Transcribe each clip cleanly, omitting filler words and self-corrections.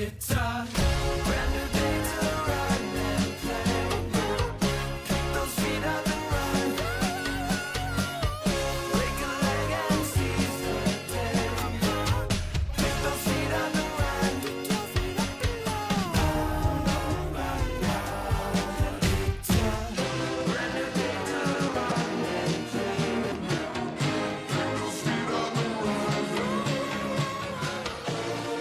It's a brand new day to run and play. Kick those feet up and run. Break a leg and seize the day. Kick those feet up and run. It's a brand new day to run and play. Kick those feet up and run.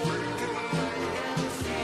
Break a leg and seize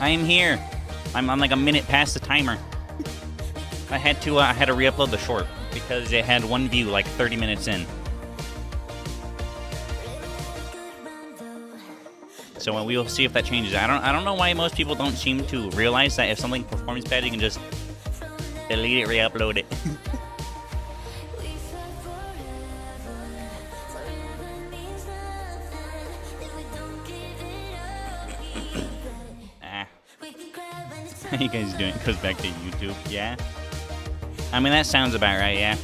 I am here. I'm like a minute past the timer. I had to re-upload the short because it had one view like 30 minutes in. So we will see if that changes. I don't know why most people don't seem to realize that if something performs bad, you can just delete it, re-upload it. How you guys doing? It goes back to YouTube, yeah? I mean, that sounds about right, yeah.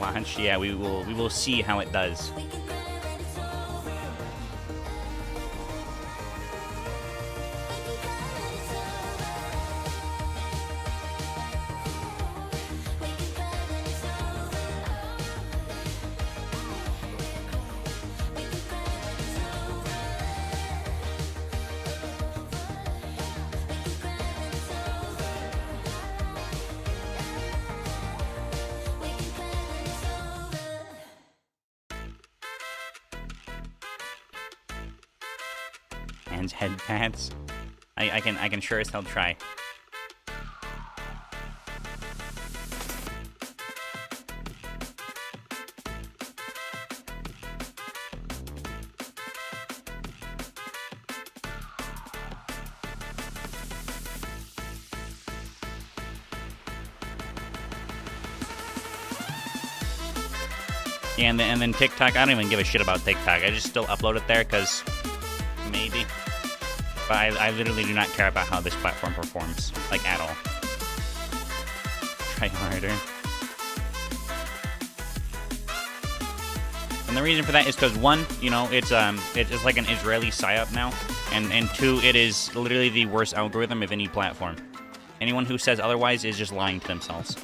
Launch, yeah, we will see how it does. And head pads. I can sure as hell try. Yeah, and then TikTok, I don't even give a shit about TikTok. I just still upload it there because maybe. But I literally do not care about how this platform performs, like, at all. Try harder. And the reason for that is because, one, you know, it's like an Israeli psyop now, and two, it is literally the worst algorithm of any platform. Anyone who says otherwise is just lying to themselves.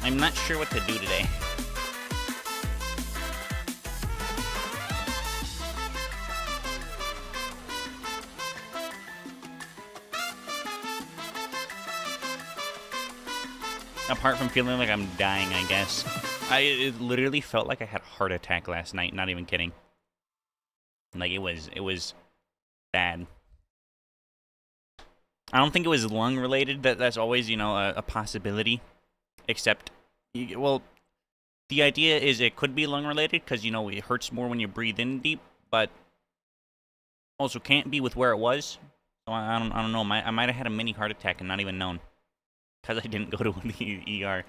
I'm not sure what to do today. Apart from feeling like I'm dying, I guess. It literally felt like I had a heart attack last night, not even kidding. Like, it was bad. I don't think it was lung related. That's always, you know, a possibility. Except, well, the idea is it could be lung related because, you know, it hurts more when you breathe in deep, but also can't be with where it was. So I don't know. I might have had a mini heart attack and not even known because I didn't go to the ER.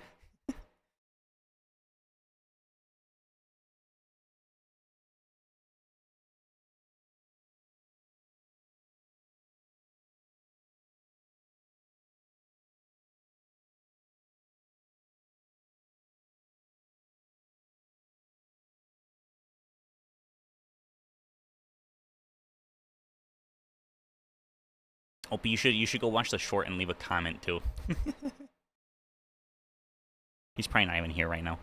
Oh, but you should go watch the short and leave a comment too. He's probably not even here right now.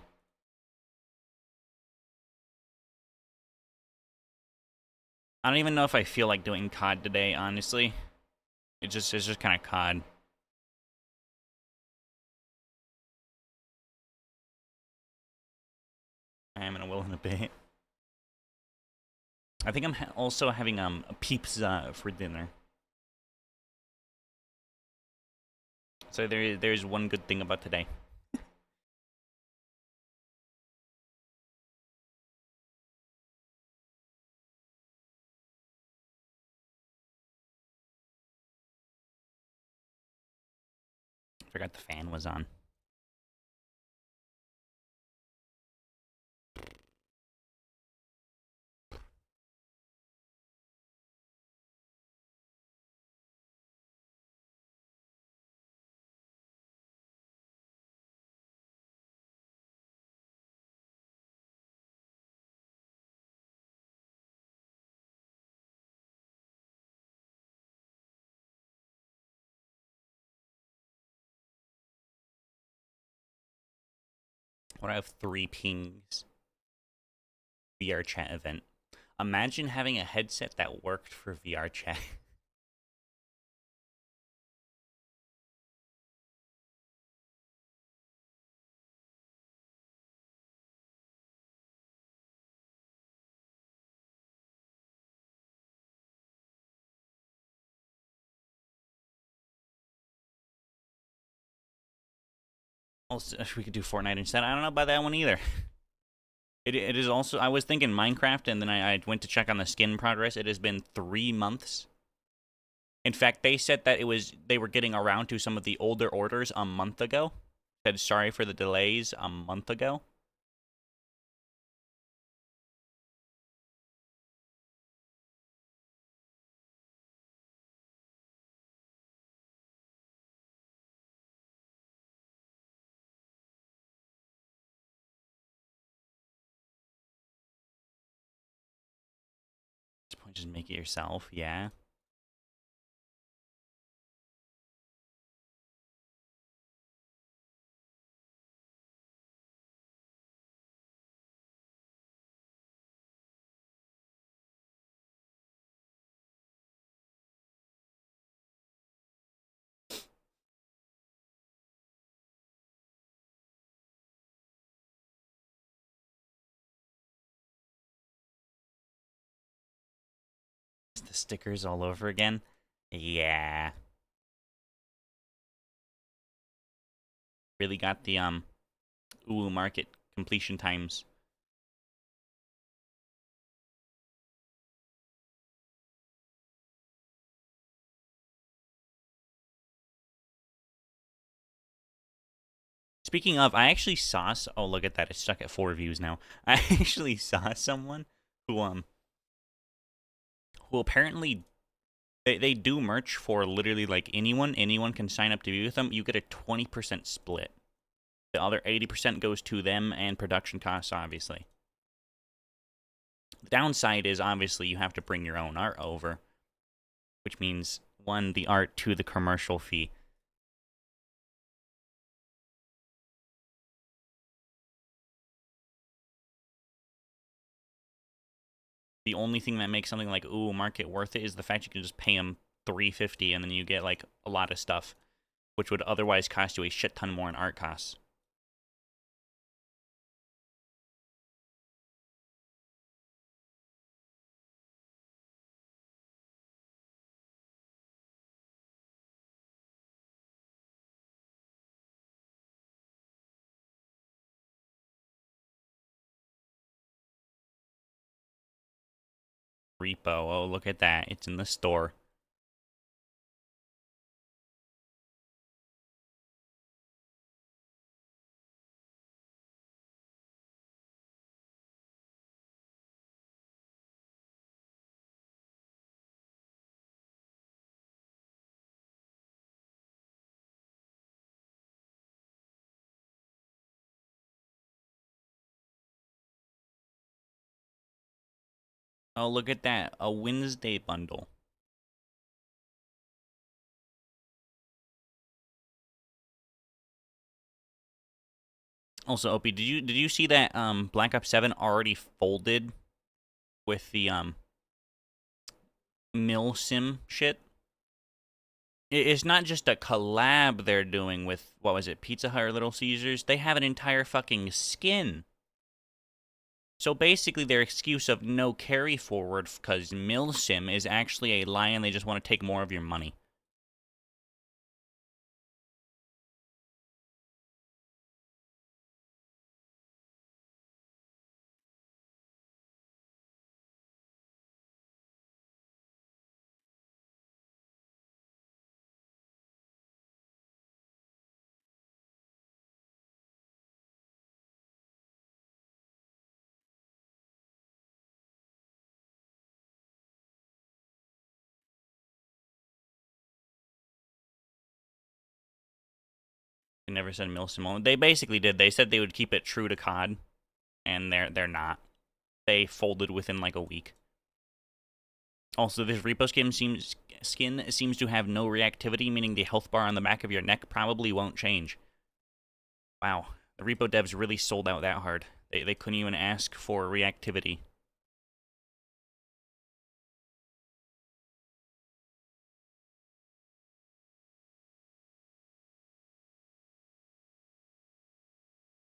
I don't even know if I feel like doing COD today, honestly. It's just kind of COD. I am in a will in a bit. I think I'm also having a pizza for dinner. So there's one good thing about today. Forgot the fan was on. What I have 3 pings. VR chat event. Imagine having a headset that worked for VR chat. Also, if we could do Fortnite instead. I don't know about that one either. It is also, I was thinking Minecraft, and then I went to check on the skin progress. It has been 3 months. In fact, they said that they were getting around to some of the older orders a month ago. Said sorry for the delays a month ago. At this point, just make it yourself, yeah. The stickers all over again. Yeah. Really got the Uwu market completion times. Speaking of, I actually saw. Oh, look at that! It's stuck at 4 views now. I actually saw someone who apparently they do merch for literally like anyone. Anyone can sign up to be with them. You get a 20% split. The other 80% goes to them and production costs, obviously. The downside is obviously you have to bring your own art over, which means 1, the art, 2, the commercial fee. The only thing that makes something like Ooh Market worth it is the fact you can just pay them $350 and then you get like a lot of stuff, which would otherwise cost you a shit ton more in art costs. Repo, oh look at that, it's in the store. Oh look at that, a Wednesday bundle. Also, Opie, did you see that Black Ops 7 already folded with the milsim shit. It's not just a collab they're doing with, what was it, Pizza Hut or Little Caesars? They have an entire fucking skin. So basically, their excuse of no carry forward because milsim is actually a lie and they just want to take more of your money. They never said milsim. They basically did. They said they would keep it true to COD, and they're not. They folded within like a week. Also, this repo skin seems to have no reactivity, meaning the health bar on the back of your neck probably won't change. Wow, the repo devs really sold out that hard. They couldn't even ask for reactivity.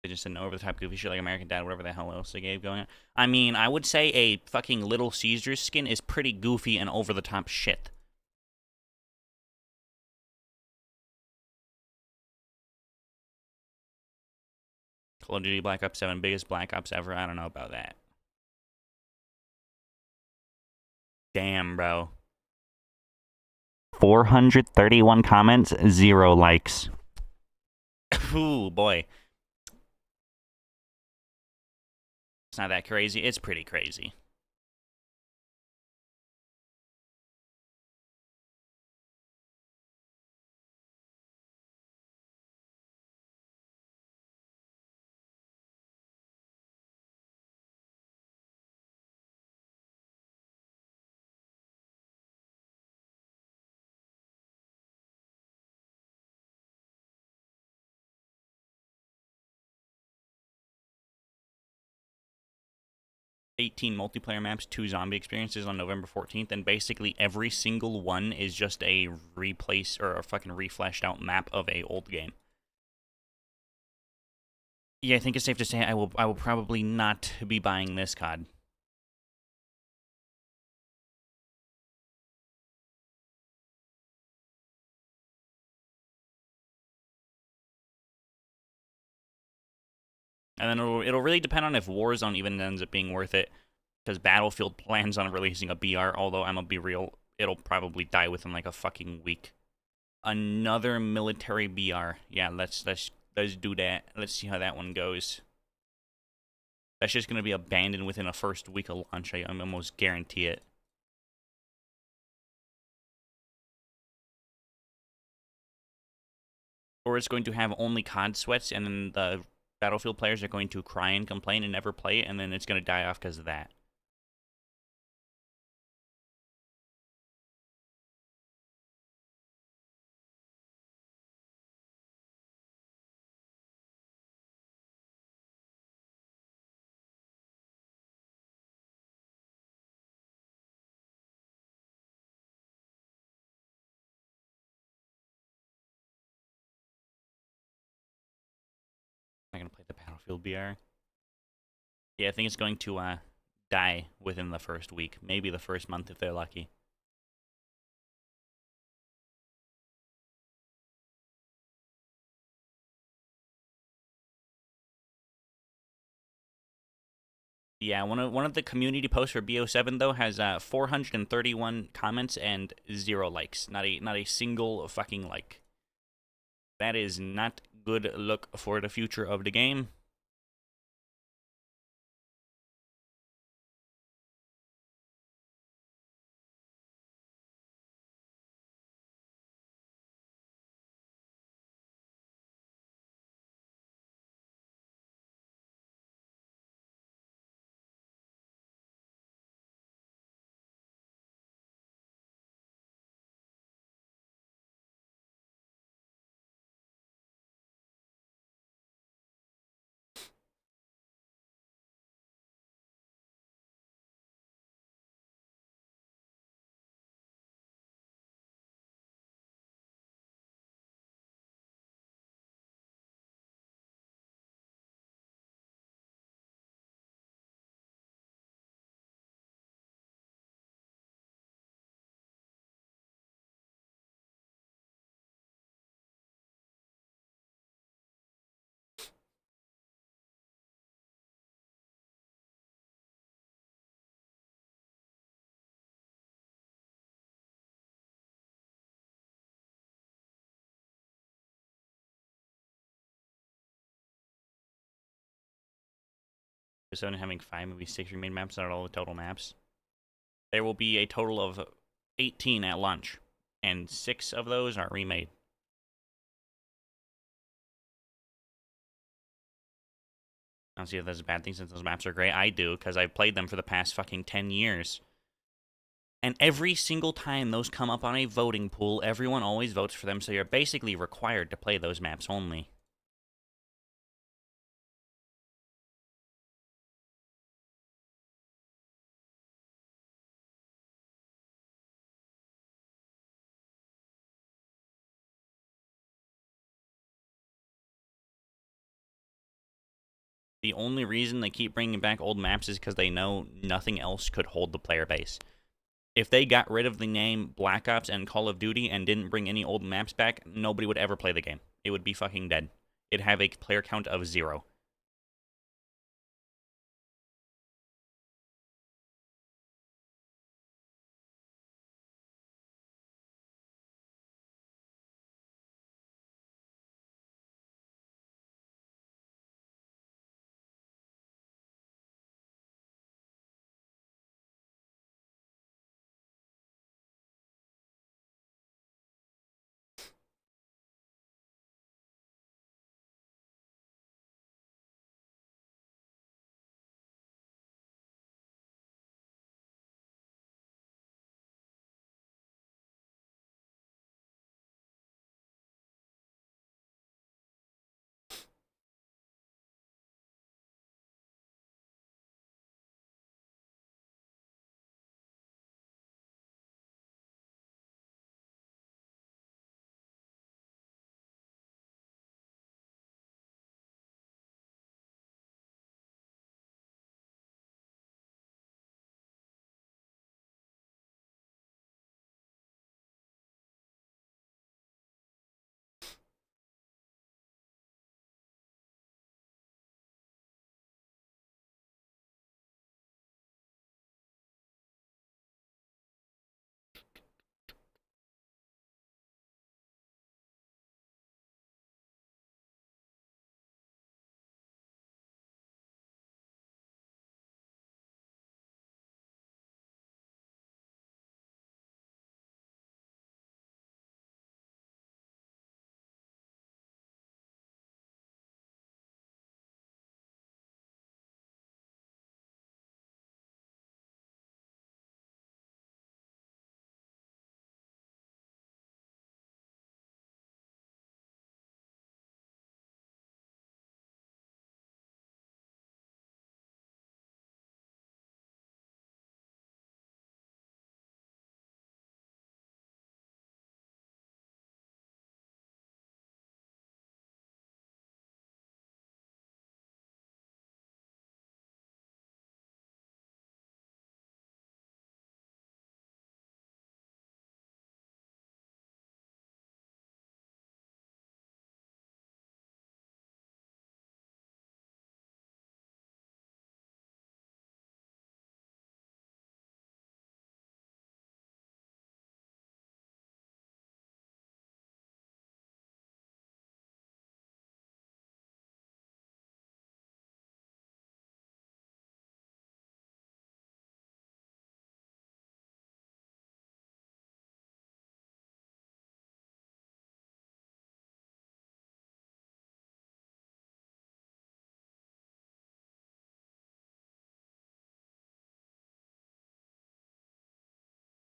They just said no over-the-top goofy shit like American Dad, whatever the hell else they gave going on. I mean, I would say a fucking Little Caesars skin is pretty goofy and over-the-top shit. Call of Duty Black Ops 7, biggest Black Ops ever. I don't know about that. Damn, bro. 431 comments, 0 likes. Ooh, boy. It's not that crazy. It's pretty crazy. $18 multiplayer maps, 2 zombie experiences on November 14th, and basically every single one is just a replace or a fucking refleshed out map of a old game. Yeah, I think it's safe to say I will probably not be buying this COD. And then it'll really depend on if Warzone even ends up being worth it, because Battlefield plans on releasing a BR, although I'm gonna be real, it'll probably die within like a fucking week. Another military BR. Yeah, let's do that. Let's see how that one goes. That's just gonna be abandoned within a first week of launch. I almost guarantee it. Or it's going to have only COD sweats, and then the Battlefield players are going to cry and complain and never play it, and then it's going to die off because of that. I'm going to play the Battlefield BR. Yeah, I think it's going to die within the first week. Maybe the first month if they're lucky. Yeah, one of the community posts for BO7 though has 431 comments and 0 likes. Not a single fucking like. That is not good look for the future of the game. episode and having 5, maybe 6 remade maps out of all the total maps, there will be a total of 18 at launch, and 6 of those are remade. I don't see if that's a bad thing since those maps are great. I do, because I've played them for the past fucking 10 years. And every single time those come up on a voting pool, everyone always votes for them, so you're basically required to play those maps only. The only reason they keep bringing back old maps is because they know nothing else could hold the player base. If they got rid of the name Black Ops and Call of Duty and didn't bring any old maps back, nobody would ever play the game. It would be fucking dead. It'd have a player count of 0.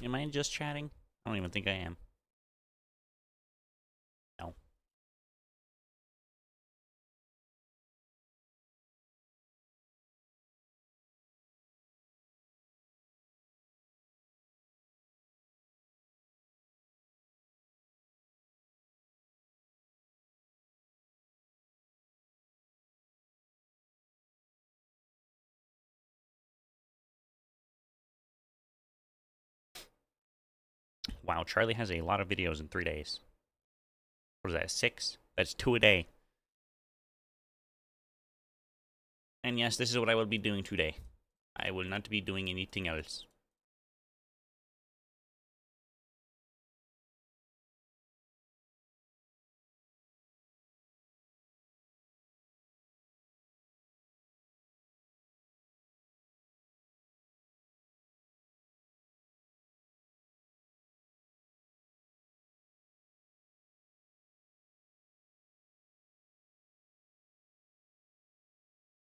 Am I just chatting? I don't even think I am. No. Wow, Charlie has a lot of videos in 3 days. What is that, 6? That's 2 a day. And yes, this is what I will be doing today. I will not be doing anything else.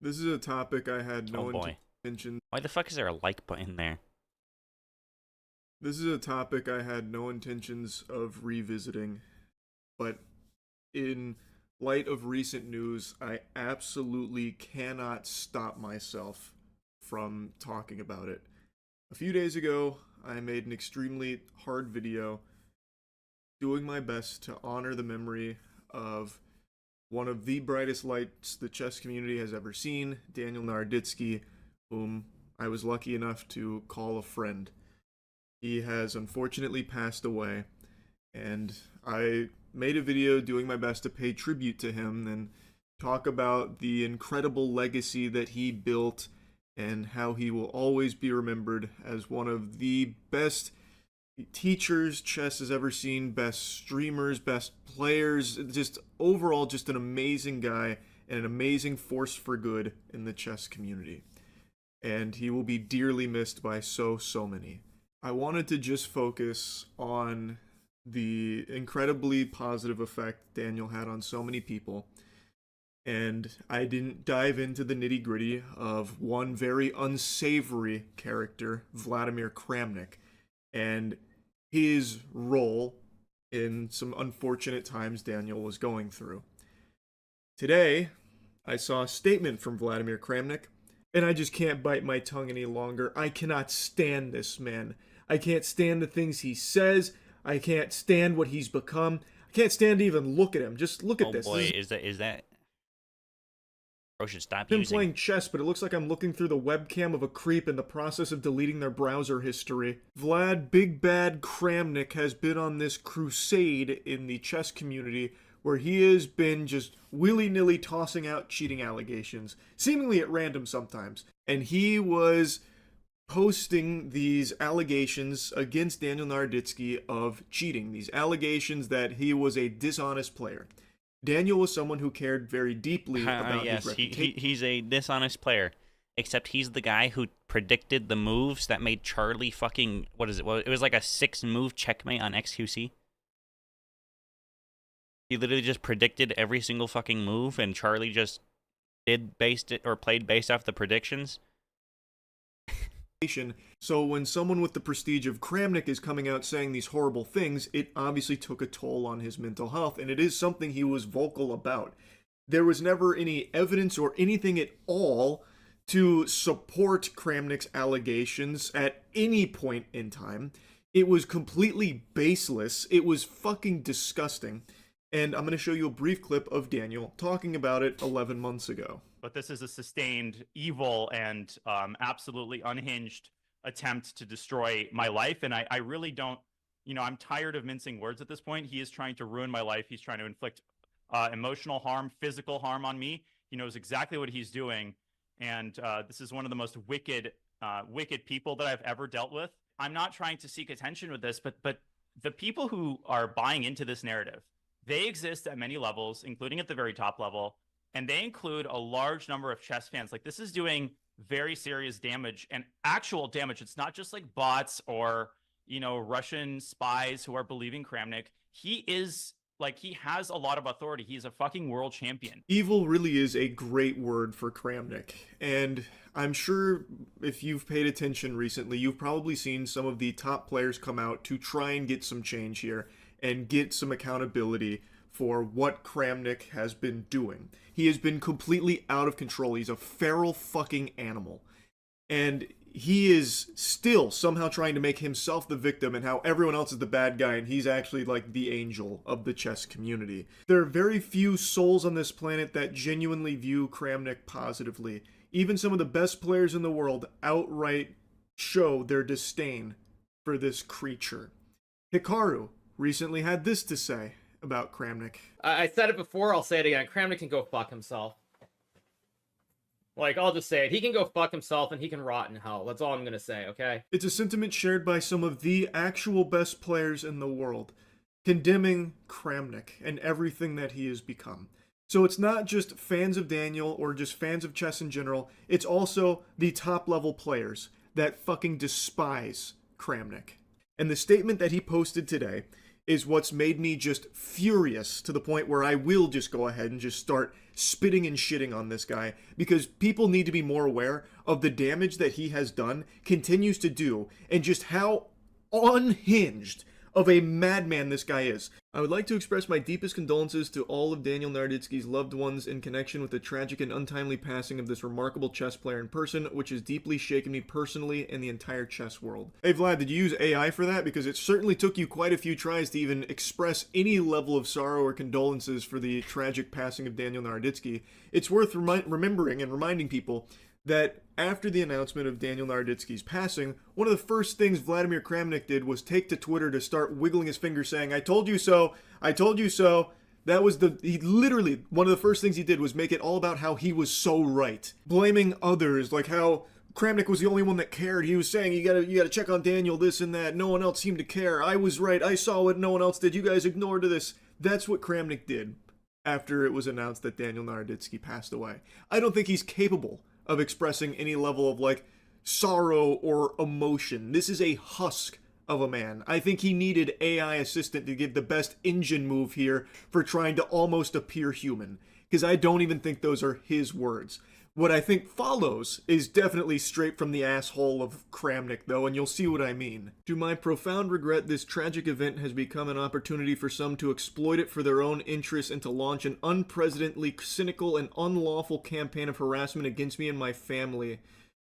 This is a topic I had no Oh boy. intention. Why the fuck is there a like button there? This is a topic I had no intentions of revisiting, but in light of recent news, I absolutely cannot stop myself from talking about it. A few days ago, I made an extremely hard video doing my best to honor the memory of one of the brightest lights the chess community has ever seen, Daniel Naroditsky, whom I was lucky enough to call a friend. He has unfortunately passed away, and I made a video doing my best to pay tribute to him and talk about the incredible legacy that he built and how he will always be remembered as one of the best teachers chess has ever seen, best streamers, best players, just overall just an amazing guy and an amazing force for good in the chess community. And he will be dearly missed by so many. I wanted to just focus on the incredibly positive effect Daniel had on so many people. And I didn't dive into the nitty-gritty of one very unsavory character, Vladimir Kramnik, and his role in some unfortunate times Daniel was going through. Today, I saw a statement from Vladimir Kramnik, and I just can't bite my tongue any longer. I cannot stand this man. I can't stand the things he says. I can't stand what he's become. I can't stand to even look at him. Just look at this. Oh boy, is that? Bro should stop I'm using. playing chess, but it looks like I'm looking through the webcam of a creep in the process of deleting their browser history. Vlad Big Bad Kramnik has been on this crusade in the chess community where he has been just willy-nilly tossing out cheating allegations, seemingly at random sometimes. And he was posting these allegations against Daniel Naroditsky of cheating, these allegations that he was a dishonest player. Daniel was someone who cared very deeply about his reputation. He's a dishonest player. Except he's the guy who predicted the moves that made Charlie fucking... What is it? Well, it was like a 6-move checkmate on XQC. He literally just predicted every single fucking move, and Charlie just played based off the predictions. So when someone with the prestige of Kramnik is coming out saying these horrible things, it obviously took a toll on his mental health, and it is something he was vocal about. There was never any evidence or anything at all to support Kramnik's allegations at any point in time. It was completely baseless. It was fucking disgusting. And I'm going to show you a brief clip of Daniel talking about it 11 months ago. But this is a sustained, evil, and absolutely unhinged attempt to destroy my life. And I really don't, I'm tired of mincing words at this point. He is trying to ruin my life. He's trying to inflict emotional harm, physical harm on me. He knows exactly what he's doing. And this is one of the most wicked people that I've ever dealt with. I'm not trying to seek attention with this, but the people who are buying into this narrative, they exist at many levels, including at the very top level. And they include a large number of chess fans. Like, this is doing very serious damage and actual damage. It's not just like bots or, Russian spies who are believing Kramnik. He has a lot of authority. He's a fucking world champion. Evil really is a great word for Kramnik. And I'm sure if you've paid attention recently, you've probably seen some of the top players come out to try and get some change here and get some accountability for what Kramnik has been doing. He has been completely out of control. He's a feral fucking animal. And he is still somehow trying to make himself the victim and how everyone else is the bad guy, and he's actually like the angel of the chess community. There are very few souls on this planet that genuinely view Kramnik positively. Even some of the best players in the world outright show their disdain for this creature. Hikaru recently had this to say about Kramnik. I said it before, I'll say it again. Kramnik can go fuck himself. I'll just say it. He can go fuck himself and he can rot in hell. That's all I'm gonna say, okay? It's a sentiment shared by some of the actual best players in the world, condemning Kramnik and everything that he has become. So it's not just fans of Daniel or just fans of chess in general, it's also the top level players that fucking despise Kramnik. And the statement that he posted today is what's made me just furious to the point where I will just go ahead and just start spitting and shitting on this guy, because people need to be more aware of the damage that he has done, continues to do, and just how unhinged of a madman this guy is. I would like to express my deepest condolences to all of Daniel Narditzky's loved ones in connection with the tragic and untimely passing of this remarkable chess player in person, which has deeply shaken me personally and the entire chess world. Hey Vlad, did you use AI for that? Because it certainly took you quite a few tries to even express any level of sorrow or condolences for the tragic passing of Daniel Narditzky. It's worth remembering and reminding people that after the announcement of Daniel Narditzky's passing, one of the first things Vladimir Kramnik did was take to Twitter to start wiggling his finger saying, "I told you so, I told you so." That was he literally, one of the first things he did was make it all about how he was so right. Blaming others, like how Kramnik was the only one that cared. He was saying, you gotta check on Daniel, this and that. No one else seemed to care. I was right. I saw what no one else did. You guys ignored this. That's what Kramnik did after it was announced that Daniel Narditzky passed away. I don't think he's capable of expressing any level of like sorrow or emotion. This is a husk of a man. I think he needed AI assistant to give the best engine move here for trying to almost appear human, because I don't even think those are his words. What I think follows is definitely straight from the asshole of Kramnik, though, and you'll see what I mean. To my profound regret, this tragic event has become an opportunity for some to exploit it for their own interests and to launch an unprecedentedly cynical and unlawful campaign of harassment against me and my family.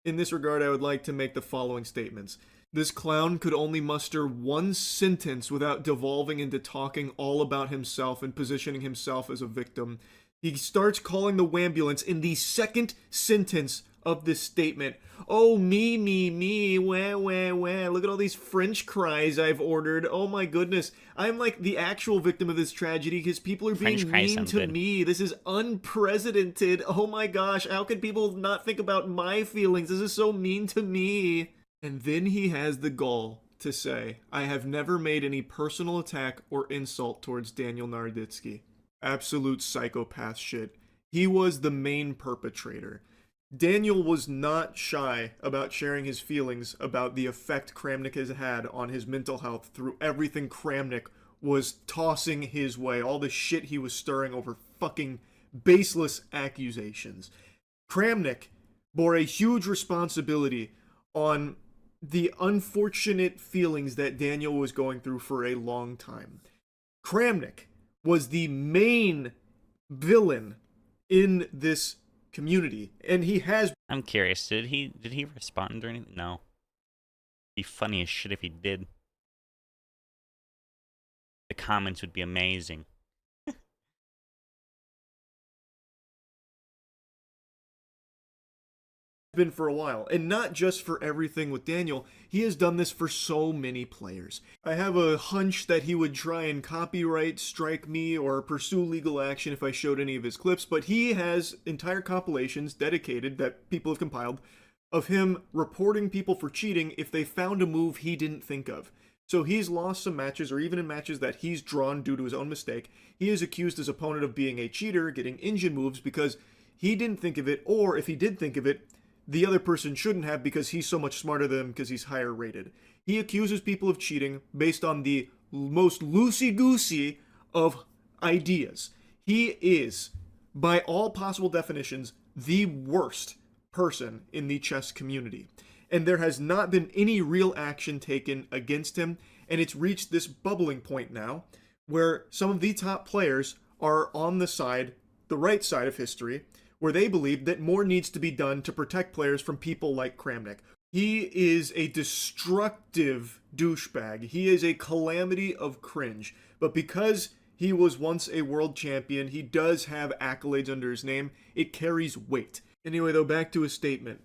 In this regard, I would like to make the following statements. This clown could only muster one sentence without devolving into talking all about himself and positioning himself as a victim. He starts calling the wambulance in the second sentence of this statement. Oh, me, wah, wah, wah. Look at all these French cries I've ordered. Oh my goodness. I'm like the actual victim of this tragedy because people are being mean to me. This is unprecedented. Oh my gosh, how could people not think about my feelings? This is so mean to me. And then he has the gall to say, I have never made any personal attack or insult towards Daniel Narditzky. Absolute psychopath shit. He was the main perpetrator. Daniel was not shy about sharing his feelings about the effect Kramnik has had on his mental health through everything Kramnik was tossing his way, all the shit he was stirring over fucking baseless accusations. Kramnik bore a huge responsibility on the unfortunate feelings that Daniel was going through for a long time. Kramnik was the main villain in this community, and he has... I'm curious, did he respond or anything? No. Be funny as shit if he did. The comments would be amazing. Been for a while, and not just for everything with Daniel. He has done this for so many players. I have a hunch that he would try and copyright strike me or pursue legal action if I showed any of his clips, but he has entire compilations dedicated that people have compiled of him reporting people for cheating if they found a move he didn't think of. So he's lost some matches, or even in matches that he's drawn due to his own mistake, he has accused his opponent of being a cheater, getting engine moves because he didn't think of it, or if he did think of it, the other person shouldn't have because he's so much smarter than them because he's higher rated. He accuses people of cheating based on the most loosey-goosey of ideas. He is, by all possible definitions, the worst person in the chess community. And there has not been any real action taken against him, and it's reached this bubbling point now where some of the top players are on the right side of history, where they believe that more needs to be done to protect players from people like Kramnik. He is a destructive douchebag. He is a calamity of cringe. But because he was once a world champion, he does have accolades under his name. It carries weight. Anyway, though, back to his statement.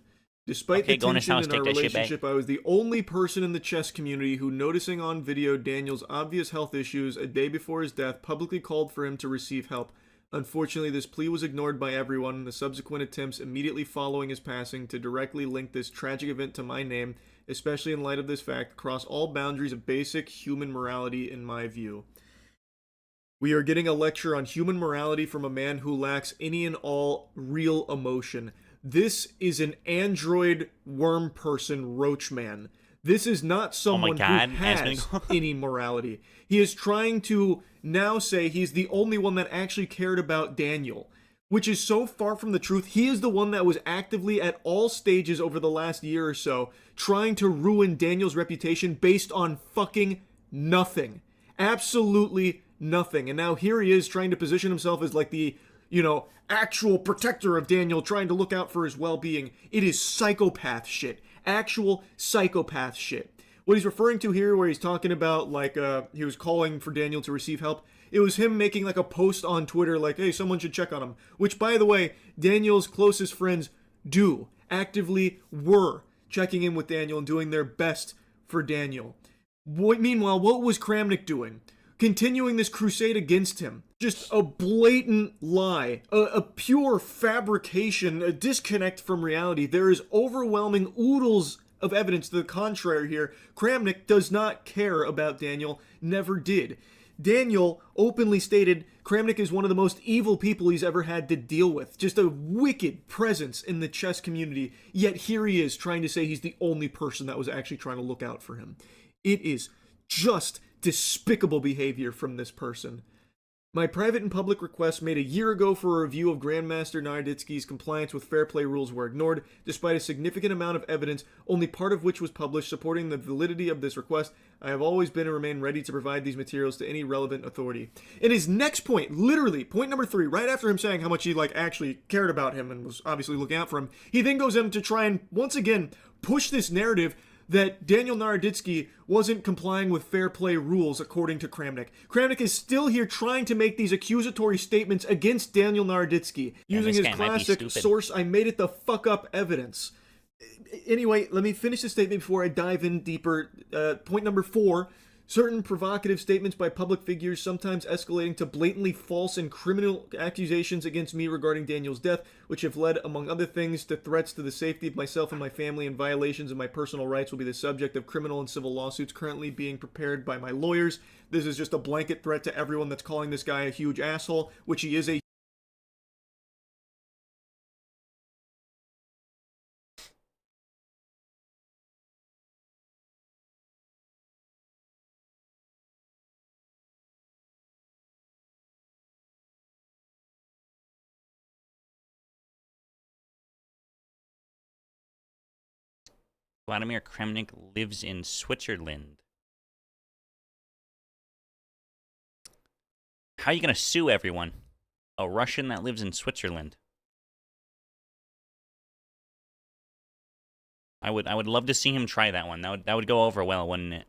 Despite the tension in our relationship, I was the only person in the chess community who, noticing on video Daniel's obvious health issues a day before his death, publicly called for him to receive help. Unfortunately, this plea was ignored by everyone, and the subsequent attempts immediately following his passing to directly link this tragic event to my name, especially in light of this fact, cross all boundaries of basic human morality in my view. We are getting a lecture on human morality from a man who lacks any and all real emotion. This is an android worm person roach man. This is not someone God, who has any morality. He is trying to now say he's the only one that actually cared about Daniel, which is so far from the truth. He is the one that was actively at all stages over the last year or so trying to ruin Daniel's reputation based on fucking nothing. Absolutely nothing. And now here he is trying to position himself as like the, actual protector of Daniel, trying to look out for his well-being. It is psychopath shit. Actual psychopath shit. What he's referring to here, where he's talking about, like, he was calling for Daniel to receive help, it was him making, like, a post on Twitter, like, hey, someone should check on him. Which, by the way, Daniel's closest friends were checking in with Daniel and doing their best for Daniel. Meanwhile, what was Kramnik doing? Continuing this crusade against him. Just a blatant lie, a pure fabrication, a disconnect from reality. There is overwhelming oodles of evidence to the contrary here. Kramnik does not care about Daniel, never did. Daniel openly stated Kramnik is one of the most evil people he's ever had to deal with. Just a wicked presence in the chess community. Yet here he is trying to say he's the only person that was actually trying to look out for him. It is just despicable behavior from this person. My private and public requests made a year ago for a review of Grandmaster Naroditsky's compliance with fair play rules were ignored, despite a significant amount of evidence, only part of which was published supporting the validity of this request. I have always been and remain ready to provide these materials to any relevant authority. In his next point, literally, point number 3, right after him saying how much he actually cared about him and was obviously looking out for him, he then goes in to try and, once again, push this narrative that Daniel Naroditsky wasn't complying with fair play rules according to Kramnik. Kramnik is still here trying to make these accusatory statements against Daniel Naroditsky, using his classic source I made it the fuck up evidence. Anyway, let me finish the statement before I dive in deeper. Point number 4. Certain provocative statements by public figures, sometimes escalating to blatantly false and criminal accusations against me regarding Daniel's death, which have led, among other things, to threats to the safety of myself and my family and violations of my personal rights, will be the subject of criminal and civil lawsuits currently being prepared by my lawyers. This is just a blanket threat to everyone that's calling this guy a huge asshole, which he is a Vladimir Kramnik lives in Switzerland. How are you going to sue everyone? A Russian that lives in Switzerland. I would love to see him try that one. That would go over well, wouldn't it?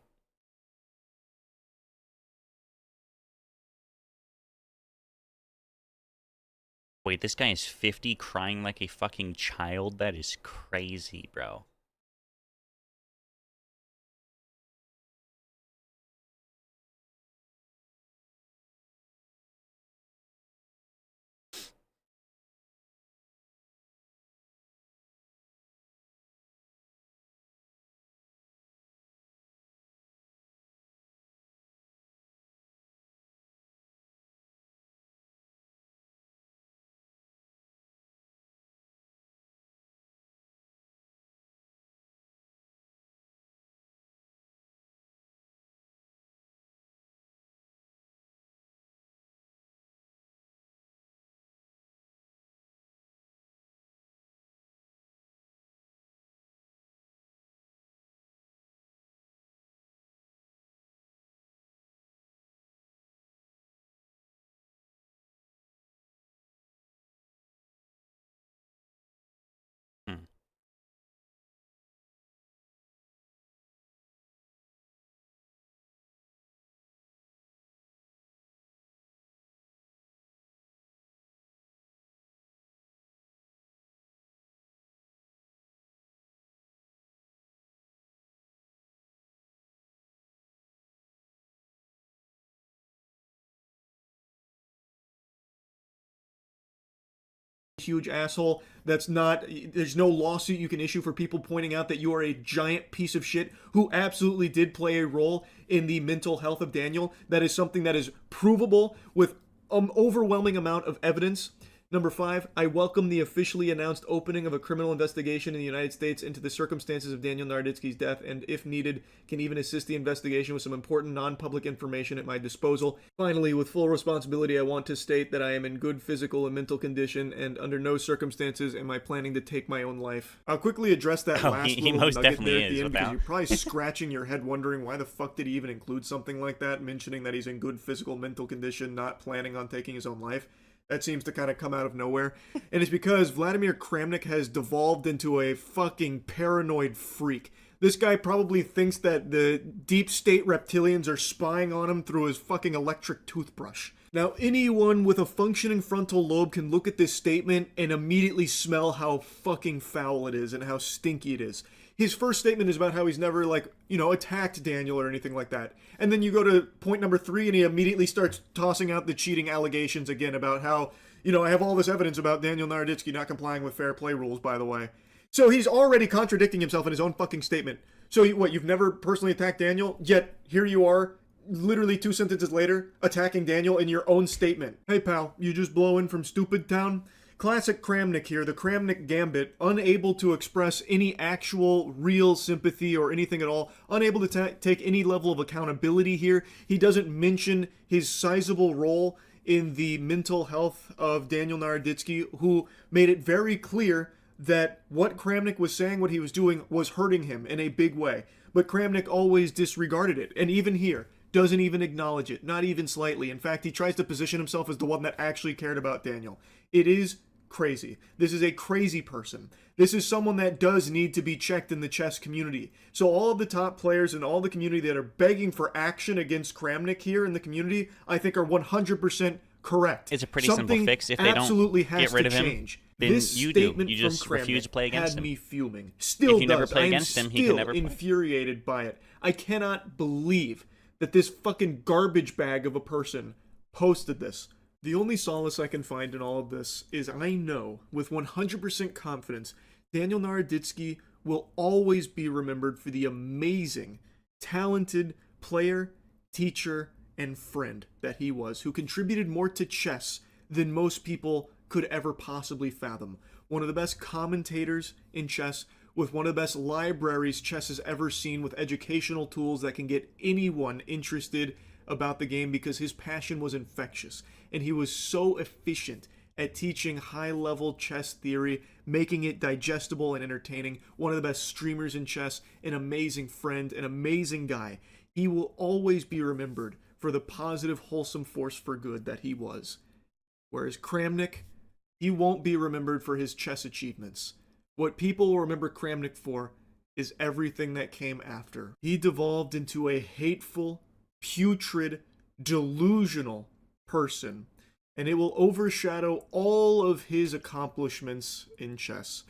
Wait, this guy is 50 crying like a fucking child? That is crazy, bro. Hmm. huge asshole. That's not, there's no lawsuit you can issue for people pointing out that you are a giant piece of shit who absolutely did play a role in the mental health of Daniel. That is something that is provable with an overwhelming amount of evidence. Number 5, I welcome the officially announced opening of a criminal investigation in the United States into the circumstances of Daniel Naroditsky's death, and if needed, can even assist the investigation with some important non-public information at my disposal. Finally, with full responsibility, I want to state that I am in good physical and mental condition, and under no circumstances am I planning to take my own life. I'll quickly address that last he little most nugget definitely there at the is end, because without. you're probably scratching your head wondering why the fuck did he even include something like that, mentioning that he's in good physical mental condition, not planning on taking his own life. That seems to kind of come out of nowhere. And it's because Vladimir Kramnik has devolved into a fucking paranoid freak. This guy probably thinks that the deep state reptilians are spying on him through his fucking electric toothbrush. Now, anyone with a functioning frontal lobe can look at this statement and immediately smell how fucking foul it is and how stinky it is. His first statement is about how he's never, attacked Daniel or anything like that. And then you go to point number 3 and he immediately starts tossing out the cheating allegations again about how, I have all this evidence about Daniel Naroditsky not complying with fair play rules, by the way. So he's already contradicting himself in his own fucking statement. So you've never personally attacked Daniel, yet here you are, literally 2 sentences later, attacking Daniel in your own statement. Hey pal, you just blowing from stupid town? Classic Kramnik here, the Kramnik gambit, unable to express any actual real sympathy or anything at all, unable to take any level of accountability here. He doesn't mention his sizable role in the mental health of Daniel Naroditsky, who made it very clear that what Kramnik was saying, what he was doing, was hurting him in a big way. But Kramnik always disregarded it, and even here, doesn't even acknowledge it, not even slightly. In fact, he tries to position himself as the one that actually cared about Daniel. It is crazy. This is a crazy person. This is someone that does need to be checked in the chess community. So all of the top players and all the community that are begging for action against Kramnik here in the community, I think are 100% correct. It's a pretty Something simple fix. If they absolutely don't has get rid to of him, change. then This you do. statement You just from refuse Kramnik to play against had him. me fuming. Still If you never does. play I am against him, he can still never play. infuriated by it. I cannot believe that this fucking garbage bag of a person posted this. The only solace I can find in all of this is I know with 100% confidence Daniel Naroditsky will always be remembered for the amazing, talented player, teacher, and friend that he was, who contributed more to chess than most people could ever possibly fathom. One of the best commentators in chess, with one of the best libraries chess has ever seen, with educational tools that can get anyone interested about the game because his passion was infectious. And he was so efficient at teaching high-level chess theory, making it digestible and entertaining. One of the best streamers in chess, an amazing friend, an amazing guy. He will always be remembered for the positive, wholesome force for good that he was. Whereas Kramnik, he won't be remembered for his chess achievements. What people will remember Kramnik for is everything that came after. He devolved into a hateful, putrid, delusional person, and it will overshadow all of his accomplishments in chess.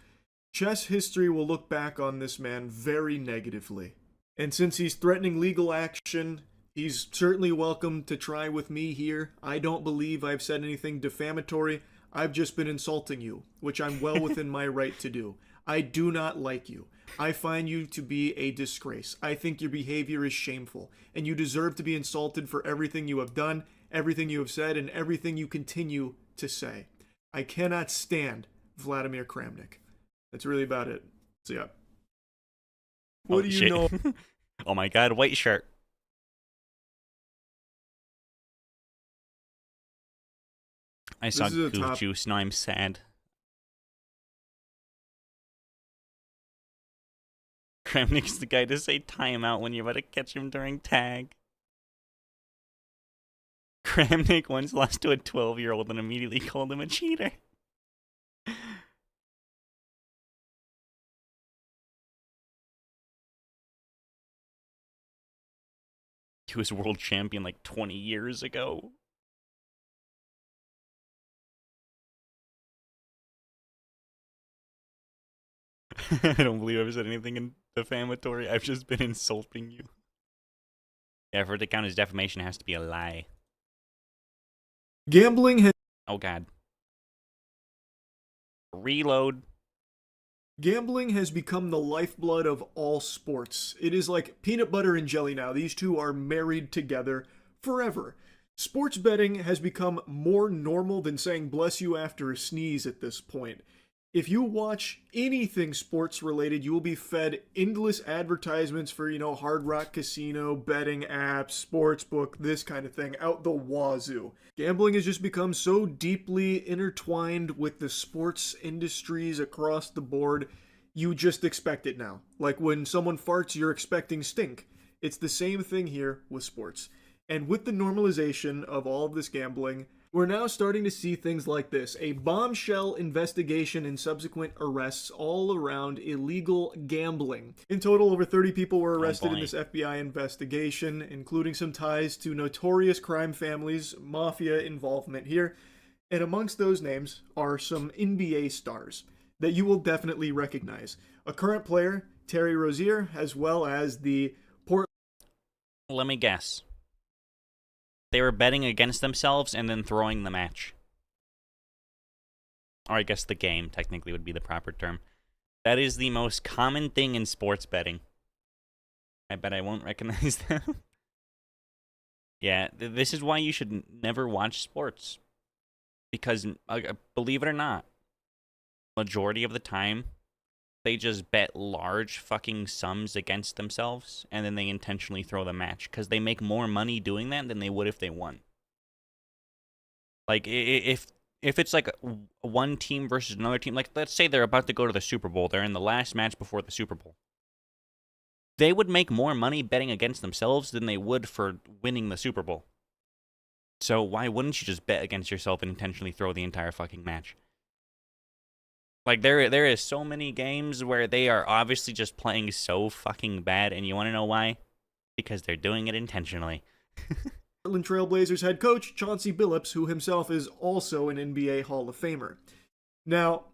Chess history will look back on this man very negatively. And since he's threatening legal action, he's certainly welcome to try with me here. I don't believe I've said anything defamatory. I've just been insulting you, which I'm well within my right to do. I do not like you. I find you to be a disgrace. I think your behavior is shameful, and you deserve to be insulted for everything you have done, everything you have said, and everything you continue to say. I cannot stand Vladimir Kramnik. That's really about it. So yeah. What do you shit. know? Oh my god, white shirt. I saw This is a Goof top- Juice, now I'm sad. Kramnik's the guy to say timeout when you're about to catch him during tag. Kramnik once lost to a 12-year-old and immediately called him a cheater. He was world champion like 20 years ago. I don't believe I've said anything defamatory. I've just been insulting you. Yeah, for it to count as defamation, it has to be a lie. Gambling has Oh god. Reload. Gambling has become the lifeblood of all sports. It is like peanut butter and jelly now. These two are married together forever. Sports betting has become more normal than saying bless you after a sneeze at this point. If you watch anything sports related, you will be fed endless advertisements for, Hard Rock Casino, betting apps, sportsbook, this kind of thing, out the wazoo. Gambling has just become so deeply intertwined with the sports industries across the board, you just expect it now. Like when someone farts, you're expecting stink. It's the same thing here with sports. And with the normalization of all of this gambling, we're now starting to see things like this. A bombshell investigation and subsequent arrests all around illegal gambling. In total, over 30 people were arrested in this FBI investigation, including some ties to notorious crime families, mafia involvement here. And amongst those names are some NBA stars that you will definitely recognize. A current player, Terry Rozier, as well as the Let me guess. They were betting against themselves and then throwing the match. Or I guess the game, technically, would be the proper term. That is the most common thing in sports betting. I bet I won't recognize them. Yeah, this is why you should never watch sports. Because, believe it or not, majority of the time, they just bet large fucking sums against themselves, and then they intentionally throw the match, because they make more money doing that than they would if they won. Like, if it's like one team versus another team, like, let's say they're about to go to the Super Bowl, they're in the last match before the Super Bowl. They would make more money betting against themselves than they would for winning the Super Bowl. So why wouldn't you just bet against yourself and intentionally throw the entire fucking match? Like, there is so many games where they are obviously just playing so fucking bad, and you want to know why? Because they're doing it intentionally. Portland Trailblazers head coach Chauncey Billups, who himself is also an NBA Hall of Famer. Now,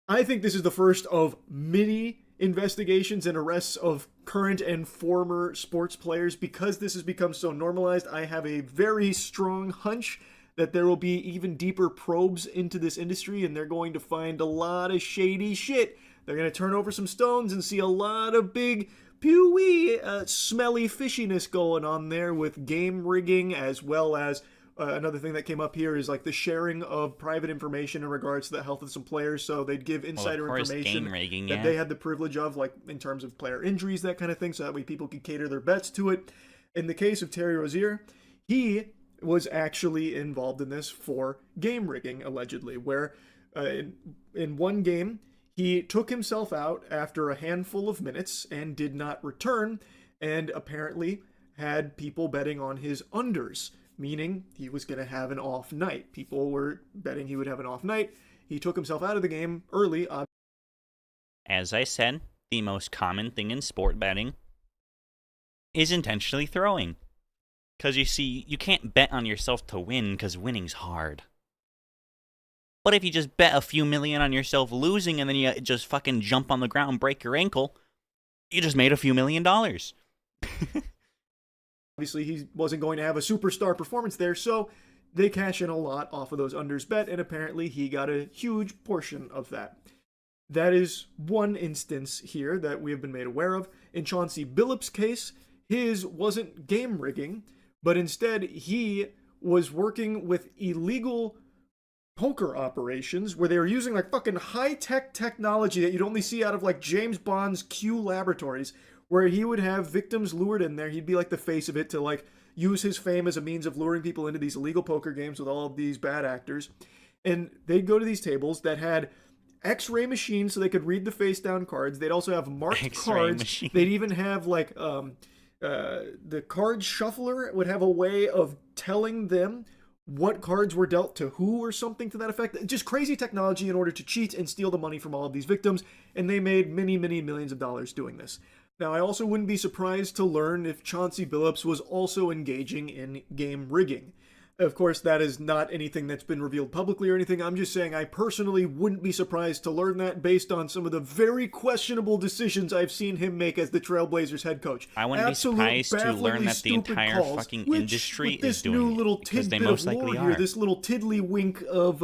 I think this is the first of many investigations and arrests of current and former sports players. Because this has become so normalized, I have a very strong hunch that there will be even deeper probes into this industry, and they're going to find a lot of shady shit. They're going to turn over some stones and see a lot of big, pew-wee, smelly fishiness going on there with game rigging, as well as another thing that came up here is like the sharing of private information in regards to the health of some players. So they'd give insider information game rigging, that they had the privilege of, like in terms of player injuries, that kind of thing, so that way people could cater their bets to it. In the case of Terry Rozier, he was actually involved in this for game rigging, allegedly, where in one game, he took himself out after a handful of minutes and did not return, and apparently had people betting on his unders, meaning he was going to have an off night. People were betting he would have an off night. He took himself out of the game early. As I said, the most common thing in sport betting is intentionally throwing. Because you see, you can't bet on yourself to win, because winning's hard. But if you just bet a few million on yourself losing, and then you just fucking jump on the ground, break your ankle, you just made a few $1 million. Obviously, he wasn't going to have a superstar performance there, so they cash in a lot off of those unders bet, and apparently he got a huge portion of that. That is one instance here that we have been made aware of. In Chauncey Billups' case, his wasn't game rigging, but instead he was working with illegal poker operations where they were using like fucking high-tech technology that you'd only see out of like James Bond's Q laboratories, where he would have victims lured in there. He'd be like the face of it to like use his fame as a means of luring people into these illegal poker games with all of these bad actors. And they'd go to these tables that had X-ray machines so they could read the face down cards. They'd also have marked X-ray cards. machine. They'd even have like the card shuffler would have a way of telling them what cards were dealt to who or something to that effect. Just crazy technology in order to cheat and steal the money from all of these victims, and they made many, many millions of dollars doing this. Now, I also wouldn't be surprised to learn if Chauncey Billups was also engaging in game rigging. Of course, that is not anything that's been revealed publicly or anything. I'm just saying I personally wouldn't be surprised to learn that based on some of the very questionable decisions I've seen him make as the Trailblazers head coach. I wouldn't be surprised to learn that the entire fucking industry is doing it, because they most likely are. This little tiddly-wink of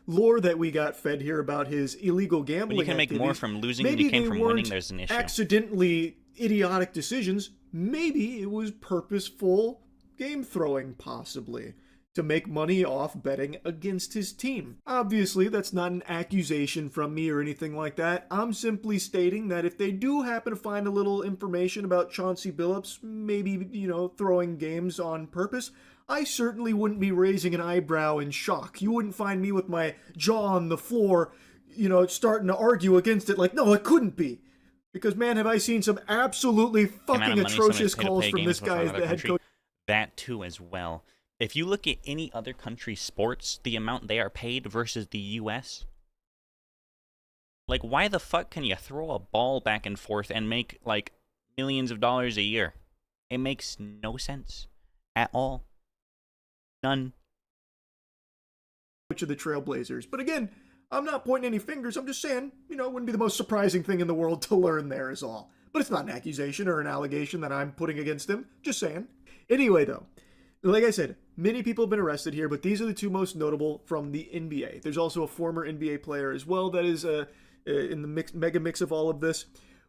lore that we got fed here about his illegal gambling When you can make more from losing than you can from winning, there's an issue. Accidentally idiotic decisions. Maybe it was purposeful game throwing, possibly. to make money off betting against his team. Obviously, that's not an accusation from me or anything like that. I'm simply stating that if they do happen to find a little information about Chauncey Billups, maybe, throwing games on purpose, I certainly wouldn't be raising an eyebrow in shock. You wouldn't find me with my jaw on the floor, starting to argue against it like, no, it couldn't be. Because, man, have I seen some absolutely fucking atrocious calls from this guy as the head coach. That too as well. If you look at any other country's sports, the amount they are paid versus the U.S., like, why the fuck can you throw a ball back and forth and make, like, millions of dollars a year? It makes no sense at all. None. Of the Trailblazers. But again, I'm not pointing any fingers. I'm just saying, it wouldn't be the most surprising thing in the world to learn there is all. But it's not an accusation or an allegation that I'm putting against him. Just saying. Anyway, though, like I said, many people have been arrested here, but these are the two most notable from the NBA. There's also a former NBA player as well that is in the mega mix of all of this.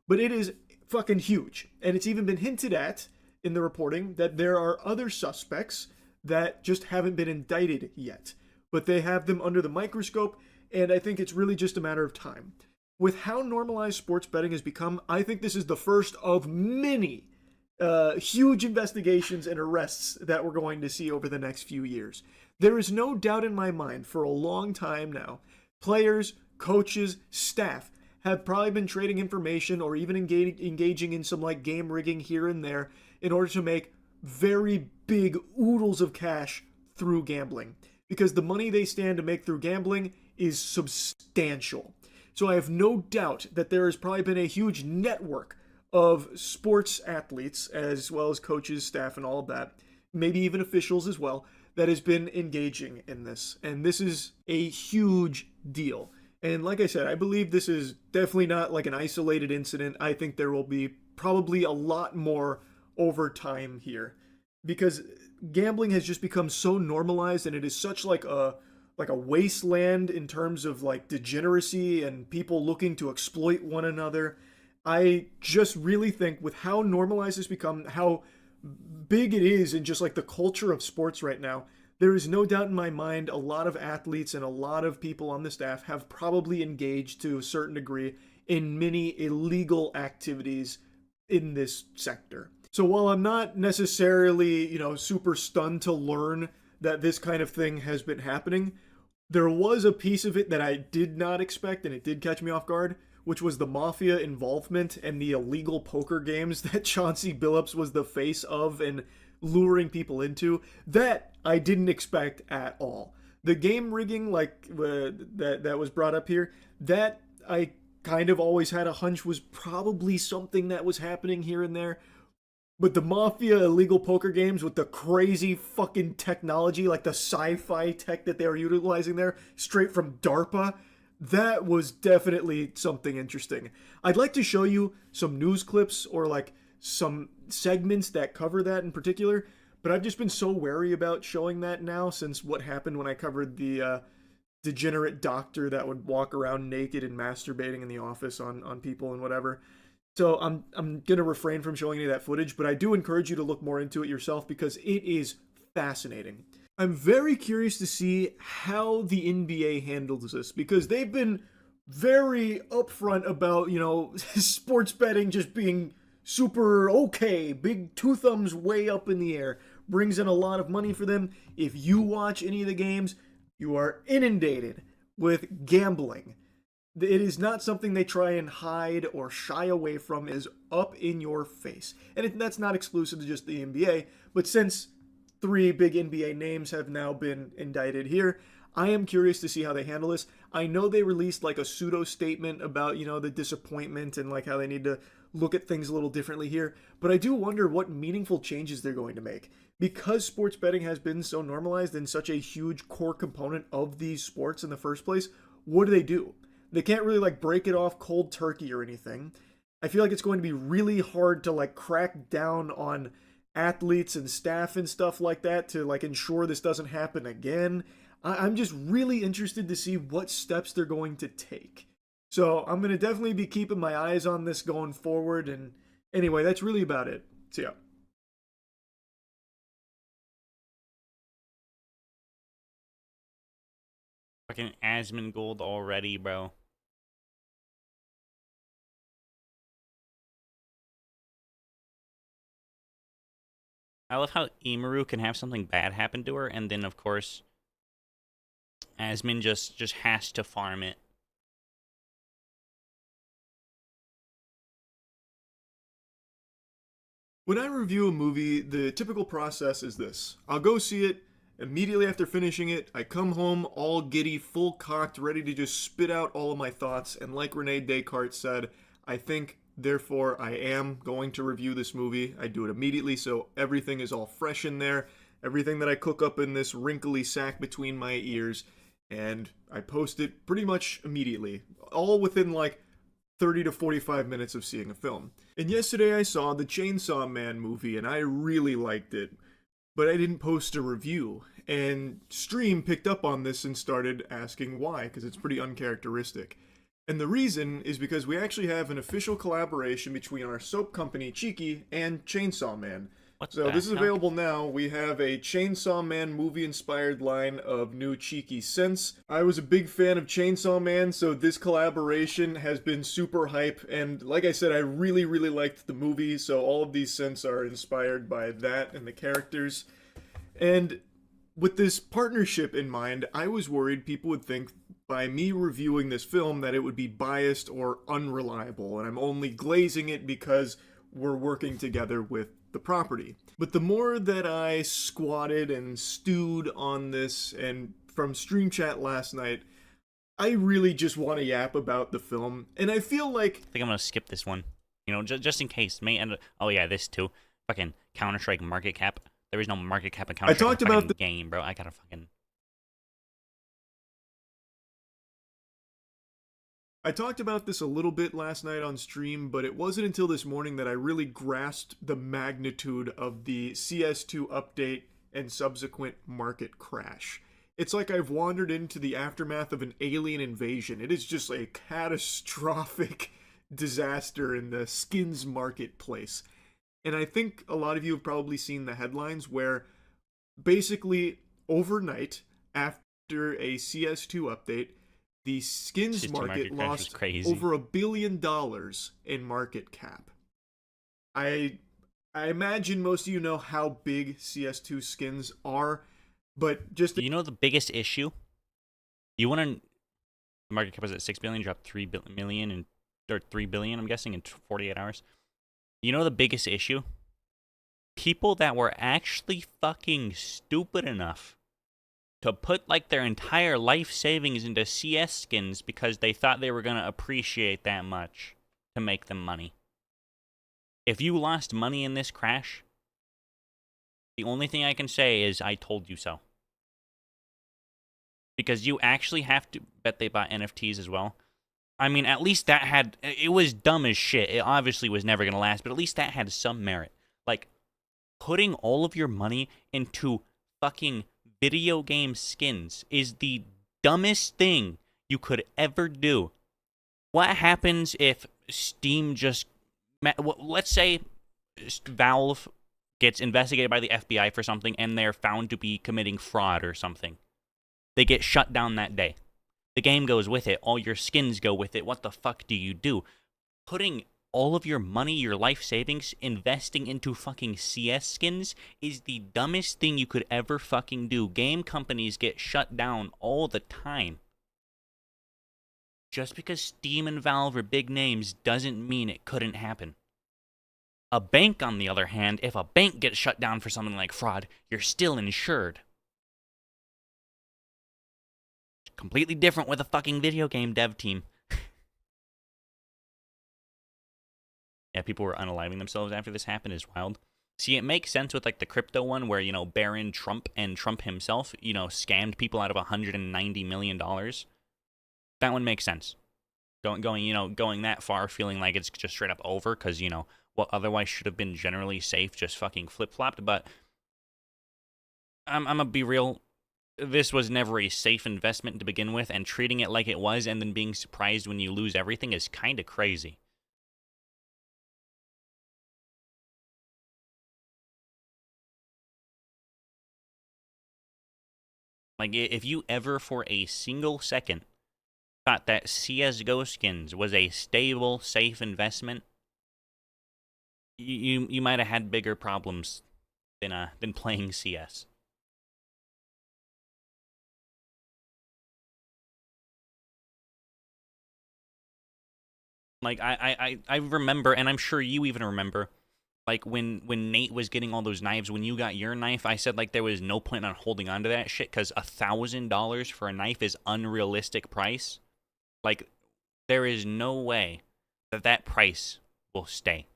But it is fucking huge. And it's even been hinted at in the reporting that there are other suspects that just haven't been indicted yet. But they have them under the microscope, and I think it's really just a matter of time. With how normalized sports betting has become, I think this is the first of many huge investigations and arrests that we're going to see over the next few years. There is no doubt in my mind for a long time now, players, coaches, staff have probably been trading information or even engaging in some like game rigging here and there in order to make very big oodles of cash through gambling. Because the money they stand to make through gambling is substantial. So I have no doubt that there has probably been a huge network of sports athletes, as well as coaches, staff, and all of that, maybe even officials as well, that has been engaging in this. And this is a huge deal. And like I said, I believe this is definitely not like an isolated incident. I think there will be probably a lot more over time here. Because gambling has just become so normalized, and it is such like a wasteland in terms of like degeneracy and people looking to exploit one another. I just really think with how normalized it's become, how big it is in just like the culture of sports right now, there is no doubt in my mind a lot of athletes and a lot of people on the staff have probably engaged to a certain degree in many illegal activities in this sector. So while I'm not necessarily, super stunned to learn that this kind of thing has been happening, there was a piece of it that I did not expect, and it did catch me off guard, which was the mafia involvement and the illegal poker games that Chauncey Billups was the face of and luring people into. That I didn't expect at all. The game rigging, that was brought up here, that I kind of always had a hunch was probably something that was happening here and there. But the mafia illegal poker games with the crazy fucking technology, like the sci-fi tech that they were utilizing there, straight from DARPA, that was definitely something interesting. I'd like to show you some news clips or like some segments that cover that in particular, but I've just been so wary about showing that now since what happened when I covered the degenerate doctor that would walk around naked and masturbating in the office on people and whatever. So I'm going to refrain from showing you that footage, but I do encourage you to look more into it yourself because it is fascinating. I'm very curious to see how the NBA handles this because they've been very upfront about, sports betting just being super okay, big two thumbs way up in the air, brings in a lot of money for them. If you watch any of the games, you are inundated with gambling. It is not something they try and hide or shy away from. It is up in your face. And that's not exclusive to just the NBA, but since 3 big NBA names have now been indicted here, I am curious to see how they handle this. I know they released like a pseudo statement about, the disappointment and like how they need to look at things a little differently here, but I do wonder what meaningful changes they're going to make. Because sports betting has been so normalized and such a huge core component of these sports in the first place, what do? They can't really like break it off cold turkey or anything. I feel like it's going to be really hard to like crack down on athletes and staff and stuff like that to like ensure this doesn't happen again. I'm just really interested to see what steps they're going to take. So I'm going to definitely be keeping my eyes on this going forward. And anyway, that's really about it. See ya. Fucking Asmongold already, bro. I love how Imaru can have something bad happen to her, and then of course Asmon just has to farm it. When I review a movie, the typical process is this. I'll go see it. Immediately after finishing it, I come home all giddy, full cocked, ready to just spit out all of my thoughts. And like Rene Descartes said, I think, therefore I am going to review this movie. I do it immediately, so everything is all fresh in there. Everything that I cook up in this wrinkly sack between my ears. And I post it pretty much immediately. All within like 30 to 45 minutes of seeing a film. And yesterday I saw the Chainsaw Man movie and I really liked it. But I didn't post a review. And Stream picked up on this and started asking why, because it's pretty uncharacteristic. And the reason is because we actually have an official collaboration between our soap company Cheeky and Chainsaw Man. So this is available now. We have a Chainsaw Man movie-inspired line of new Cheeky scents. I was a big fan of Chainsaw Man, so this collaboration has been super hype. And like I said, I really, really liked the movie, so all of these scents are inspired by that and the characters. And with this partnership in mind, I was worried people would think by me reviewing this film that it would be biased or unreliable, and I'm only glazing it because we're working together with the property. But the more that I squatted and stewed on this, and from Stream Chat last night, I really just want to yap about the film, and I feel like... I think I'm gonna skip this one. You know, just in case. May end. Oh yeah, this too. Fucking Counter-Strike market cap. There is no market cap in Counter-Strike. I talked about the game, bro. I gotta fucking... I talked about this a little bit last night on stream, but it wasn't until this morning that I really grasped the magnitude of the CS2 update and subsequent market crash. It's like I've wandered into the aftermath of an alien invasion. It is just a catastrophic disaster in the skins marketplace. And I think a lot of you have probably seen the headlines where basically overnight after a CS2 update, the skins market lost over $1 billion in market cap. I imagine most of you know how big CS2 skins are, but just... You know the biggest issue? You want to... The market cap was at 6 billion, dropped 3 million, and, or 3 billion, I'm guessing, in 48 hours. You know the biggest issue? People that were actually fucking stupid enough to put like their entire life savings into CS skins because they thought they were going to appreciate that much to make them money. If you lost money in this crash, the only thing I can say is I told you so. Because you actually have to bet they bought NFTs as well. I mean, at least that had... It was dumb as shit. It obviously was never going to last, but at least that had some merit. Like, putting all of your money into fucking video game skins is the dumbest thing you could ever do. What happens if Steam just... Let's say Valve gets investigated by the FBI for something and they're found to be committing fraud or something. They get shut down that day. The game goes with it. All your skins go with it. What the fuck do you do? Putting all of your money, your life savings, investing into fucking CS skins is the dumbest thing you could ever fucking do. Game companies get shut down all the time. Just because Steam and Valve are big names doesn't mean it couldn't happen. A bank, on the other hand, if a bank gets shut down for something like fraud, you're still insured. Completely different with a fucking video game dev team. Yeah, people were unaliving themselves after this happened is wild. See, it makes sense with like the crypto one where, you know, Baron Trump and Trump himself, you know, scammed people out of $190 million. That one makes sense. Going that far, feeling like it's just straight up over because, you know, what otherwise should have been generally safe just fucking flip-flopped. But I'm gonna be real. This was never a safe investment to begin with, and treating it like it was and then being surprised when you lose everything is kind of crazy. Like, if you ever for a single second thought that CSGO skins was a stable, safe investment, you might have had bigger problems than playing CS. Like, I remember, and I'm sure you even remember, like, when Nate was getting all those knives, when you got your knife, I said, like, there was no point on holding on to that shit, because $1,000 for a knife is unrealistic price. Like, there is no way that price will stay.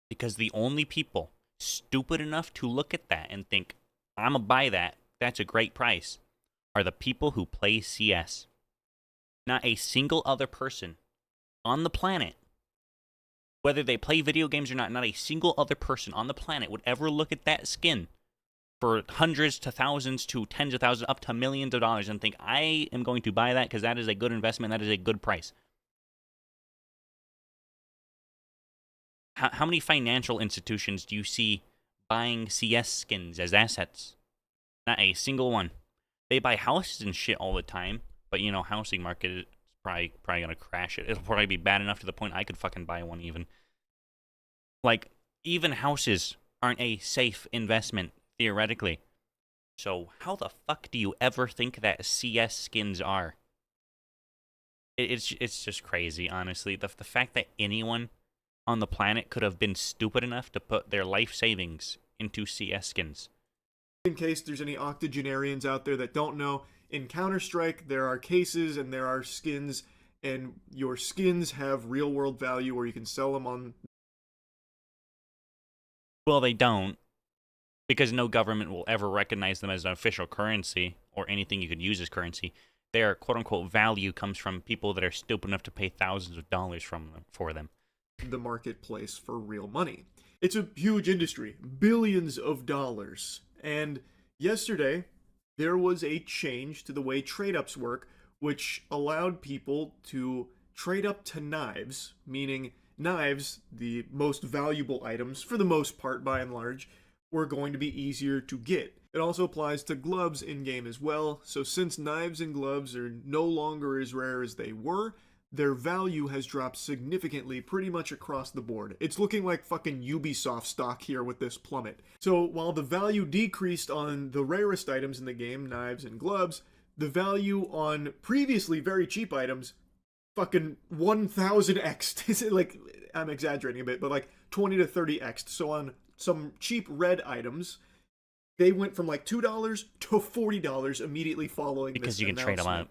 Because the only people stupid enough to look at that and think, I'm gonna buy that, that's a great price, are the people who play CS. Not a single other person on the planet, whether they play video games or not a single other person on the planet would ever look at that skin for hundreds to thousands to tens of thousands up to millions of dollars and think, I am going to buy that because that is a good investment, that is a good price. How many financial institutions do you see buying CS skins as assets? Not a single one. They buy houses and shit all the time, but you know, housing market is probably gonna crash it. It'll probably be bad enough to the point I could fucking buy one even. Like, even houses aren't a safe investment, theoretically. So how the fuck do you ever think that CS skins are? It's just crazy, honestly. The fact that anyone on the planet could have been stupid enough to put their life savings into CS skins. In case there's any octogenarians out there that don't know, in Counter-Strike there are cases and there are skins, and your skins have real-world value where you can sell them on... Well, they don't, because no government will ever recognize them as an official currency or anything you could use as currency. Their quote-unquote value comes from people that are stupid enough to pay thousands of dollars for them. The marketplace for real money. It's a huge industry, billions of dollars. And yesterday, there was a change to the way trade-ups work, which allowed people to trade up to knives, meaning knives, the most valuable items, for the most part by and large, were going to be easier to get. It also applies to gloves in-game as well, so since knives and gloves are no longer as rare as they were, their value has dropped significantly pretty much across the board. It's looking like fucking Ubisoft stock here with this plummet. So while the value decreased on the rarest items in the game, knives and gloves, the value on previously very cheap items fucking 1000x'd. Like, I'm exaggerating a bit, but like 20 to 30x'd. So on some cheap red items, they went from like $2 to $40 immediately following this because you can trade them out.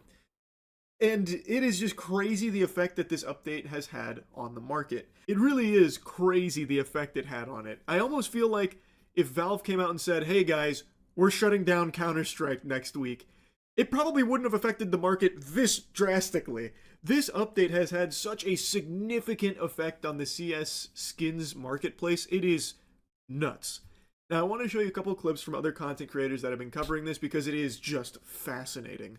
And it is just crazy the effect that this update has had on the market. It really is crazy the effect it had on it. I almost feel like if Valve came out and said, hey guys, we're shutting down Counter-Strike next week, it probably wouldn't have affected the market this drastically. This update has had such a significant effect on the CS skins marketplace. It is nuts. Now I want to show you a couple of clips from other content creators that have been covering this because it is just fascinating.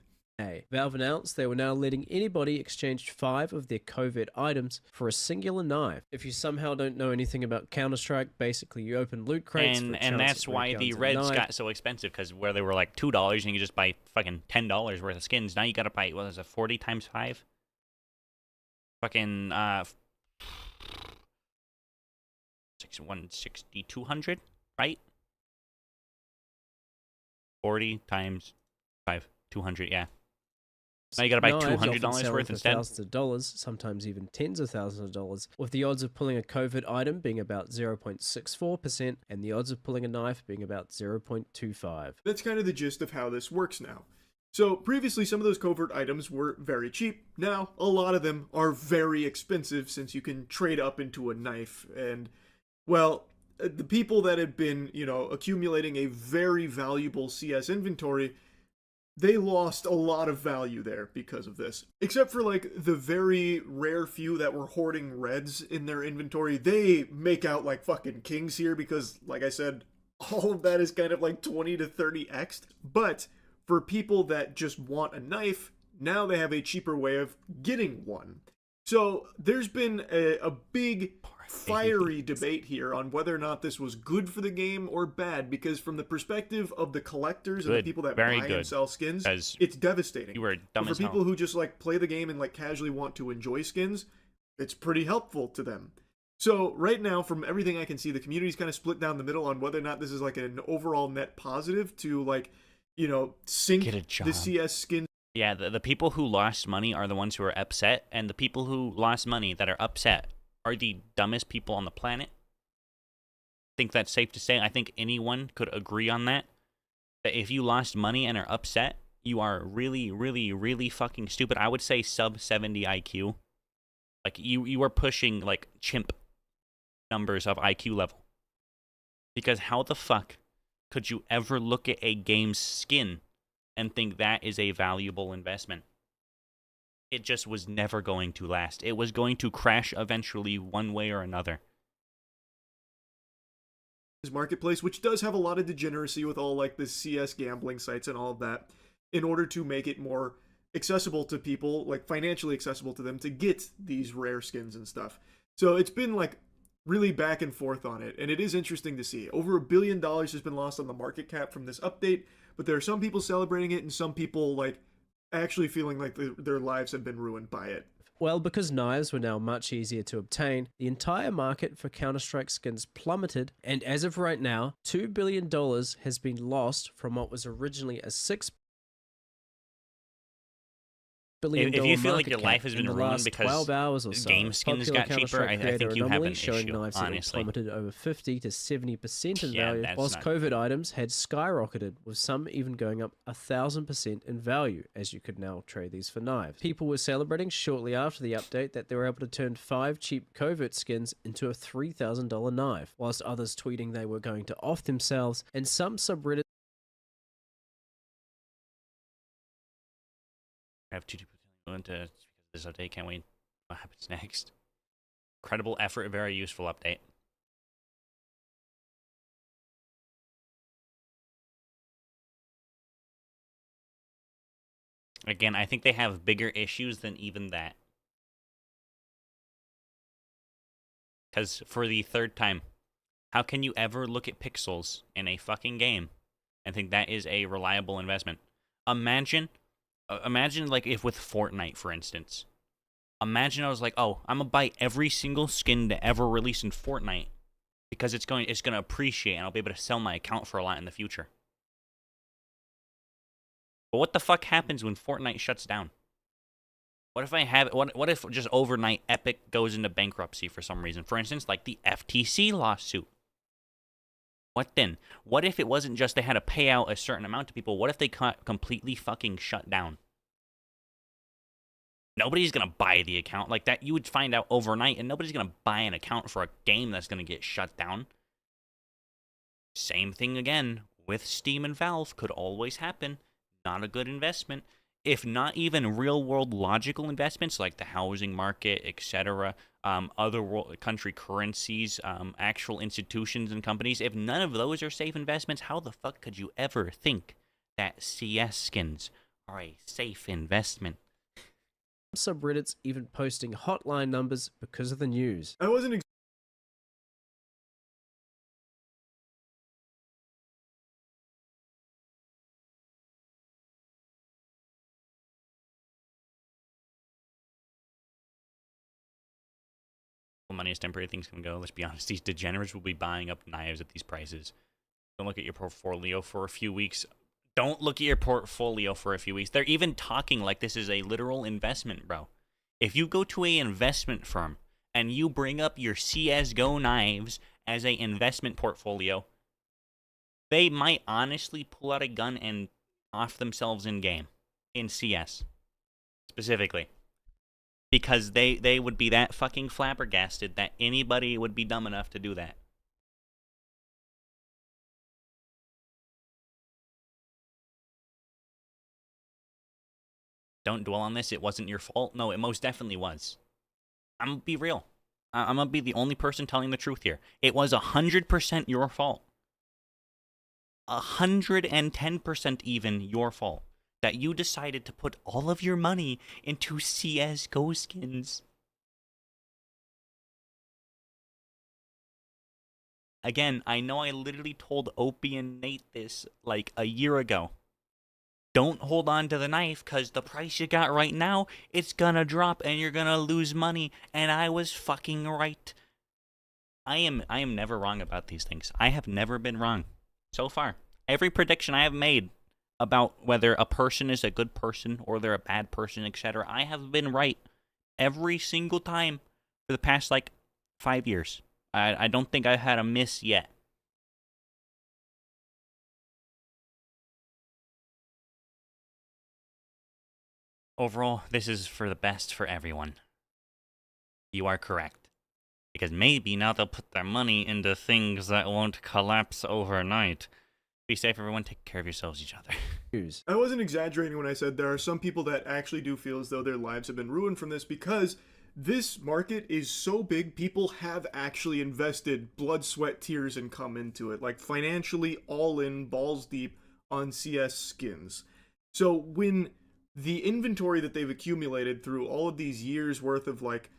Valve announced they were now letting anybody exchange 5 of their covert items for a singular knife. If you somehow don't know anything about Counter-Strike, basically you open loot crates and that's why the reds got so expensive, because where they were like $2 and you could just buy fucking $10 worth of skins, now you gotta buy, what is it, 40 times 5? Fucking 160, 200, right? 40 times 5, 200, yeah. Now you gotta buy $200 worth instead. Thousands of dollars, sometimes even tens of thousands of dollars, with the odds of pulling a covert item being about 0.64% and the odds of pulling a knife being about 0.25. That's kind of the gist of how this works now. So previously some of those covert items were very cheap. Now a lot of them are very expensive since you can trade up into a knife. And well, the people that had been, accumulating a very valuable CS inventory, they lost a lot of value there because of this. Except for like the very rare few that were hoarding reds in their inventory, they make out like fucking kings here because, like I said, all of that is kind of like 20 to 30x. But for people that just want a knife, now they have a cheaper way of getting one. So there's been a big fiery debate here on whether or not this was good for the game or bad, because from the perspective of the collectors and the Good. people that Very buy good. and sell skins, 'Cause it's devastating. you were But dumb for as hell. people who just like play the game and like casually want to enjoy skins, it's pretty helpful to them. So right now, from everything I can see, the community's kind of split down the middle on whether or not this is like an overall net positive to like, you know, sink Get a job. the CS skin. Yeah, the people who lost money are the ones who are upset, and the people who lost money that are upset are the dumbest people on the planet. I think that's safe to say. I think anyone could agree on that. That if you lost money and are upset, you are really, really, really fucking stupid. I would say sub 70 IQ. Like, you are pushing, like, chimp numbers of IQ level. Because how the fuck could you ever look at a game's skin and think that is a valuable investment? It just was never going to last. It was going to crash eventually one way or another. Marketplace, which does have a lot of degeneracy with all like the CS gambling sites and all of that, in order to make it more accessible to people, like financially accessible to them to get these rare skins and stuff. So it's been like really back and forth on it, and it is interesting to see. Over $1 billion has been lost on the market cap from this update, but there are some people celebrating it and some people like actually feeling like their lives have been ruined by it. Well, because knives were now much easier to obtain, the entire market for Counter-Strike skins plummeted, and as of right now, $2 billion has been lost from what was originally a $6 billion If you feel like market your cap life has in been the ruined last because 12 hours or so. game skins Popular got cheaper, Counter-Strike I creator think you have Anomaly an showing issue, knives that honestly. plummeted over 50 to 70% in Yeah, value, that's whilst not COVID good. items had skyrocketed, with some even going up 1,000% in value, as you could now trade these for knives. People were celebrating shortly after the update that they were able to turn 5 cheap covert skins into a $3,000 knife, whilst others tweeting they were going to off themselves, and some subreddits I have two people into this update. Can't wait what happens next. Incredible effort, very useful update. Again, I think they have bigger issues than even that. Because for the third time, how can you ever look at pixels in a fucking game and think that is a reliable investment? Imagine like if with Fortnite, for instance. Imagine I was like, oh, I'm gonna buy every single skin to ever release in Fortnite because it's gonna appreciate and I'll be able to sell my account for a lot in the future. But what the fuck happens when Fortnite shuts down? What if just overnight Epic goes into bankruptcy for some reason? For instance, like the FTC lawsuit. What then? What if it wasn't just they had to pay out a certain amount to people? What if they completely fucking shut down? Nobody's gonna buy the account like that. You would find out overnight, and nobody's gonna buy an account for a game that's gonna get shut down. Same thing again with Steam and Valve. Could always happen. Not a good investment. If not even real-world logical investments like the housing market, etc., other country currencies, actual institutions and companies, if none of those are safe investments, how the fuck could you ever think that CS skins are a safe investment? subreddits even posting hotline numbers because of the news. I wasn't Money is temporary, things can go. Let's be honest, these degenerates will be buying up knives at these prices. Don't look at your portfolio for a few weeks. Don't look at your portfolio for a few weeks. They're even talking like this is a literal investment, bro. If you go to an investment firm and you bring up your CSGO knives as a investment portfolio, they might honestly pull out a gun and off themselves in game, in CS specifically. Because they would be that fucking flabbergasted that anybody would be dumb enough to do that. Don't dwell on this. It wasn't your fault. No, it most definitely was. I'm gonna be real. I'm gonna be the only person telling the truth here. It was 100% your fault. 110% even your fault. That you decided to put all of your money into CSGO skins. again, I know I literally told Opie and Nate this like a year ago. Don't hold on to the knife, because the price you got right now, it's gonna drop and you're gonna lose money. And I was fucking right. I am never wrong about these things. I have never been wrong so far. Every prediction I have made about whether a person is a good person or they're a bad person, etc., I have been right every single time for the past like 5 years. I don't think I've had a miss yet. Overall, this is for the best for everyone. You are correct. Because maybe now they'll put their money into things that won't collapse overnight. Be safe, everyone. Take care of yourselves, each other. News. I wasn't exaggerating when I said there are some people that actually do feel as though their lives have been ruined from this, because this market is so big, people have actually invested blood, sweat, tears, and come into it. Like, financially all in, balls deep on CS skins. So when the inventory that they've accumulated through all of these years worth of like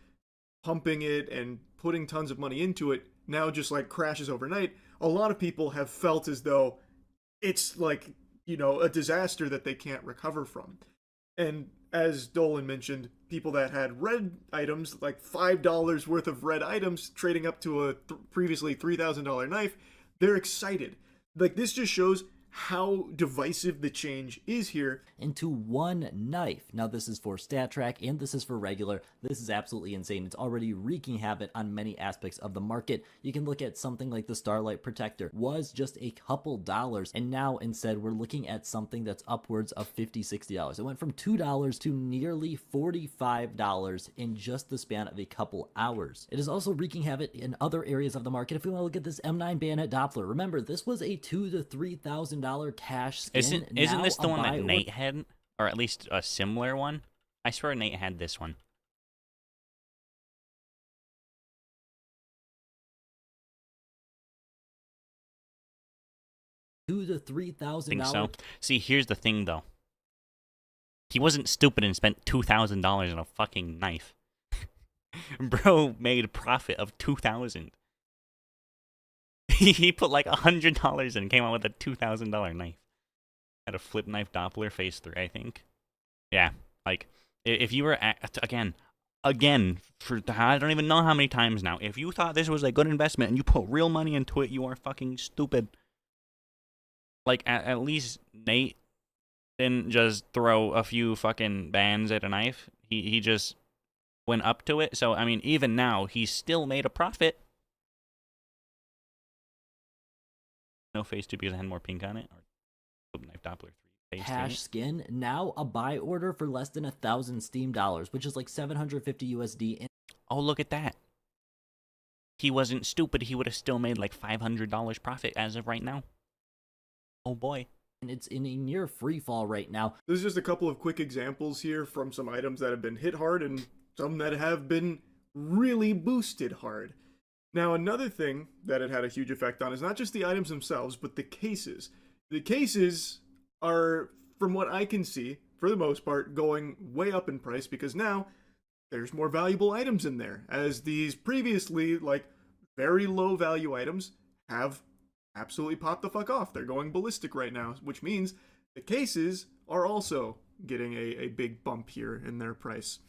pumping it and putting tons of money into it now just like crashes overnight, a lot of people have felt as though it's like, you know, a disaster that they can't recover from. And as Dolan mentioned, people that had red items, like $5 worth of red items, trading up to a previously $3,000 knife, they're excited. Like, this just shows how divisive the change is here. Into one knife. Now this is for stat track and this is for regular. This is absolutely insane. It's already wreaking havoc on many aspects of the market. You can look at something like the Starlight Protector, was just a couple dollars, and now instead we're looking at something that's upwards of $50, $60. It went from $2 to nearly $45 in just the span of a couple hours. It is also wreaking havoc in other areas of the market. If we want to look at this M9 bayonet Doppler, remember this was a $2,000 to $3,000 cash skin. Isn't this the one that Nate had? Or at least a similar one? I swear Nate had this one. $2,000 to $3,000. Think so? See, here's the thing though. He wasn't stupid and spent $2,000 on a fucking knife. Bro made a profit of $2,000. He put like $100 and came out with a $2,000 knife. Had a flip knife Doppler phase 3, I think. Yeah, like if you were again, for I don't even know how many times now. If you thought this was a good investment and you put real money into it, you are fucking stupid. Like at least Nate didn't just throw a few fucking bands at a knife. He just went up to it. So I mean, even now he still made a profit. No phase 2 because it had more pink on it. Or knife Doppler 3 phase Cash 3. skin, now a buy order for less than 1,000 Steam dollars, which is like 750 USD. Oh, look at that. He wasn't stupid. He would have still made like $500 profit as of right now. Oh boy. And it's in a near free fall right now. There's just a couple of quick examples here from some items that have been hit hard and some that have been really boosted hard. Now, another thing that it had a huge effect on is not just the items themselves, but the cases. The cases are, from what I can see, for the most part, going way up in price because now there's more valuable items in there, as these previously, like, very low value items have absolutely popped the fuck off. They're going ballistic right now, which means the cases are also getting a big bump here in their price.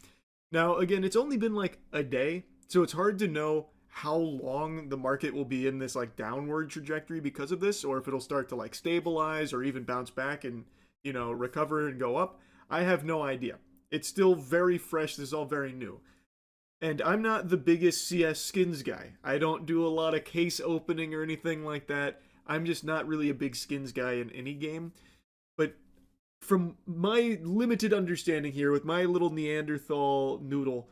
Now, again, it's only been like a day, so it's hard to know how long the market will be in this like downward trajectory because of this, or if it'll start to like stabilize or even bounce back and, you know, recover and go up. I have no idea. It's still very fresh. This is all very new. And I'm not the biggest CS skins guy. I don't do a lot of case opening or anything like that. I'm just not really a big skins guy in any game. But from my limited understanding here with my little Neanderthal noodle,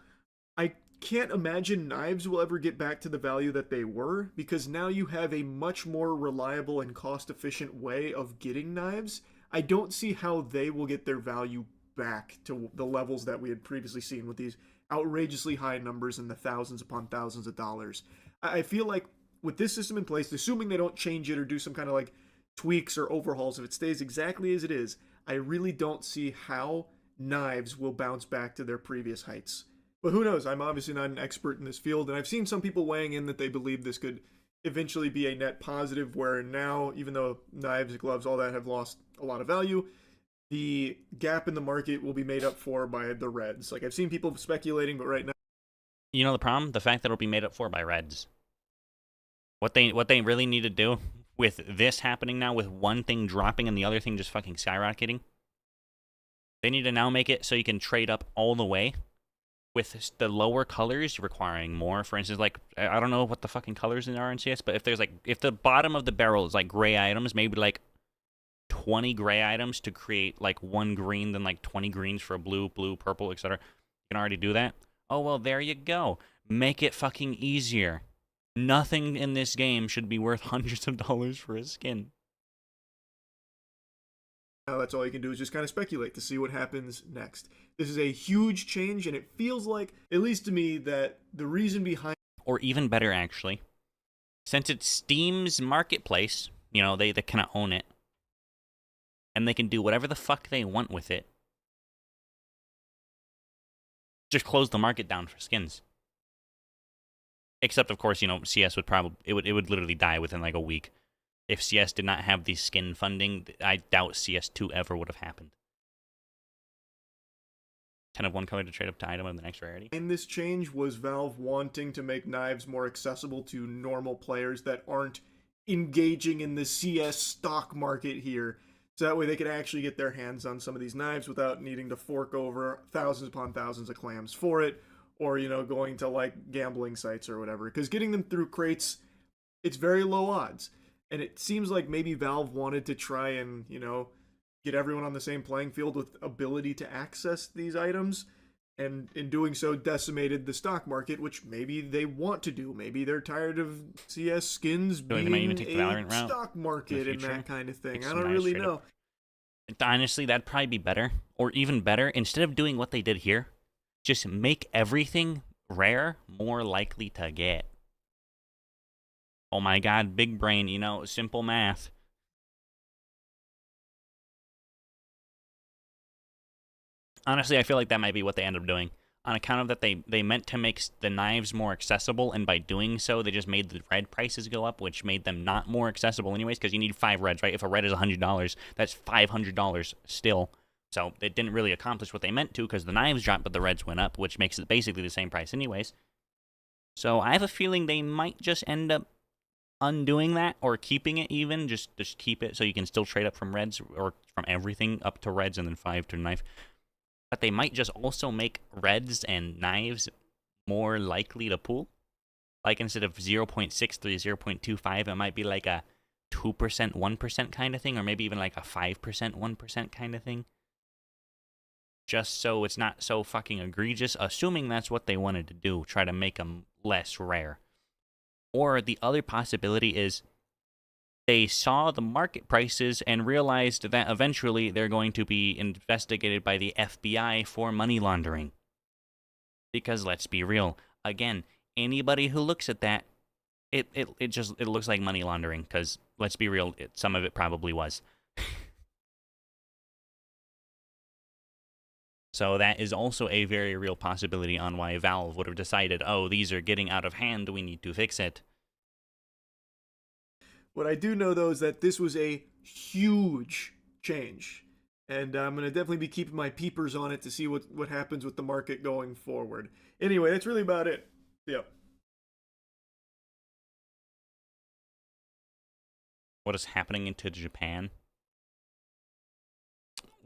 I can't imagine knives will ever get back to the value that they were, because now you have a much more reliable and cost-efficient way of getting knives. I don't see how they will get their value back to the levels that we had previously seen with these outrageously high numbers in the thousands upon thousands of dollars. I feel like with this system in place, assuming they don't change it or do some kind of like tweaks or overhauls, if it stays exactly as it is, I really don't see how knives will bounce back to their previous heights. But who knows? I'm obviously not an expert in this field, and I've seen some people weighing in that they believe this could eventually be a net positive, where now, even though knives, gloves, all that have lost a lot of value, the gap in the market will be made up for by the reds. Like, I've seen people speculating, but right now, You know the problem? The fact that it'll be made up for by reds. What they really need to do with this happening now, with one thing dropping and the other thing just fucking skyrocketing, they need to now make it so you can trade up all the way, with the lower colors requiring more. For instance, like, I don't know what the fucking colors are in CS, but if there's like, if the bottom of the barrel is like gray items, maybe like 20 gray items to create like one green, then like 20 greens for a blue, purple, etc. You can already do that. Oh, well, there you go. Make it fucking easier. Nothing in this game should be worth hundreds of dollars for a skin. that's all you can do is just kind of speculate to see what happens next. This is a huge change, and it feels like, at least to me, that the reason behind, Or even better, actually, since it's Steam's marketplace, you know, they kind of own it, and they can do whatever the fuck they want with it. Just close the market down for skins. Except, of course, you know, CS would probably, it would literally die within like a week. If CS did not have the skin funding, I doubt CS2 ever would have happened. 10 of one color to trade up to item of the next rarity. in this change was Valve wanting to make knives more accessible to normal players that aren't engaging in the CS stock market here. So that way they could actually get their hands on some of these knives without needing to fork over thousands upon thousands of clams for it, or, you know, going to like gambling sites or whatever. Because getting them through crates, it's very low odds. And it seems like maybe Valve wanted to try and, you know, get everyone on the same playing field with ability to access these items. And in doing so, decimated the stock market, which maybe they want to do. Maybe they're tired of CS skins They being might even take the a Valorant route stock market in the and future. that kind of thing. Make I some don't nice really straight know. up- Honestly, that'd probably be better. Or even better, instead of doing what they did here, just make everything rare more likely to get. Oh my god, big brain, you know, simple math. Honestly, I feel like that might be what they end up doing. On account of that, they meant to make the knives more accessible, and by doing so, they just made the red prices go up, which made them not more accessible anyways, because you need 5 reds, right? If a red is $100, that's $500 still. So it didn't really accomplish what they meant to, because the knives dropped, but the reds went up, which makes it basically the same price anyways. So I have a feeling they might just end up undoing that, or keeping it even. Just keep it so you can still trade up from reds, or from everything up to reds, and then 5 to knife. But they might just also make reds and knives more likely to pull. Like, instead of 0.63, 0.25, it might be like a 2%, 1% kind of thing, or maybe even like a 5%, 1% kind of thing. Just so it's not so fucking egregious, assuming that's what they wanted to do, try to make them less rare. Or the other possibility is they saw the market prices and realized that eventually they're going to be investigated by the FBI for money laundering. Because let's be real, again, anybody who looks at that, it looks like money laundering. Because let's be real, some of it probably was. So that is also a very real possibility on why Valve would have decided, oh, these are getting out of hand, we need to fix it. What I do know, though, is that this was a huge change. And I'm going to definitely be keeping my peepers on it to see what happens with the market going forward. Anyway, that's really about it. Yep. What is happening into Japan?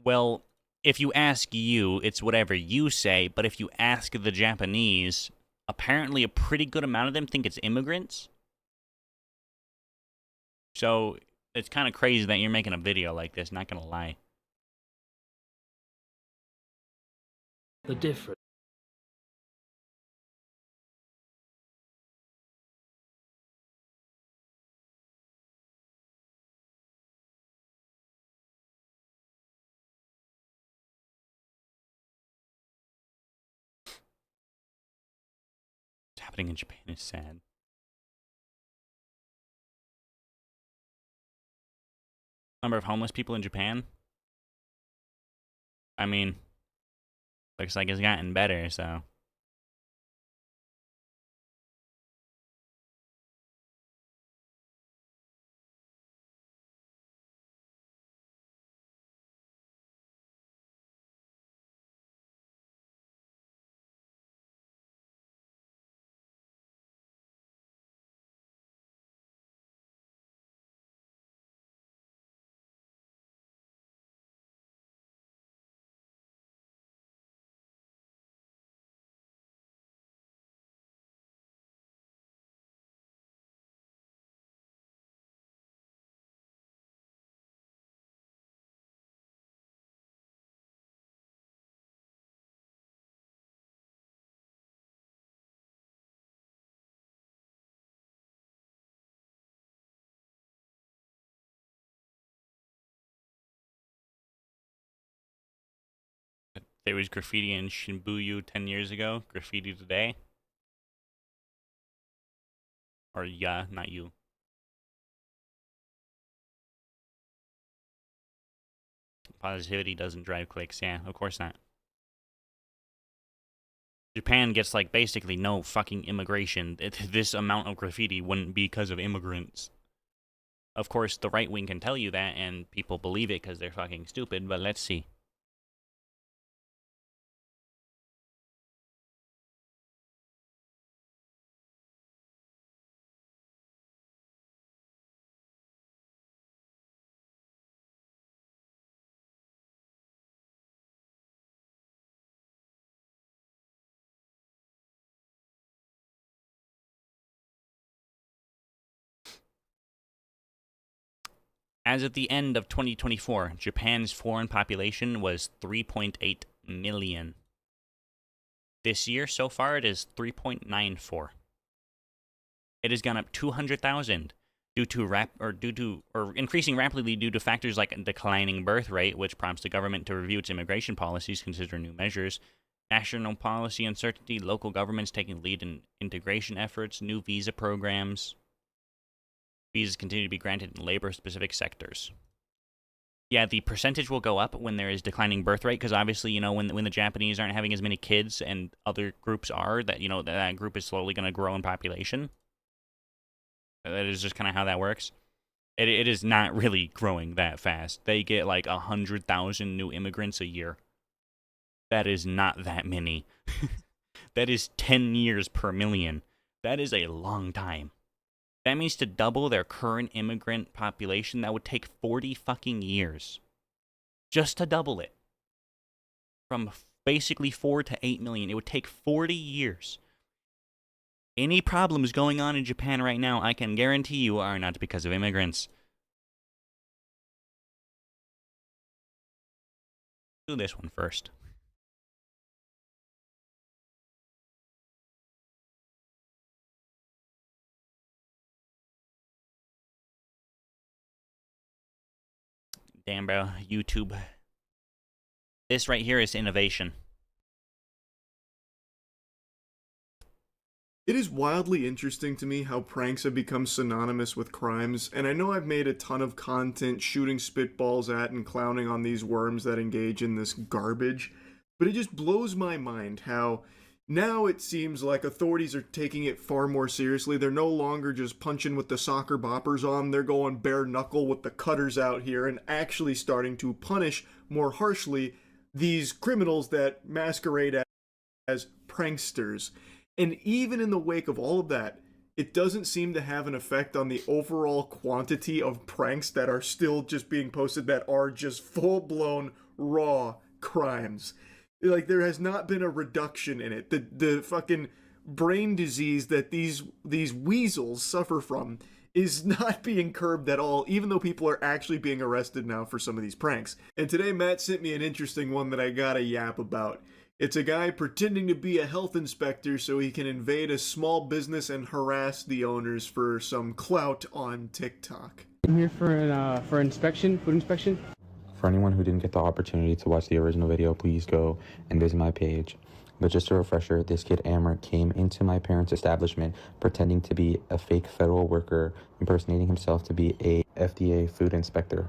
Well, if you ask you, it's whatever you say, but if you ask the Japanese, apparently a pretty good amount of them think it's immigrants. So it's kind of crazy that you're making a video like this, not gonna lie. The difference. What's happening in Japan is sad. Number of homeless people in Japan? I mean, looks like it's gotten better, so. There was graffiti in Shibuya 10 years ago. Graffiti today. Or yeah, not you. Positivity doesn't drive clicks. Yeah, of course not. Japan gets like basically no fucking immigration. This amount of graffiti wouldn't be because of immigrants. Of course, the right wing can tell you that, and people believe it because they're fucking stupid, but let's see. As of the end of 2024, Japan's foreign population was 3.8 million. This year, so far, it is 3.94. It has gone up 200,000 due to increasing rapidly due to factors like a declining birth rate, which prompts the government to review its immigration policies, consider new measures, national policy uncertainty, local governments taking lead in integration efforts, new visa programs. Visas continue to be granted in labor-specific sectors. Yeah, the percentage will go up when there is declining birth rate, because obviously, when the Japanese aren't having as many kids and other groups are, that group is slowly going to grow in population. That is just kind of how that works. It is not really growing that fast. They get like 100,000 new immigrants a year. That is not that many. That is 10 years per million. That is a long time. That means to double their current immigrant population, that would take 40 fucking years. Just to double it. From basically 4 to 8 million. It would take 40 years. Any problems going on in Japan right now, I can guarantee you are not because of immigrants. Do this one first. Damn, bro. YouTube. This right here is innovation. It is wildly interesting to me how pranks have become synonymous with crimes, and I know I've made a ton of content shooting spitballs at and clowning on these worms that engage in this garbage, but it just blows my mind how now it seems like authorities are taking it far more seriously. They're no longer just punching with the soccer boppers on, they're going bare knuckle with the cutters out here and actually starting to punish more harshly these criminals that masquerade as pranksters. And even in the wake of all of that, it doesn't seem to have an effect on the overall quantity of pranks that are still just being posted that are just full-blown raw crimes. Like, there has not been a reduction in it. The fucking brain disease that these weasels suffer from is not being curbed at all, even though people are actually being arrested now for some of these pranks. And today Matt sent me an interesting one that I gotta yap about. It's a guy pretending to be a health inspector so he can invade a small business and harass the owners for some clout on TikTok. I'm here for an inspection, food inspection. For anyone who didn't get the opportunity to watch the original video, please go and visit my page. But just a refresher, this kid Amber came into my parents' establishment pretending to be a fake federal worker, impersonating himself to be a FDA food inspector,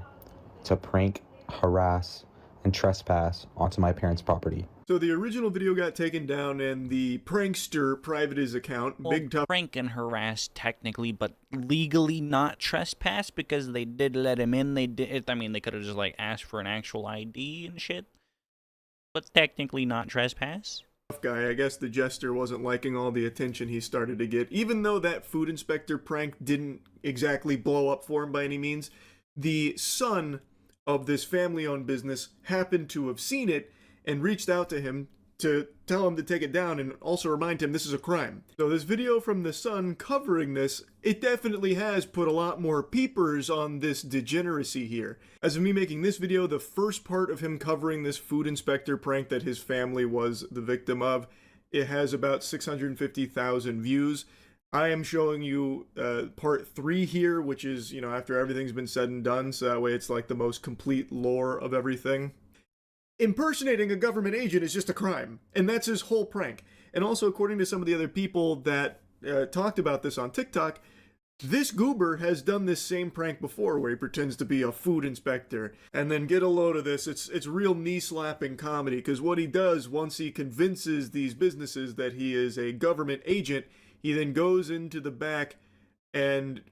to prank, harass, and trespass onto my parents' property. So the original video got taken down and the prankster private his account. Big tough Prank and harass technically, but legally not trespass because they did let him in. They did. I mean, they could have just like asked for an actual ID and shit, but technically not trespass. guy. I guess the jester wasn't liking all the attention he started to get. Even though that food inspector prank didn't exactly blow up for him by any means, the son of this family-owned business happened to have seen it and reached out to him to tell him to take it down and also remind him this is a crime. So this video from the son covering this, it definitely has put a lot more peepers on this degeneracy here. As of me making this video, the first part of him covering this food inspector prank that his family was the victim of, it has about 650,000 views. I am showing you part 3 here, which is, you know, after everything's been said and done, so that way it's like the most complete lore of everything. impersonating a government agent is just a crime, and that's his whole prank. And also, according to some of the other people that talked about this on TikTok, this goober has done this same prank before where he pretends to be a food inspector. And then get a load of this, it's real knee-slapping comedy, because what he does once he convinces these businesses that he is a government agent, he then goes into the back and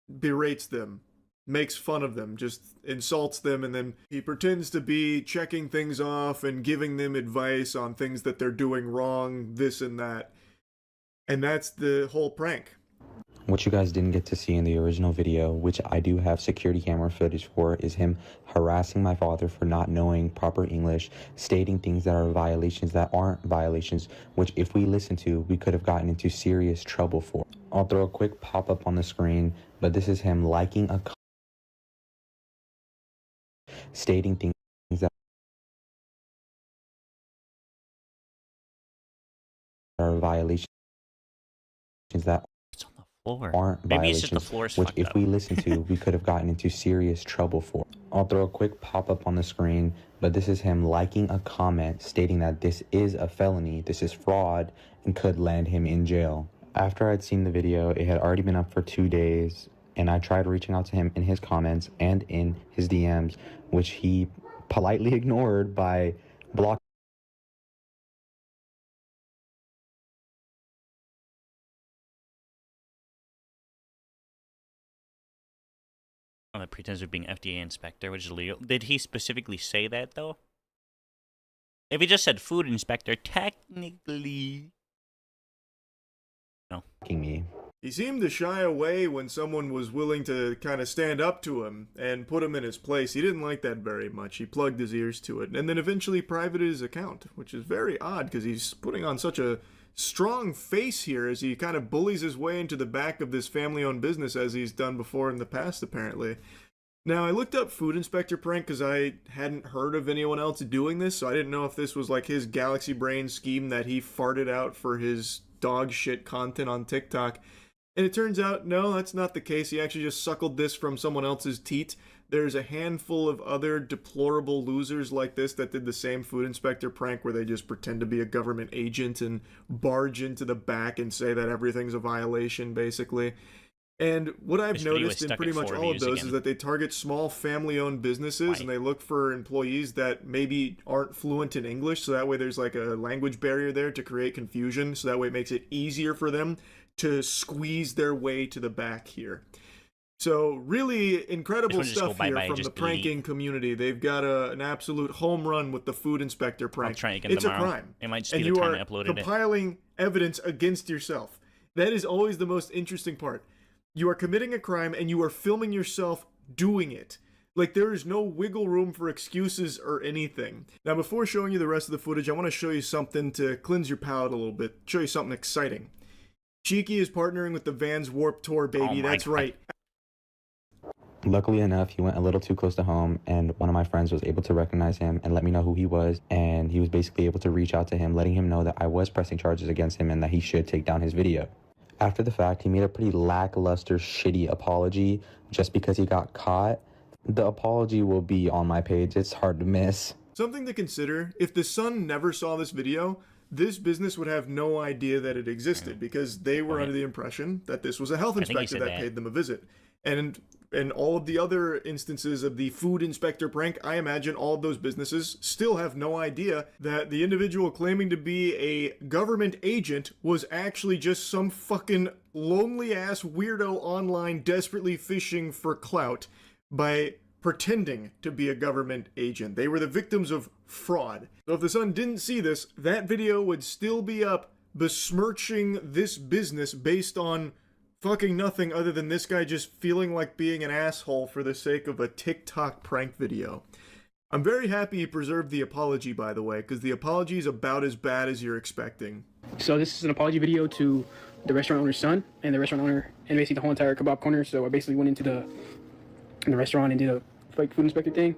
berates them, makes fun of them, just insults them, and then he pretends to be checking things off and giving them advice on things that they're doing wrong, this and that. And that's the whole prank. What you guys didn't get to see in the original video, which I do have security camera footage for, is him harassing my father for not knowing proper English, stating things that are violations that aren't violations, which if we listened to, we could have gotten into serious trouble for. I'll throw a quick pop-up on the screen, but this is him liking a stating things that are violations that aren't Maybe it's just the violations, floor is which fucked if up. we listen to, we could have gotten into serious trouble for. I'll throw a quick pop-up on the screen, but this is him liking a comment stating that this is a felony, this is fraud, and could land him in jail. After I'd seen the video, it had already been up for 2 days, and I tried reaching out to him in his comments and in his DMs, which he politely ignored by blocking. On the pretense of being FDA inspector, which is illegal. Did he specifically say that, though? If he just said food inspector, technically... No. Me. He seemed to shy away when someone was willing to kind of stand up to him and put him in his place. He didn't like that very much. He plugged his ears to it, and then eventually privated his account, which is very odd because he's putting on such a strong face here as he kind of bullies his way into the back of this family-owned business as he's done before in the past, apparently. Now, I looked up food inspector prank because I hadn't heard of anyone else doing this, so I didn't know if this was like his galaxy brain scheme that he farted out for his dog shit content on TikTok. And it turns out, no, that's not the case. He actually just suckled this from someone else's teat. There's a handful of other deplorable losers like this that did the same food inspector prank where they just pretend to be a government agent and barge into the back and say that everything's a violation, basically. And what I've noticed in pretty much all of those is that they target small family-owned businesses and they look for employees that maybe aren't fluent in English, so that way there's like a language barrier there to create confusion, so that way it makes it easier for them to squeeze their way to the back here. So really incredible stuff here from the pranking community. They've got an absolute home run with the food inspector prank. I'll try again it's tomorrow. A crime. It might just and be you the time are I uploaded compiling evidence against yourself. That is always the most interesting part. You are committing a crime and you are filming yourself doing it. Like, there is no wiggle room for excuses or anything. Now, before showing you the rest of the footage, I want to show you something to cleanse your palate a little bit. Show you something exciting. Cheeky is partnering with the Vans Warped Tour, baby. That's right. Luckily enough, he went a little too close to home, and one of my friends was able to recognize him and let me know who he was, and he was basically able to reach out to him, letting him know that I was pressing charges against him and that he should take down his video. After the fact, he made a pretty lackluster, shitty apology just because he got caught. The apology will be on my page. It's hard to miss. Something to consider, if the Sun never saw this video, this business would have no idea that it existed because they were under the impression that this was a health inspector that paid them a visit. And in all of the other instances of the food inspector prank, I imagine all of those businesses still have no idea that the individual claiming to be a government agent was actually just some fucking lonely-ass weirdo online desperately fishing for clout by pretending to be a government agent. They were the victims of fraud. So if the Sun didn't see this, that video would still be up besmirching this business based on fucking nothing other than this guy just feeling like being an asshole for the sake of a TikTok prank video. I'm very happy he preserved the apology, by the way, because the apology is about as bad as you're expecting. So this is an apology video to the restaurant owner's son and the restaurant owner and basically the whole entire kebab corner. So I basically went into the restaurant and did a fake food inspector thing.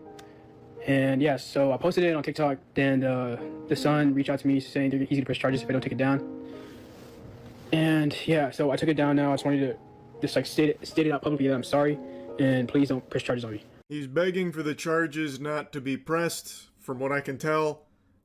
And yeah, so I posted it on TikTok. Then the son reached out to me saying he's gonna press charges if I don't take it down. And yeah, so I took it down now. I just wanted to just like state it out publicly that I'm sorry and please don't press charges on me. He's begging for the charges not to be pressed from what I can tell,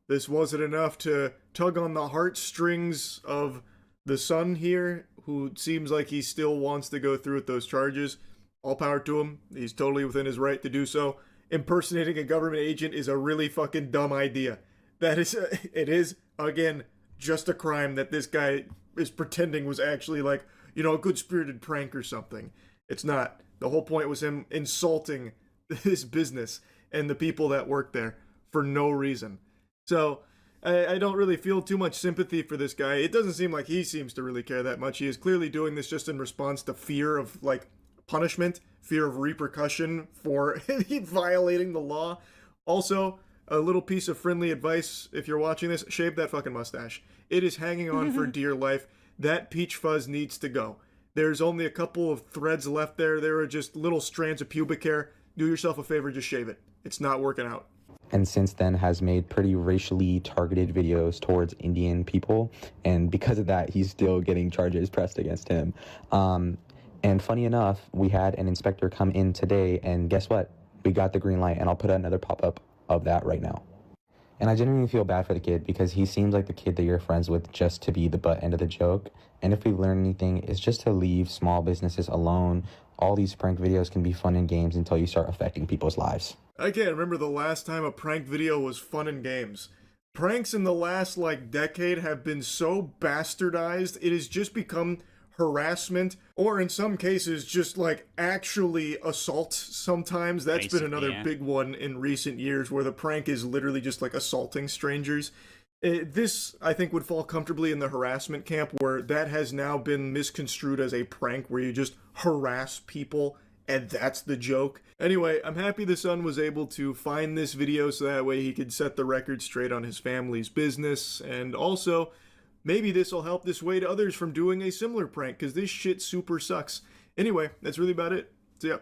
this wasn't enough to tug on the heartstrings of the son here, who seems like he still wants to go through with those charges. All power to him. He's totally within his right to do so. Impersonating a government agent is a really fucking dumb idea. It is, again, just a crime that this guy is pretending was actually like, a good-spirited prank or something. It's not. The whole point was him insulting this business and the people that work there for no reason. So, I don't really feel too much sympathy for this guy. It doesn't seem like he seems to really care that much. He is clearly doing this just in response to fear of, punishment, fear of repercussion for violating the law. Also, a little piece of friendly advice, if you're watching this, shave that fucking mustache. It is hanging on for dear life. That peach fuzz needs to go. There's only a couple of threads left there. There are just little strands of pubic hair. Do yourself a favor, just shave it. It's not working out. And since then has made pretty racially targeted videos towards Indian people. And because of that, he's still getting charges pressed against him. And funny enough, we had an inspector come in today, and guess what? We got the green light, and I'll put another pop-up of that right now. And I genuinely feel bad for the kid because he seems like the kid that you're friends with just to be the butt end of the joke. And if we've learned anything, it's just to leave small businesses alone. All these prank videos can be fun and games until you start affecting people's lives. I can't remember the last time a prank video was fun and games. Pranks in the last, decade have been so bastardized, it has just become harassment, or in some cases, just, actually assault sometimes. That's been another big one in recent years, where the prank is literally just, assaulting strangers. This, I think, would fall comfortably in the harassment camp, where that has now been misconstrued as a prank, where you just harass people, and that's the joke. Anyway, I'm happy the son was able to find this video so that way he could set the record straight on his family's business, and also, maybe this will help dissuade others from doing a similar prank, because this shit super sucks. Anyway, that's really about it. See ya.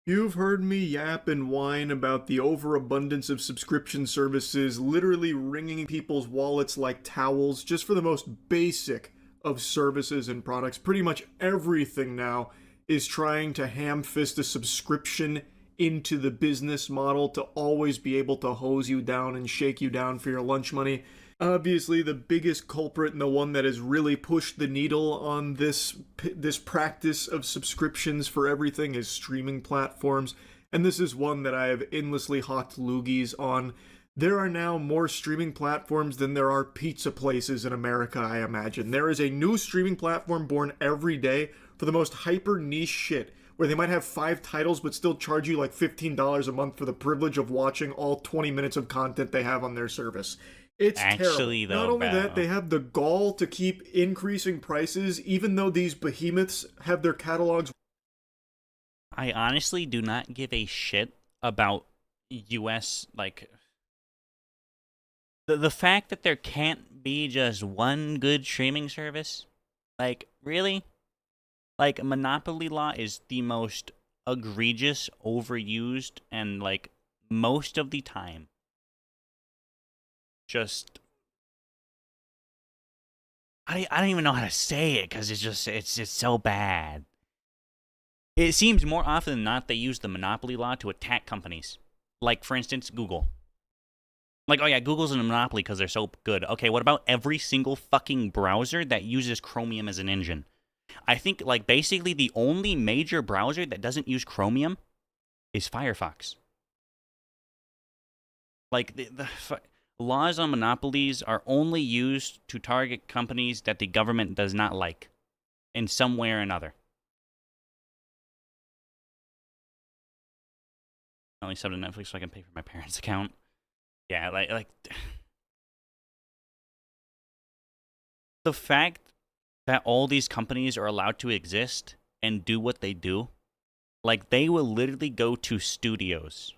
You've heard me yap and whine about the overabundance of subscription services literally wringing people's wallets like towels just for the most basic of services and products. Pretty much everything now is trying to ham-fist a subscription into the business model to always be able to hose you down and shake you down for your lunch money. Obviously, the biggest culprit and the one that has really pushed the needle on this practice of subscriptions for everything is streaming platforms, and this is one that I have endlessly hawked loogies on. There are now more streaming platforms than there are pizza places in America, I imagine. There is a new streaming platform born every day for the most hyper niche shit, where they might have 5 titles but still charge you $15 a month for the privilege of watching all 20 minutes of content they have on their service. It's Actually, terrible. Not only that, they have the gall to keep increasing prices, even though these behemoths have their catalogs. I honestly do not give a shit about US, the fact that there can't be just one good streaming service. Really? Monopoly law is the most egregious, overused, and, most of the time, just, I don't even know how to say it, because it's just so bad. It seems more often than not they use the monopoly law to attack companies. For instance, Google. Oh yeah, Google's in a monopoly because they're so good. Okay, what about every single fucking browser that uses Chromium as an engine? I think, basically the only major browser that doesn't use Chromium is Firefox. The laws on monopolies are only used to target companies that the government does not like, in some way or another. I only sub to Netflix so I can pay for my parents' account. Yeah, the fact that all these companies are allowed to exist and do what they do, they will literally go to studios,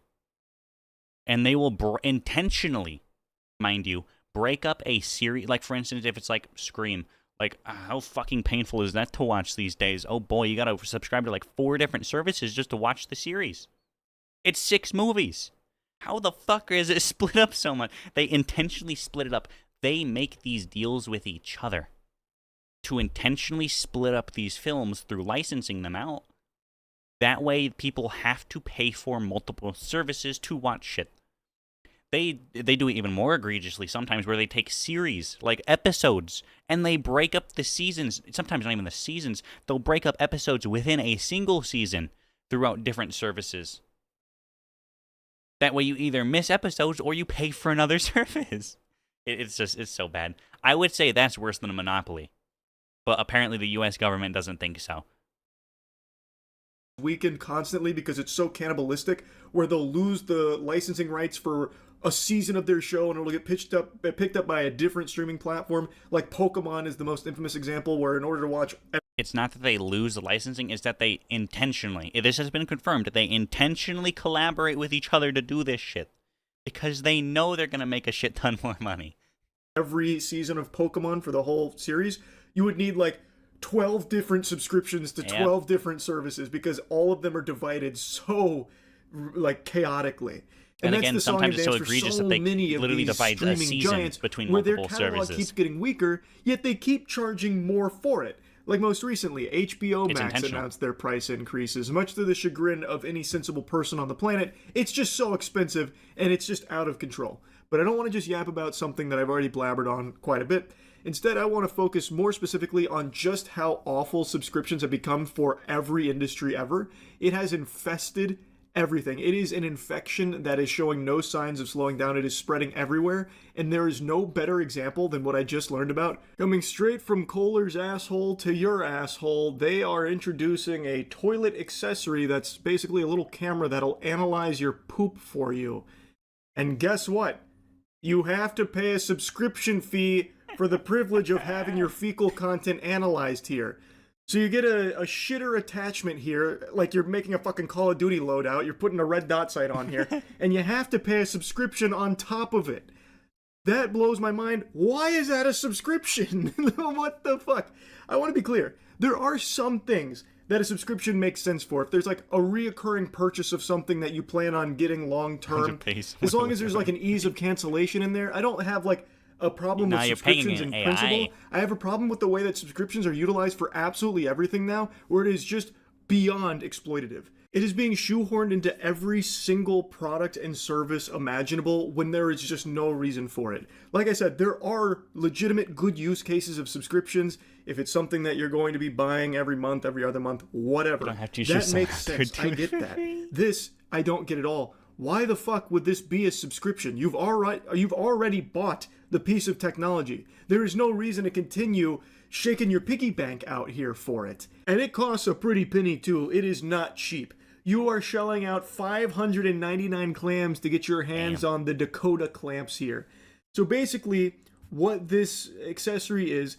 and they will intentionally, mind you, break up a series. For instance, if it's Scream, how fucking painful is that to watch these days? Oh boy, you gotta subscribe to 4 different services just to watch the series. It's 6 movies. How the fuck is it split up so much? They intentionally split it up. They make these deals with each other to intentionally split up these films through licensing them out. That way, people have to pay for multiple services to watch shit. They do it even more egregiously sometimes, where they take series, like episodes, and they break up the seasons. Sometimes not even the seasons. They'll break up episodes within a single season throughout different services. That way you either miss episodes or you pay for another service. It's so bad. I would say that's worse than a monopoly. But apparently the US government doesn't think so. Weakened constantly because it's so cannibalistic, where they'll lose the licensing rights for a season of their show and it'll get picked up by a different streaming platform. Like Pokemon is the most infamous example, where in order to watch... It's not that they lose the licensing, it's that they intentionally, this has been confirmed, that they intentionally collaborate with each other to do this shit. Because they know they're going to make a shit ton more money. Every season of Pokemon for the whole series, you would need like 12 different subscriptions to 12 different services, because all of them are divided so like chaotically. And that's again, the song sometimes and it's so dance for egregious so that they many of literally these divide a streaming season giants, between where their multiple catalog services. keeps getting weaker, yet they keep charging more for it. Like most recently, HBO It's Max intentional. announced their price increases, much to the chagrin of any sensible person on the planet. It's just so expensive, and it's just out of control. But I don't want to just yap about something that I've already blabbered on quite a bit. Instead, I want to focus more specifically on just how awful subscriptions have become for every industry ever. It has infested everything. It is an infection that is showing no signs of slowing down. It is spreading everywhere, and there is no better example than what I just learned about. Coming straight from Kohler's asshole to your asshole, they are introducing a toilet accessory that's basically a little camera that'll analyze your poop for you. And guess what? You have to pay a subscription fee for the privilege of having your fecal content analyzed here. So you get a shitter attachment here, like you're making a fucking Call of Duty loadout, you're putting a red dot sight on here, and you have to pay a subscription on top of it. That blows my mind. Why is that a subscription? What the fuck? I want to be clear. There are some things that a subscription makes sense for. If there's like a reoccurring purchase of something that you plan on getting long term, as long as there's like an ease of cancellation in there, I don't have like a problem with subscriptions in principle. I have a problem with the way that subscriptions are utilized for absolutely everything now, where it is just beyond exploitative. It is being shoehorned into every single product and service imaginable when there is just no reason for it. Like I said, there are legitimate good use cases of subscriptions. If it's something that you're going to be buying every month, every other month, whatever, that makes sense. I get that. This, I don't get at all. Why the fuck would this be a subscription? You've already bought the piece of technology. There is no reason to continue shaking your piggy bank out here for it. And it costs a pretty penny too. It is not cheap. You are shelling out 599 clams to get your hands on the Dakota clamps here. So basically, what this accessory is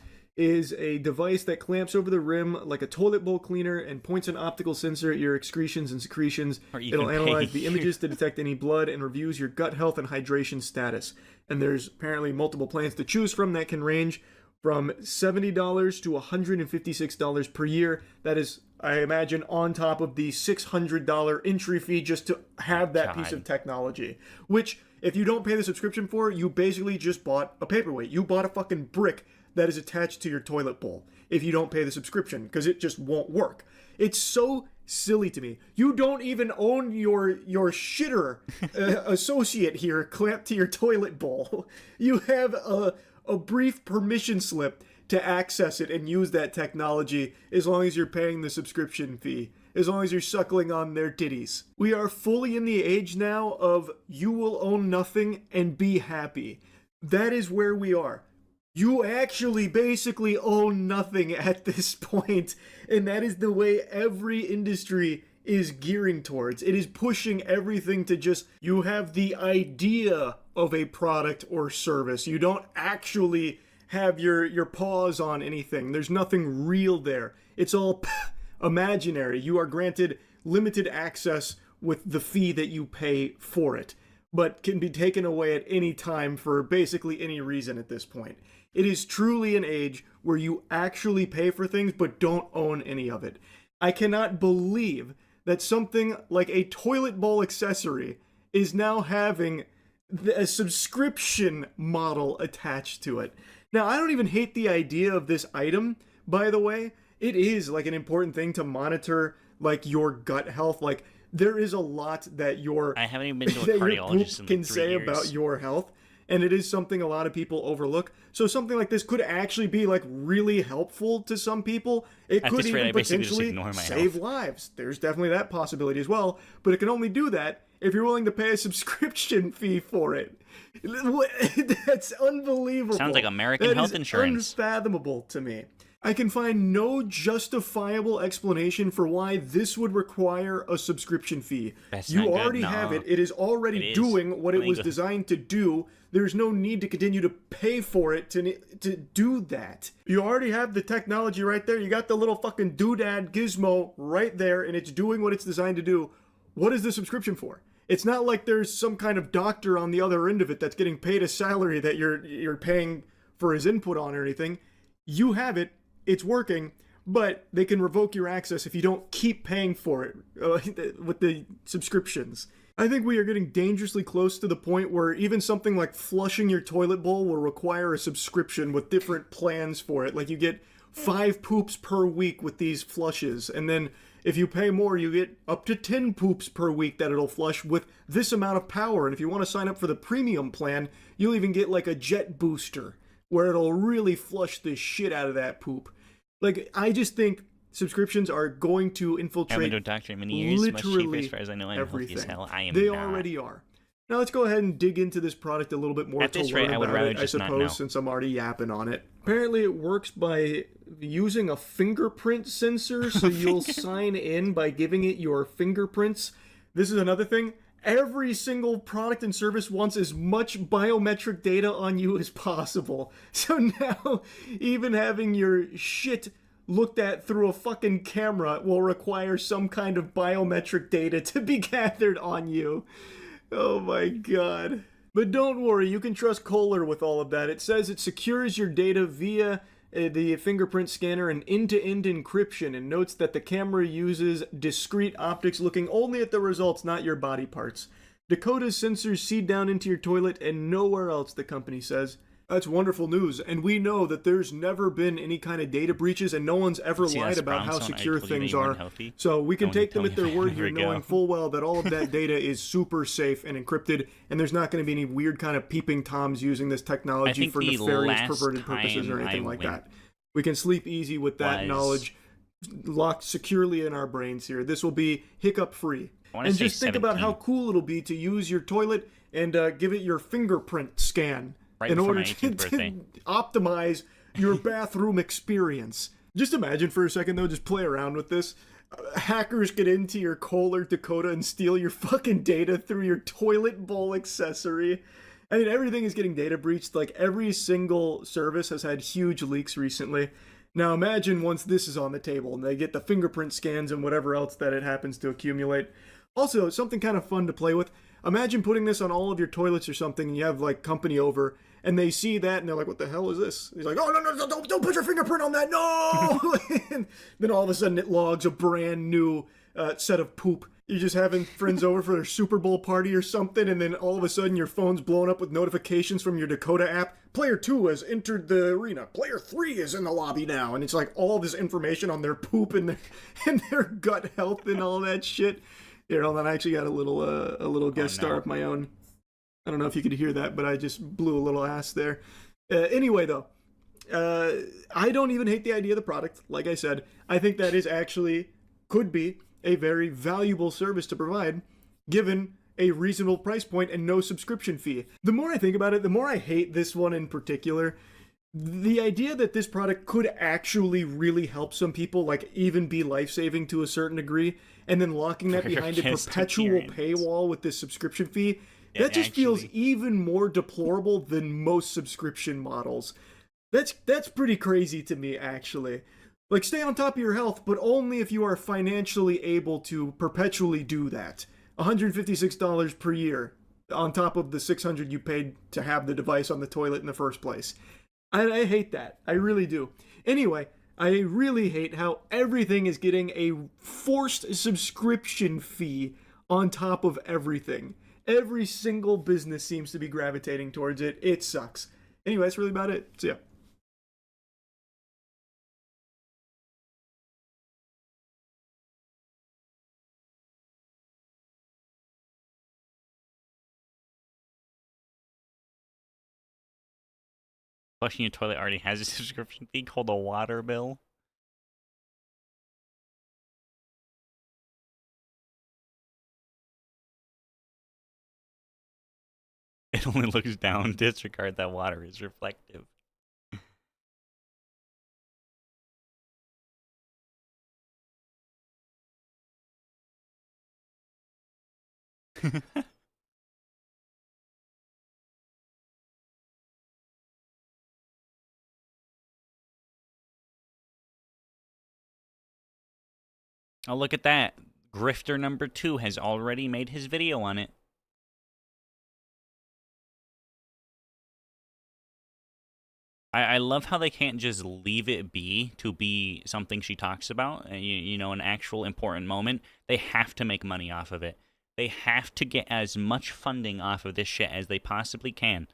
a device that clamps over the rim like a toilet bowl cleaner and points an optical sensor at your excretions and secretions. It'll analyze the images to detect any blood and reviews your gut health and hydration status. And there's apparently multiple plans to choose from that can range from $70 to $156 per year. That is, I imagine, on top of the $600 entry fee just to have that piece of technology. Which, if you don't pay the subscription for, you basically just bought a paperweight. You bought a fucking brick that is attached to your toilet bowl if you don't pay the subscription, because it just won't work. It's so silly to me. You don't even own your shitter associate here clamped to your toilet bowl. You have a brief permission slip to access it and use that technology as long as you're paying the subscription fee, as long as you're suckling on their titties. We are fully in the age now of you will own nothing and be happy. That is where we are. You actually basically own nothing at this point, and that is the way every industry is gearing towards. It is pushing everything to just, you have the idea of a product or service. You don't actually have your paws on anything. There's nothing real there. It's all imaginary. You are granted limited access with the fee that you pay for it, but can be taken away at any time for basically any reason at this point. It is truly an age where you actually pay for things but don't own any of it. I cannot believe that something like a toilet bowl accessory is now having a subscription model attached to it. Now, I don't even hate the idea of this item, by the way. It is like an important thing to monitor like your gut health. Like there is a lot that your I haven't even been to a that your cardiologist poop in can like 3 say years. about your health, and it is something a lot of people overlook. So something like this could actually be like really helpful to some people. It At could this rate, even I basically just potentially ignore my save health. lives. There's definitely that possibility as well, but it can only do that if you're willing to pay a subscription fee for it. That's unbelievable. Sounds like American That health is insurance. unfathomable to me. I can find no justifiable explanation for why this would require a subscription fee. That's You not good, already have no. it. It is already It is. doing what it was Illegal. designed to do. There's no need to continue to pay for it to do that. You already have the technology right there. You got the little fucking doodad gizmo right there, and it's doing what it's designed to do. What is the subscription for? It's not like there's some kind of doctor on the other end of it that's getting paid a salary that you're paying for his input on or anything. You have it. It's working, but they can revoke your access if you don't keep paying for it with the subscriptions. I think we are getting dangerously close to the point where even something like flushing your toilet bowl will require a subscription with different plans for it. Like you get 5 poops per week with these flushes, and then if you pay more, you get up to 10 poops per week that it'll flush with this amount of power. And if you want to sign up for the premium plan, you'll even get like a jet booster where it'll really flush the shit out of that poop. Like, I just think subscriptions are going to I haven't infiltrate been to a doctor in many years. Much cheaper literally as far as I know. I'm healthy as everything. hell. I am They not. already are. Now let's go ahead and dig into this product a little bit more At to this learn rate, I would about rather it, I just not know. suppose, since I'm already yapping on it. Apparently it works by using a fingerprint sensor, so you'll sign in by giving it your fingerprints. This is another thing. Every single product and service wants as much biometric data on you as possible. So now, even having your shit looked at through a fucking camera will require some kind of biometric data to be gathered on you. Oh my god. But don't worry, you can trust Kohler with all of that. It says it secures your data via the fingerprint scanner and end-to-end encryption, and notes that the camera uses discrete optics looking only at the results, not your body parts. Dakota's sensors seed down into your toilet and nowhere else, the company says. That's wonderful news, and we know that there's never been any kind of data breaches, and no one's ever See, lied that's about how brownstone. I secure told you that things you weren't are. healthy. So we can Don't take them tell at me their if I word ever here, knowing go. full well that all of that data is super safe and encrypted, and there's not going to be any weird kind of peeping toms using this technology think for the nefarious, last perverted purposes or time anything I like went that. We can sleep easy with that was- knowledge locked securely in our brains here. This will be hiccup free. I wanna And say just think about how 17. cool it'll be to use your toilet and give it your fingerprint scan Right in before order my 18th to birthday. optimize your bathroom experience. Just imagine for a second though, just play around with this. Hackers get into your Kohler Dakota and steal your fucking data through your toilet bowl accessory. I mean, everything is getting data breached. Like, every single service has had huge leaks recently. Now imagine once this is on the table and they get the fingerprint scans and whatever else that it happens to accumulate. Also, something kind of fun to play with. Imagine putting this on all of your toilets or something, and you have like company over, and they see that and they're like, "What the hell is this?" He's like, "Oh no, don't put your fingerprint on that, no!" And then all of a sudden it logs a brand new set of poop. You're just having friends over for their Super Bowl party or something, and then all of a sudden your phone's blown up with notifications from your Dakota app. Player 2 has entered the arena. Player 3 is in the lobby now. And it's like all this information on their poop and their gut health and all that shit. Here, hold on, I actually got a little guest star of my own. I don't know if you could hear that, but I just blew a little ass there. Anyway, though, I don't even hate the idea of the product. Like I said, I think that is actually could be a very valuable service to provide, given a reasonable price point and no subscription fee. The more I think about it, the more I hate this one in particular. The idea that this product could actually really help some people, like even be life-saving to a certain degree, and then locking that For your behind a guest perpetual appearance. paywall with this subscription fee, Yeah, that just feels actually. even more deplorable than most subscription models. That's pretty crazy to me, actually. Like, stay on top of your health, but only if you are financially able to perpetually do that. $156 per year on top of the $600 you paid to have the device on the toilet in the first place. I hate that. I really do. Anyway, I really hate how everything is getting a forced subscription fee on top of everything. Every single business seems to be gravitating towards it. It sucks. Anyway, that's really about it. See ya. Flushing your toilet already has a subscription fee called a water bill. It only looks down. Disregard that water is reflective. Oh, look at that. Grifter number 2 has already made his video on it. I love how they can't just leave it be to be something she talks about, you know, an actual important moment. They have to make money off of it. They have to get as much funding off of this shit as they possibly can.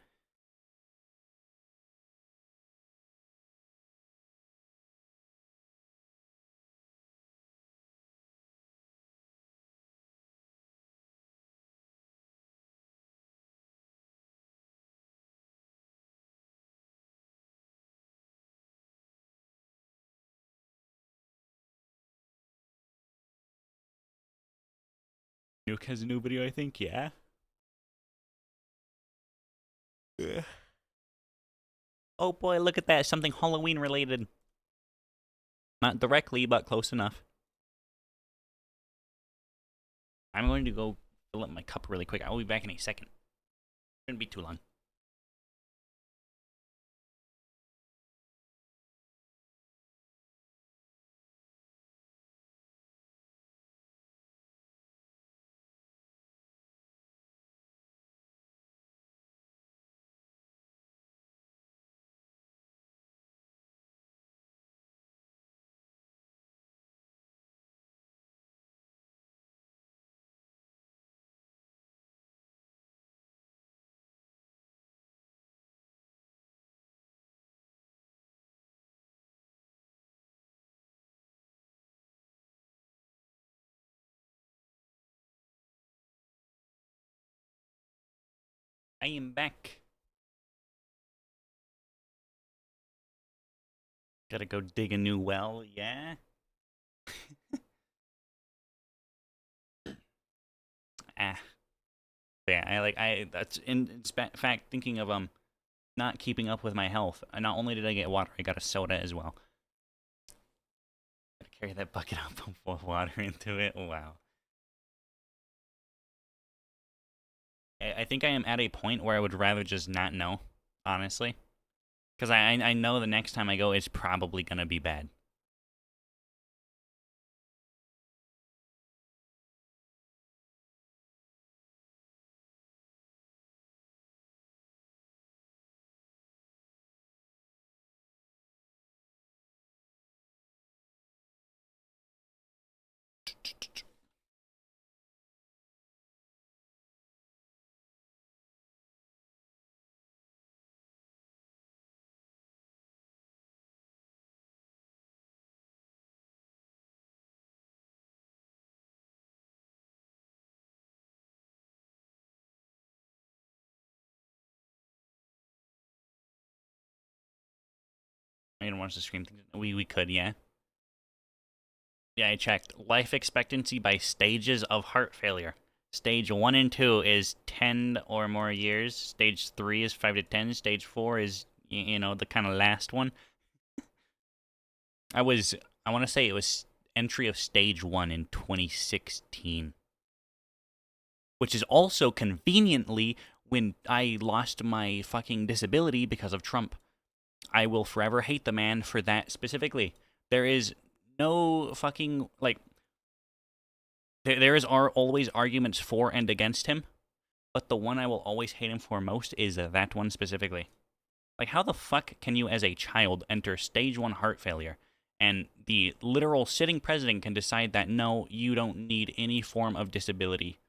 Nuke has a new video, I think, yeah. Ugh. Oh boy, look at that. Something Halloween related. Not directly, but close enough. I'm going to go fill up my cup really quick. I'll be back in a second. Shouldn't be too long. I am back. Gotta go dig a new well, yeah? Ah. Yeah, that's in fact thinking of not keeping up with my health. Not only did I get water, I got a soda as well. Gotta carry that bucket up and pour water into it. Wow. I think I am at a point where I would rather just not know, honestly. Because I know the next time I go, it's probably gonna be bad. I didn't watch the stream thing. We could, yeah. Yeah, I checked. Life expectancy by stages of heart failure. Stage 1 and 2 is 10 or more years. Stage 3 is 5 to 10. Stage 4 is, you know, the kind of last one. I want to say it was entry of stage 1 in 2016. Which is also conveniently when I lost my fucking disability because of Trump. I will forever hate the man for that specifically. There is no fucking, like, are always arguments for and against him, but the one I will always hate him for most is that one specifically. Like, how the fuck can you as a child enter stage 1 heart failure, and the literal sitting president can decide that, no, you don't need any form of disability?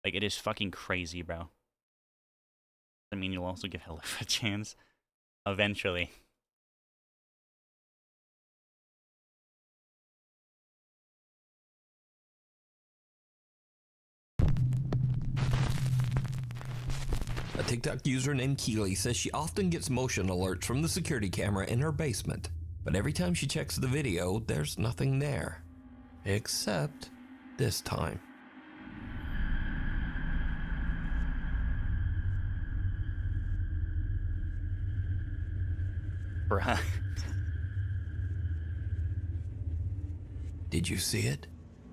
Like, it is fucking crazy, bro. I mean, you'll also give hell a chance. Eventually. A TikTok user named Keely says she often gets motion alerts from the security camera in her basement, but every time she checks the video, there's nothing there. Except this time. Bruh. Did you see it?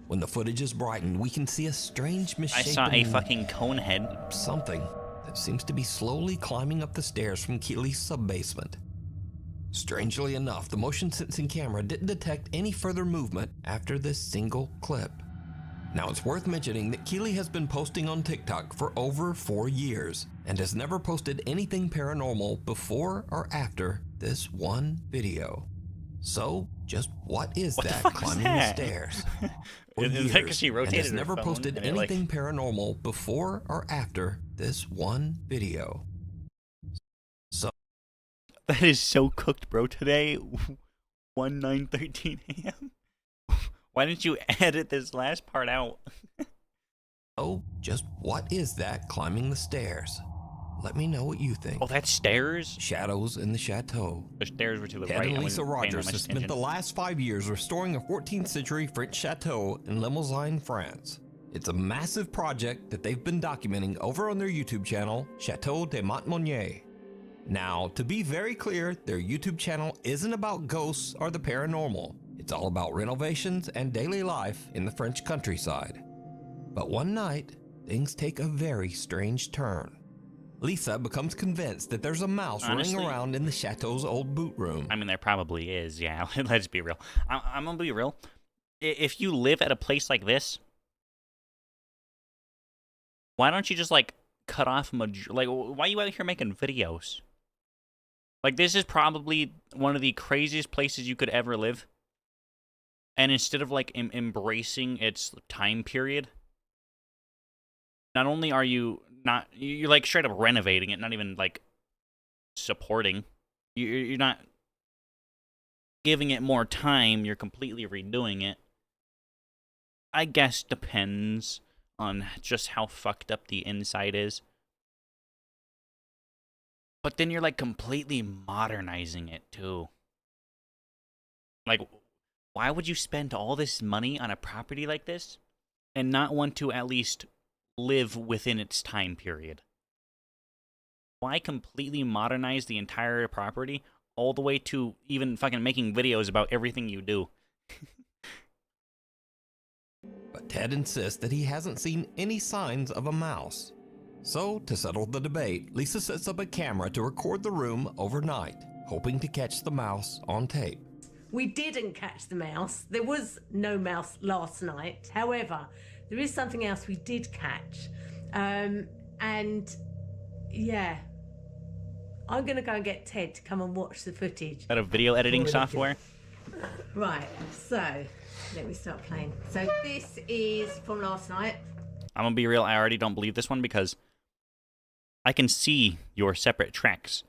When the footage is brightened, we can see a strange misshapen... I saw a fucking cone head. Something that seems to be slowly climbing up the stairs from Keely's sub-basement. Strangely enough, the motion-sensing camera didn't detect any further movement after this single clip. Now, it's worth mentioning that Keely has been posting on TikTok for over 4 years and has never posted anything paranormal before or after this one video. So, just what is What the that fuck climbing is that? the stairs? Is that 'cause she and rotated has her never phone posted and it, like- anything paranormal before or after this one video. So That is so cooked, bro. Today, 1:09:13 a.m. Why didn't you edit this last part out? Oh, just what is that climbing the stairs? Let me know what you think. Oh, that's stairs? Shadows in the chateau. The stairs were to the Ted right. and I Lisa wasn't paying that Rogers much have spent attention. the last 5 years restoring a 14th century French chateau in Limousin, France. It's a massive project that they've been documenting over on their YouTube channel, Chateau de Montmonier. Now, to be very clear, their YouTube channel isn't about ghosts or the paranormal. It's all about renovations and daily life in the French countryside. But one night, things take a very strange turn. Lisa becomes convinced that there's a mouse Honestly, running around in the chateau's old boot room. I mean, there probably is, yeah. Let's be real. I'm gonna be real. If you live at a place like this, why don't you just, like, cut off... Like, why are you out here making videos? Like, this is probably one of the craziest places you could ever live. And instead of, like, embracing its time period, not only are you not... You're, like, straight up renovating it, not even, like, supporting. You're not giving it more time. You're completely redoing it. I guess depends on just how fucked up the inside is. But then you're, like, completely modernizing it, too. Like, why would you spend all this money on a property like this and not want to at least live within its time period? Why completely modernize the entire property all the way to even fucking making videos about everything you do? But Ted insists that he hasn't seen any signs of a mouse. So, to settle the debate, Lisa sets up a camera to record the room overnight, hoping to catch the mouse on tape. We didn't catch the mouse. There was no mouse last night. However, there is something else we did catch. And yeah, I'm going to go and get Ted to come and watch the footage. Is that a video editing software? Right, so let me start playing. So this is from last night. I'm gonna be real, I already don't believe this one because I can see your separate tracks.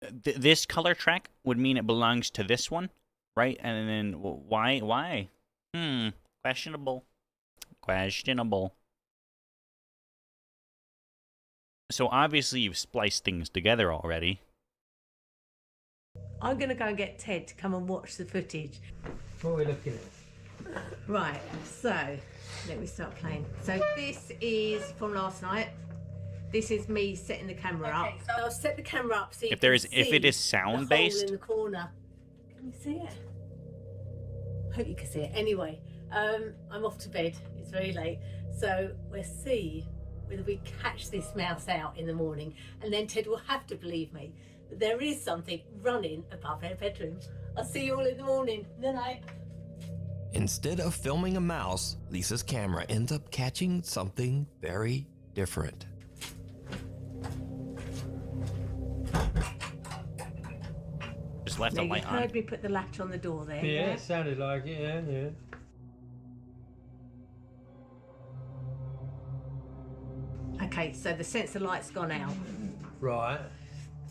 This color track would mean it belongs to this one, right? And then why? Questionable. So obviously you've spliced things together already. I'm going to go and get Ted to come and watch the footage. What are we looking at? Right, so let me start playing. So this is from last night. This is me setting the camera up. So I'll set the camera up so you If it is the sound hole based, in the corner. Can you see it? Hope you can see it. Anyway, I'm off to bed. It's very late, so we'll see whether we catch this mouse out in the morning, and then Ted will have to believe me that there is something running above our bedroom. I'll see you all in the morning. Good night. Instead of filming a mouse, Lisa's camera ends up catching something very different. just left Now, the you light on. heard me put the latch on the door there. Yeah, it sounded like it, yeah. Okay, so the sensor light's gone out. Right.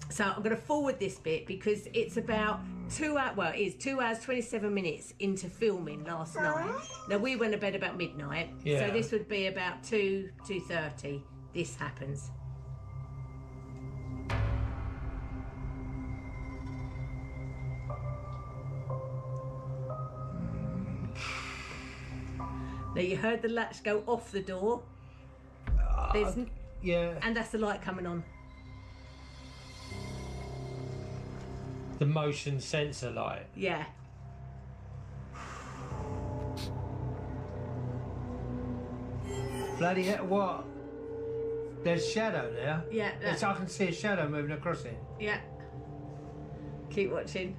So I'm going to forward this bit because it's about 2 hours, well, it is 2 hours, 27 minutes into filming last night. Now, we went to bed about midnight, Yeah. so this would be about 2:30 this happens. Now you heard the latch go off the door. Yeah. And that's the light coming on. The motion sensor light. Yeah. Bloody hell, what? There's shadow there? Yeah. Yes, I can see a shadow moving across it. Yeah. Keep watching.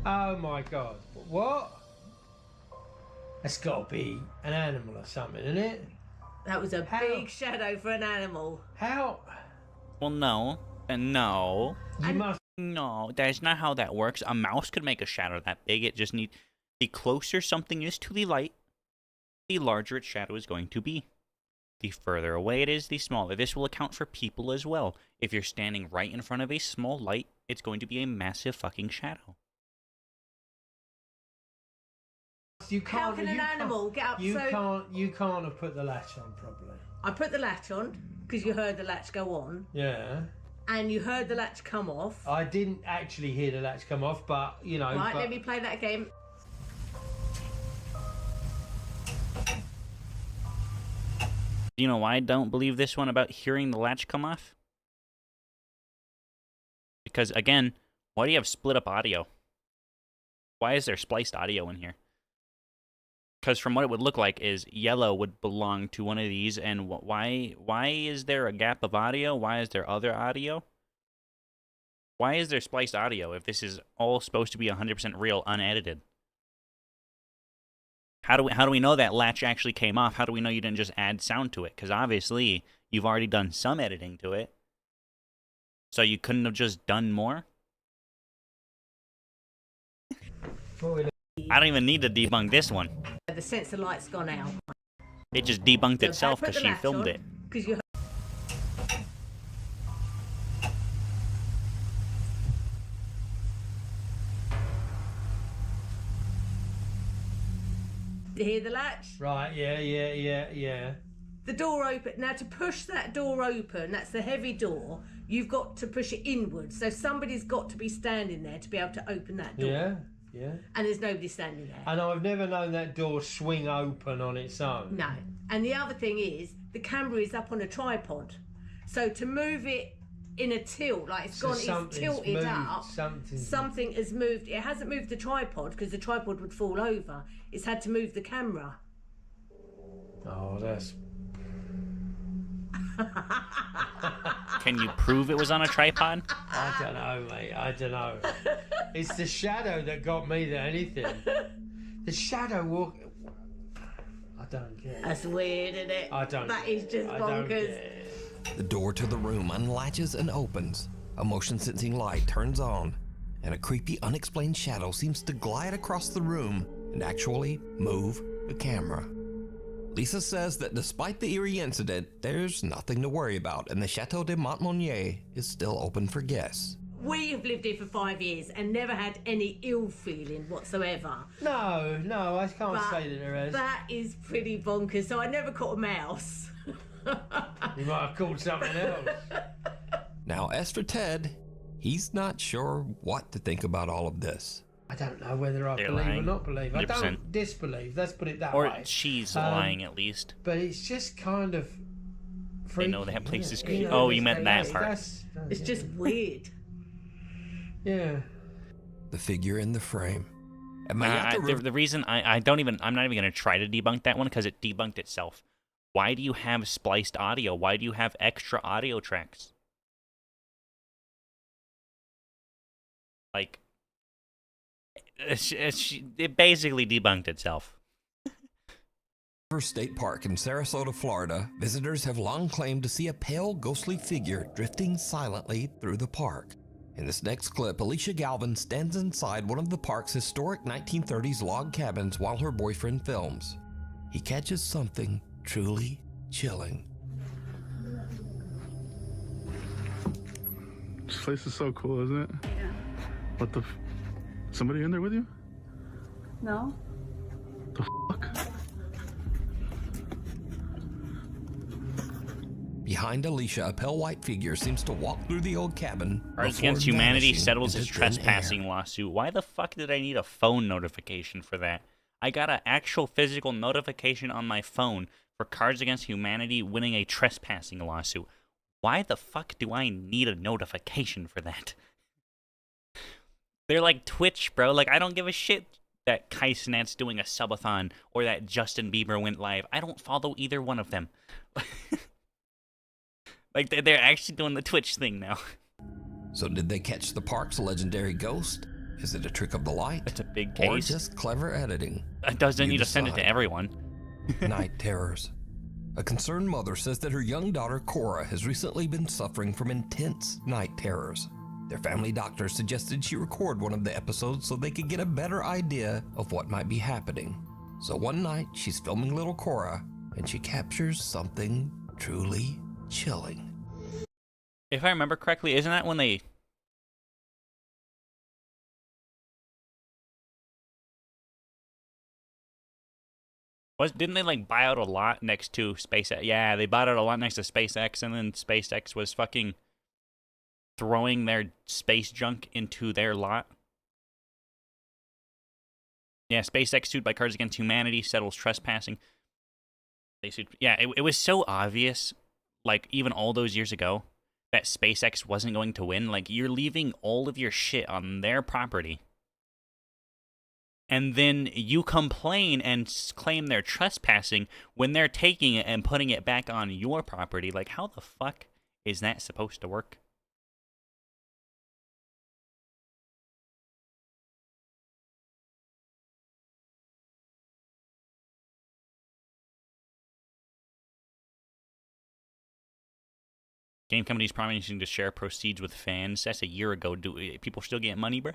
Oh my god. What? That's got to be an animal or something, isn't it? That was a big shadow for an animal. How? Well, no. No. You must. No, that's not how that works. A mouse could make a shadow that big. It just needs... The closer something is to the light, the larger its shadow is going to be. The further away it is, the smaller. This will account for people as well. If you're standing right in front of a small light, it's going to be a massive fucking shadow. You can't, How can an animal get up you so... You can't have put the latch on properly. I put the latch on because you heard the latch go on. Yeah. And you heard the latch come off. I didn't actually hear the latch come off, but, you know... Right, let me play that game. You know why I don't believe this one about hearing the latch come off? Because, again, why do you have split up audio? Why is there spliced audio in here? Because from what it would look like is yellow would belong to one of these, and why is there a gap of audio? Why is there other audio? Why is there spliced audio if this is all supposed to be 100% real, unedited? How do we know that latch actually came off? How do we know you didn't just add sound to it? Because obviously you've already done some editing to it, so you couldn't have just done more. I don't even need to debunk this one. The sensor light's gone out. It just debunked So itself I put because the she latch filmed on, it. 'cause you heard... You hear the latch? Right, yeah. The door open. Now to push that door open, that's the heavy door, you've got to push it inwards. So somebody's got to be standing there to be able to open that door. Yeah. And there's nobody standing there. And I've never known that door swing open on its own. No. And the other thing is, the camera is up on a tripod. So to move it in a tilt, like it's tilted moved, up, something has moved. It hasn't moved the tripod because the tripod would fall over. It's had to move the camera. Oh, that's... Can you prove it was on a tripod? I don't know, mate. I don't know. It's the shadow that got me than anything. The shadow walk... I don't get it. That's weird, isn't it? I don't That get is it. just I don't get bonkers. it. The door to the room unlatches and opens. A motion sensing light turns on, and a creepy, unexplained shadow seems to glide across the room and actually move the camera. Lisa says that despite the eerie incident, there's nothing to worry about, and the Chateau de Montmagny is still open for guests. We have lived here for 5 years and never had any ill feeling whatsoever. No, I can't say that there is. That is pretty bonkers. So I never caught a mouse. You might have called something else. Now, as for Ted, he's not sure what to think about all of this. I don't know whether I They're believe lying. or not believe. I 100%. don't disbelieve. Let's put it that Or way. she's lying at least. But it's just kind of... They know that place is creepy. You know, Oh, you meant that part. It's just weird. Yeah. The figure in the frame. And my The reason I'm not even going to try to debunk that one because it debunked itself. Why do you have spliced audio? Why do you have extra audio tracks? Like, it basically debunked itself. State Park in Sarasota, Florida, visitors have long claimed to see a pale, ghostly figure drifting silently through the park. In this next clip, Alicia Galvin stands inside one of the park's historic 1930s log cabins while her boyfriend films. He catches something truly chilling. This place is so cool, isn't it? Yeah. What the somebody in there with you? No? The fuck? Behind behind Alicia, a pale white figure seems to walk through the old cabin. Cards before Against Humanity vanishing settles his into thin air. trespassing lawsuit. Why the fuck did I need a phone notification for that? I got an actual physical notification on my phone for Cards Against Humanity winning a trespassing lawsuit. Why the fuck do I need a notification for that? They're like Twitch, bro. Like, I don't give a shit that Kai Cenat's doing a subathon or that Justin Bieber went live. I don't follow either one of them. Like, they're actually doing the Twitch thing now. So did they catch the park's legendary ghost? Is it a trick of the light? It's a big Or case. just clever editing? It doesn't You need to send it to decide. everyone. Night terrors. A concerned mother says that her young daughter Cora has recently been suffering from intense night terrors. Their family doctor suggested she record one of the episodes so they could get a better idea of what might be happening. So one night, she's filming little Cora, and she captures something truly chilling. If I remember correctly, isn't that when they... Didn't they, like, buy out a lot next to SpaceX? Yeah, they bought out a lot next to SpaceX, and then SpaceX was fucking throwing their space junk into their lot. Yeah, SpaceX sued by Cards Against Humanity, settles trespassing. They sued... Yeah, it was so obvious, like, even all those years ago, that SpaceX wasn't going to win. Like, you're leaving all of your shit on their property. And then you complain and claim they're trespassing when they're taking it and putting it back on your property. Like, how the fuck is that supposed to work? Game companies promising to share proceeds with fans. That's a year ago. Do people still get money, bruh?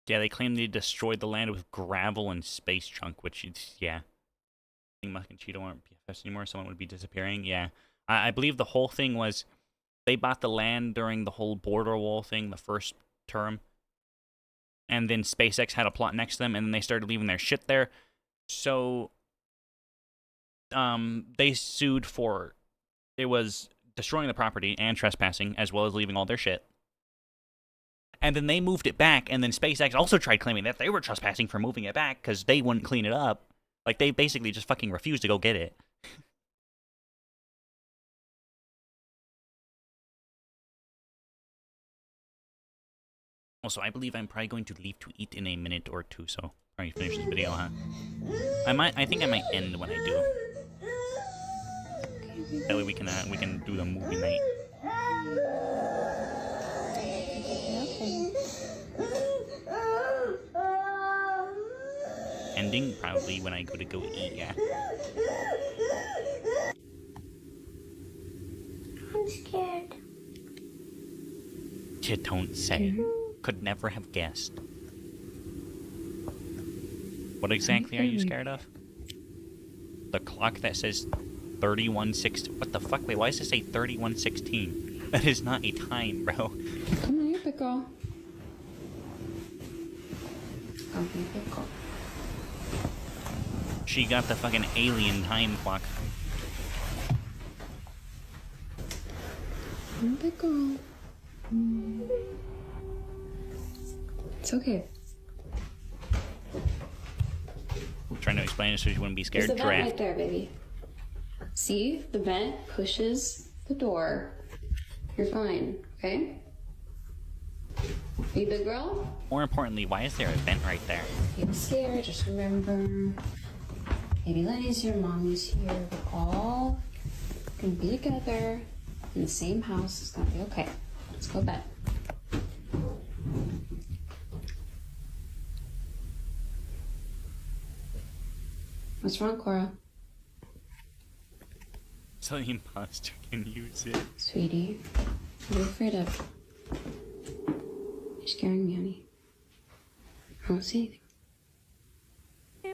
Yeah, they claim they destroyed the land with gravel and space junk, which is, yeah. I think Musk and Cheeto aren't BFFs anymore, someone would be disappearing. Yeah. I believe the whole thing was they bought the land during the whole border wall thing, the first term. And then SpaceX had a plot next to them, and then they started leaving their shit there. So, they sued for, it was destroying the property and trespassing, as well as leaving all their shit. And then they moved it back, and then SpaceX also tried claiming that they were trespassing for moving it back because they wouldn't clean it up. Like, they basically just fucking refused to go get it. Also, I believe I'm probably going to leave to eat in a minute or two, so probably finish this video, huh? I think I might end when I do. That way we can do the movie night. Ending probably when I go to go eat, yeah. I'm scared. You don't say. Could never have guessed. What exactly are you scared of? The clock that says 31:16. What the fuck? Wait, why does it say 31:16? That is not a time, bro. Come here, big girl. Come here, big girl. She got the fucking alien time clock. Come here, big girl. It's okay. I'm trying to explain it so she wouldn't be There's scared. the vent Giraffe. right there, baby. See? The vent pushes the door. You're fine, okay? Hey, big girl? More importantly, why is there a vent right there? Don't be scared. Just remember, baby Lenny's here, mommy's here. We're all gonna be together in the same house. It's gonna be okay. Let's go to bed. What's wrong, Cora? So the imposter can use it. Sweetie, what are you afraid of? You're scaring me, honey. I don't see anything.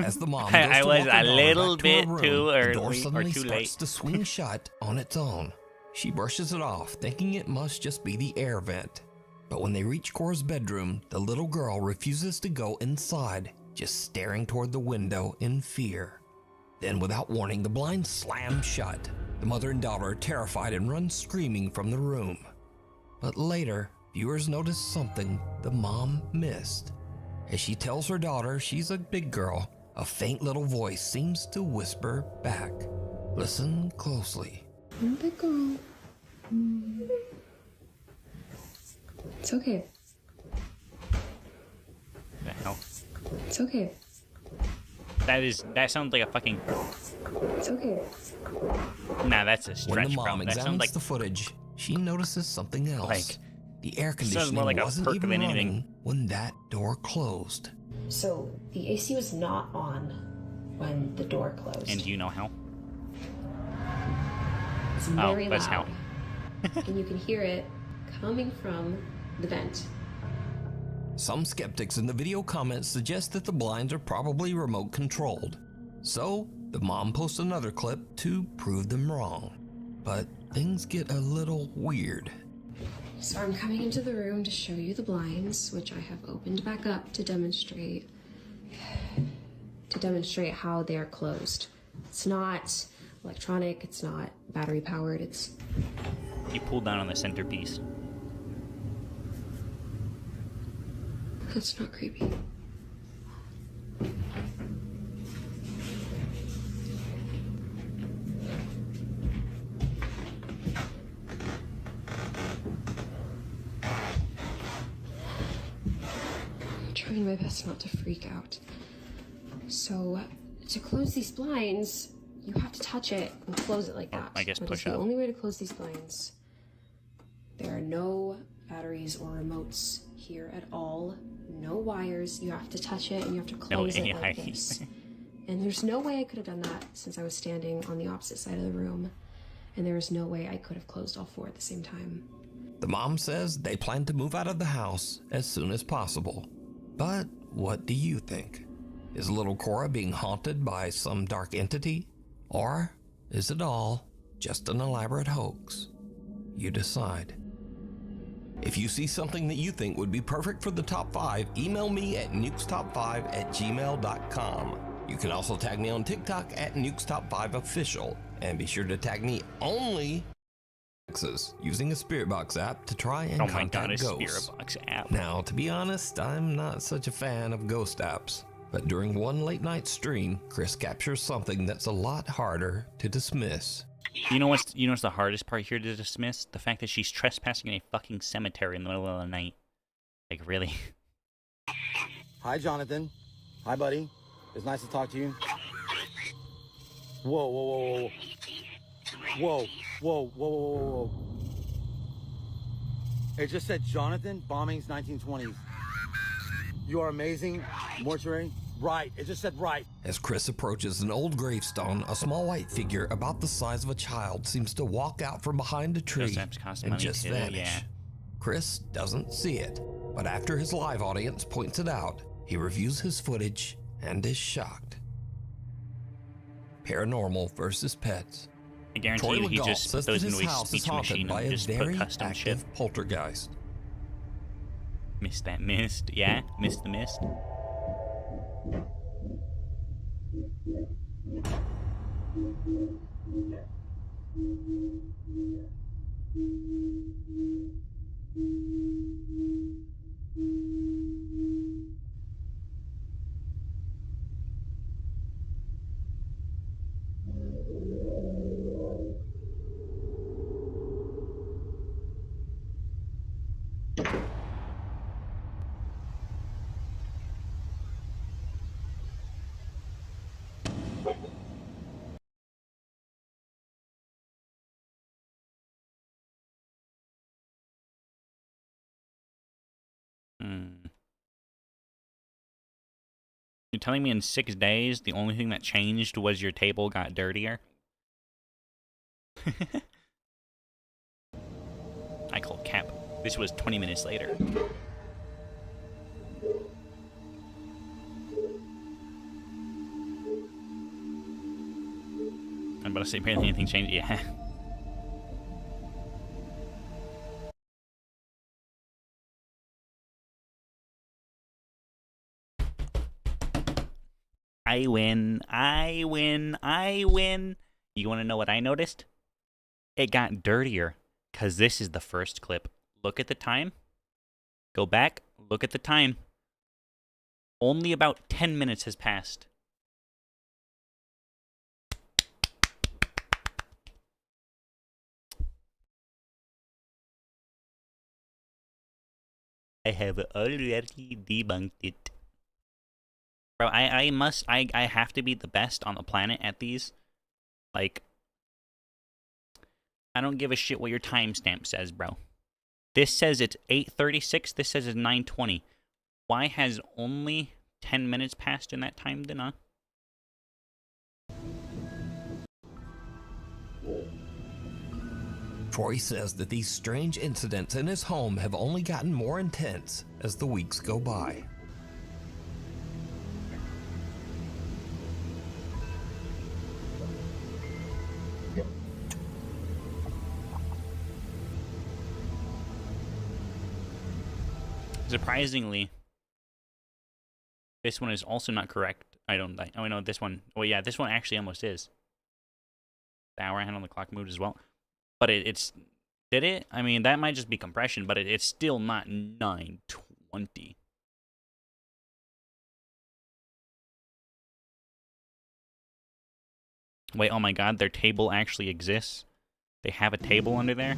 As the mom I goes to was walk her a daughter little back to her bit room, too the door early or suddenly too starts late. to swing shut on its own. She brushes it off, thinking it must just be the air vent. But when they reach Cora's bedroom, the little girl refuses to go inside, just staring toward the window in fear. Then, without warning, the blinds slam shut. The mother and daughter are terrified and run screaming from the room. But later, viewers notice something the mom missed. As she tells her daughter she's a big girl, a faint little voice seems to whisper back. Listen closely. I'm a big girl. It's okay. The hell? It's okay. That sounds like a fucking. It's okay. Nah, that's a When stretch, the bro. mom That examines sounds like the footage, she notices something else. Like, the air sounds conditioning more like a wasn't perk even of anything. running when that door closed. So the AC was not on when the door closed. And do you know how? It's very that's loud. how. And you can hear it coming from the vent. Some skeptics in the video comments suggest that the blinds are probably remote controlled. So, the mom posts another clip to prove them wrong. But things get a little weird. So I'm coming into the room to show you the blinds, which I have opened back up to demonstrate how they're closed. It's not electronic, it's not battery powered, it's... You pulled down on the centerpiece. That's not creepy. I'm trying my best not to freak out. So, to close these blinds, you have to touch it and close it like that. I guess That push is the up. only way to close these blinds. There are no batteries or remotes here at all. No wires. You have to touch it and you have to close it like AI. this. And there's no way I could have done that since I was standing on the opposite side of the room. And there was no way I could have closed all four at the same time. The mom says they plan to move out of the house as soon as possible. But what do you think? Is little Cora being haunted by some dark entity? Or is it all just an elaborate hoax? You decide. If you see something that you think would be perfect for the top 5, email me at nukestop5@gmail.com. You can also tag me on TikTok at nukestop5official, and be sure to tag me only using a Spirit Box app to try and Oh my contact god, a ghosts. Spirit Box app. Now, to be honest, I'm not such a fan of ghost apps, but during one late night stream, Chris captures something that's a lot harder to dismiss. You know what's the hardest part here to dismiss? The fact that she's trespassing in a fucking cemetery in the middle of the night. Like, really? Hi, Jonathan. Hi, buddy. It's nice to talk to you. Whoa, whoa, whoa, whoa. Whoa, whoa, whoa, whoa, whoa. It just said Jonathan, bombings 1920s. You are amazing. Mortuary. Right. It just said right. As Chris approaches an old gravestone, a small white figure about the size of a child seems to walk out from behind a tree Those apps cost and money just too, vanish. yeah. Chris doesn't see it, but after his live audience points it out, he reviews his footage and is shocked. Paranormal versus pets. I guarantee Troy you he Legault just says put those that into his a house is speech haunted machine by and a just put very custom shit. active poltergeist. Missed that mist. Yeah, missed the mist. Hmm. You're telling me in 6 days, the only thing that changed was your table got dirtier? I call cap. This was 20 minutes later. I'm about to say, apparently anything changed. Yeah. I win, I win, I win. You want to know what I noticed? It got dirtier, because this is the first clip. Look at the time. Go back, look at the time. Only about 10 minutes has passed. I have already debunked it. Bro, I have to be the best on the planet at these. Like, I don't give a shit what your timestamp says, bro. This says it's 8:36, this says it's 9:20. Why has only 10 minutes passed in that time then, huh? Troy says that these strange incidents in his home have only gotten more intense as the weeks go by. Surprisingly, this one is also not correct. I don't like. Oh no, this one. Well, yeah, this one actually almost is. The hour hand on the clock moved as well, but it's. Did it? I mean, that might just be compression, but it's still not 9:20. Wait, oh my God, their table actually exists. They have a table under there.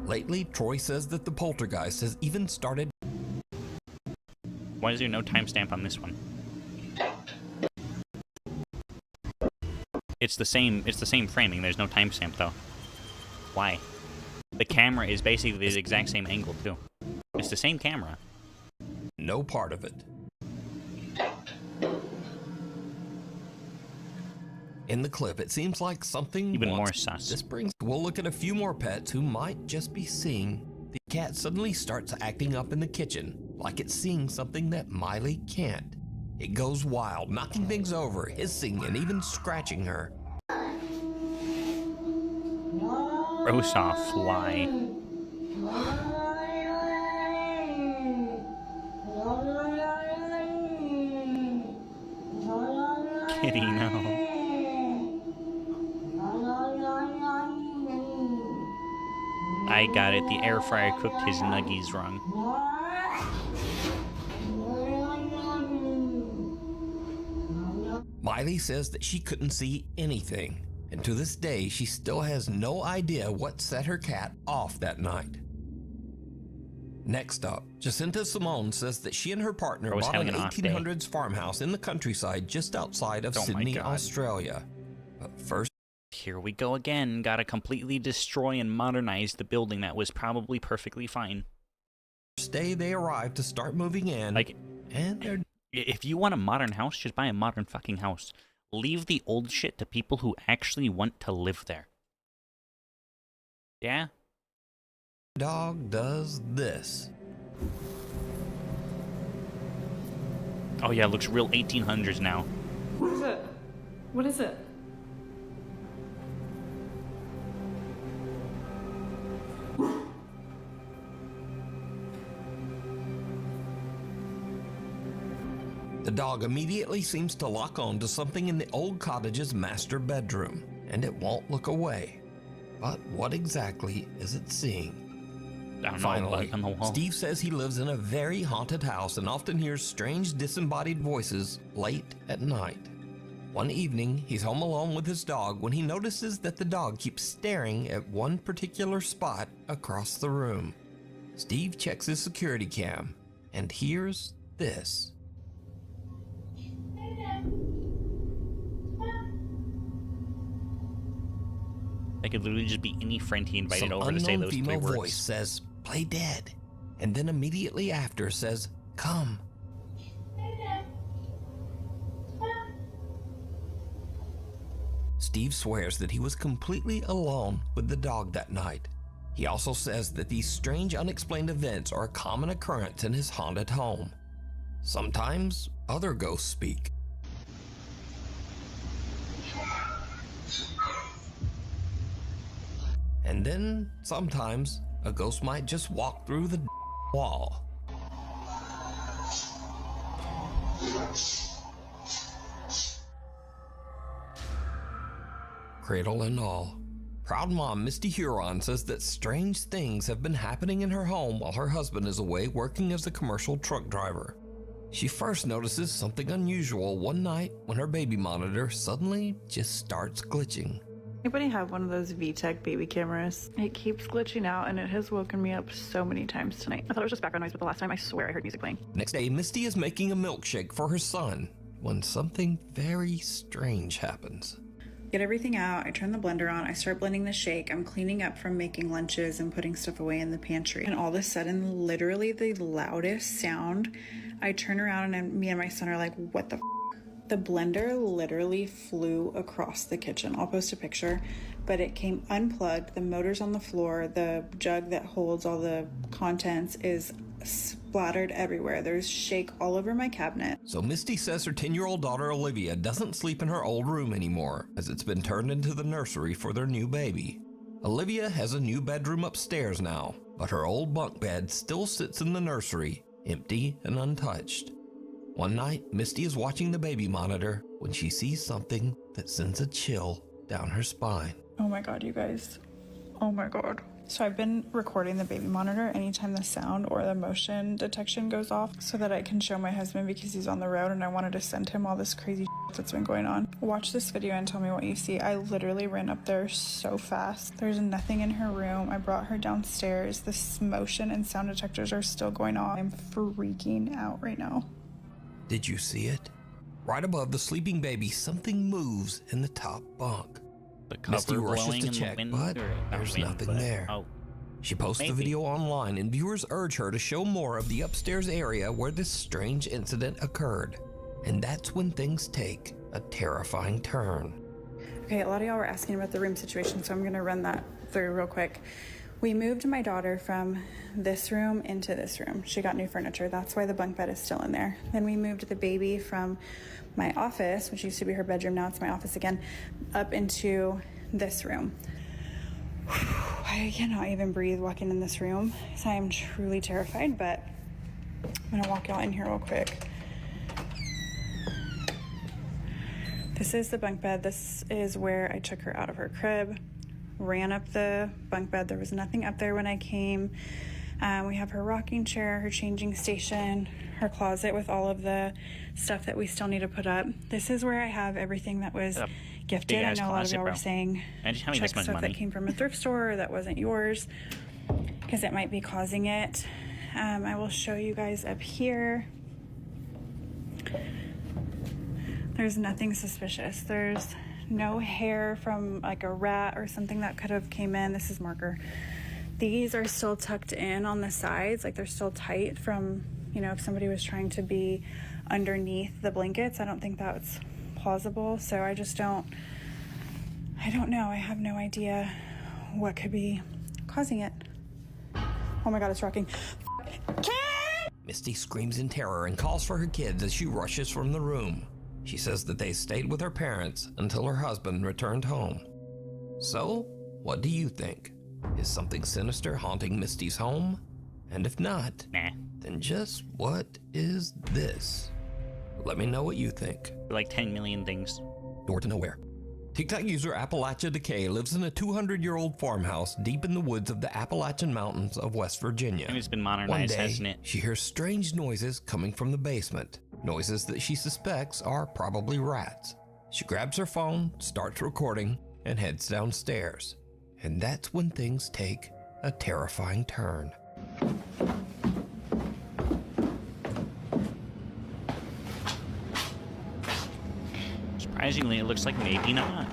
Lately, Troy says that the poltergeist has even started. Why is there no timestamp on this one? It's the same framing. There's no timestamp though. Why? The camera is basically the exact same angle too. It's the same camera. No part of it. In the clip, it seems like something even more wants sus. This brings. We'll look at a few more pets who might just be seeing. The cat suddenly starts acting up in the kitchen, like it's seeing something that Miley can't. It goes wild, knocking things over, hissing, and even scratching her. Rosa fly. Kitty, no. I got it. The air fryer cooked his nuggies wrong. Miley says that she couldn't see anything, and to this day she still has no idea what set her cat off that night. Next up, Jacinta Simone says that she and her partner bought an 1800s farmhouse in the countryside just outside of Sydney, Australia. But first, here we go again. Gotta completely destroy and modernize the building that was probably perfectly fine. First day they arrive to start moving in, like, and they're. If you want a modern house, just buy a modern fucking house. Leave the old shit to people who actually want to live there. Yeah? Dog does this. Oh yeah, it looks real 1800s now. What is it? What is it? The dog immediately seems to lock on to something in the old cottage's master bedroom, and it won't look away. But what exactly is it seeing? Finally, Steve says he lives in a very haunted house and often hears strange disembodied voices late at night. One evening, he's home alone with his dog when he notices that the dog keeps staring at one particular spot across the room. Steve checks his security cam and hears this. That could literally just be any friend he invited Some over to say unknown those three female words. voice says, "Play dead," and then immediately after says, "Come." Steve swears that he was completely alone with the dog that night. He also says that these strange unexplained events are a common occurrence in his haunted home. Sometimes other ghosts speak. And then, sometimes, a ghost might just walk through the wall. Cradle and all. Proud mom Misty Huron says that strange things have been happening in her home while her husband is away working as a commercial truck driver. She first notices something unusual one night when her baby monitor suddenly just starts glitching. Anybody have one of those VTech baby cameras? It keeps glitching out and it has woken me up so many times tonight. I thought it was just background noise, but the last time I swear I heard music playing. Next day, Misty is making a milkshake for her son when something very strange happens. Get everything out, I turn the blender on, I start blending the shake, I'm cleaning up from making lunches and putting stuff away in the pantry. And all of a sudden, literally the loudest sound, I turn around and me and my son are like, what the f***? The blender literally flew across the kitchen. I'll post a picture, but it came unplugged, the motor's on the floor, the jug that holds all the contents is splattered everywhere. There's shake all over my cabinet. So Misty says her 10-year-old daughter Olivia doesn't sleep in her old room anymore, as it's been turned into the nursery for their new baby. Olivia has a new bedroom upstairs now, but her old bunk bed still sits in the nursery, empty and untouched. One night, Misty is watching the baby monitor when she sees something that sends a chill down her spine. Oh my god, you guys. Oh my god. So I've been recording the baby monitor anytime the sound or the motion detection goes off so that I can show my husband because he's on the road and I wanted to send him all this crazy shit that's been going on. Watch this video and tell me what you see. I literally ran up there so fast. There's nothing in her room. I brought her downstairs. This motion and sound detectors are still going on. I'm freaking out right now. Did you see it? Right above the sleeping baby, something moves in the top bunk. Misty rushes to check, but there's nothing there. She posts the video online and viewers urge her to show more of the upstairs area where this strange incident occurred. And that's when things take a terrifying turn. Okay, a lot of y'all were asking about the room situation, so I'm gonna run that through real quick. We moved my daughter from this room into this room. She got new furniture. That's why the bunk bed is still in there. Then we moved the baby from my office, which used to be her bedroom, now it's my office again, up into this room. I cannot even breathe walking in this room, so I am truly terrified, but I'm gonna walk y'all in here real quick. This is the bunk bed. This is where I took her out of her crib, ran up the bunk bed. There was nothing up there when I came. We have her rocking chair, her changing station, her closet with all of the stuff that we still need to put up. This is where I have everything that was gifted. I know a lot of y'all were saying check stuff that came from a thrift store or that wasn't yours because it might be causing it. I will show you guys up here. There's nothing suspicious. There's no hair from like a rat or something that could have came in. This is marker. These are still tucked in on the sides, like they're still tight from, you know, if somebody was trying to be underneath the blankets. I don't think that's plausible. So I don't know. I have no idea what could be causing it. Oh my God, it's rocking. Misty screams in terror and calls for her kids as she rushes from the room. She says that they stayed with her parents until her husband returned home. So, what do you think? Is something sinister haunting Misty's home? And if not, then just what is this? Let me know what you think. Like 10 million things. Door to nowhere. TikTok user Appalachia Decay lives in a 200-year-old farmhouse deep in the woods of the Appalachian Mountains of West Virginia. And it's been modernized, One day, hasn't it? she hears strange noises coming from the basement. Noises that she suspects are probably rats. She grabs her phone, starts recording, and heads downstairs. And that's when things take a terrifying turn. Surprisingly, it looks like maybe not.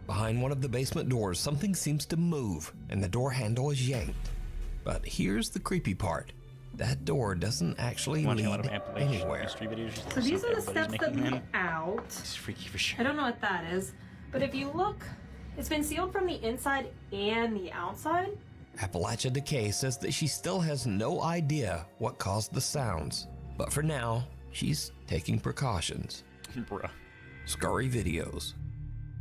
Behind one of the basement doors, something seems to move, and the door handle is yanked. But here's the creepy part. That door doesn't actually Watching a lot lead of Appalachian anywhere. history videos. Just So these are the everybody's steps that making lead them. out. It's freaky for sure. I don't know what that is, but if you look, it's been sealed from the inside and the outside. Appalachia Decay says that she still has no idea what caused the sounds, but for now, she's taking precautions. Bruh. Scurry videos.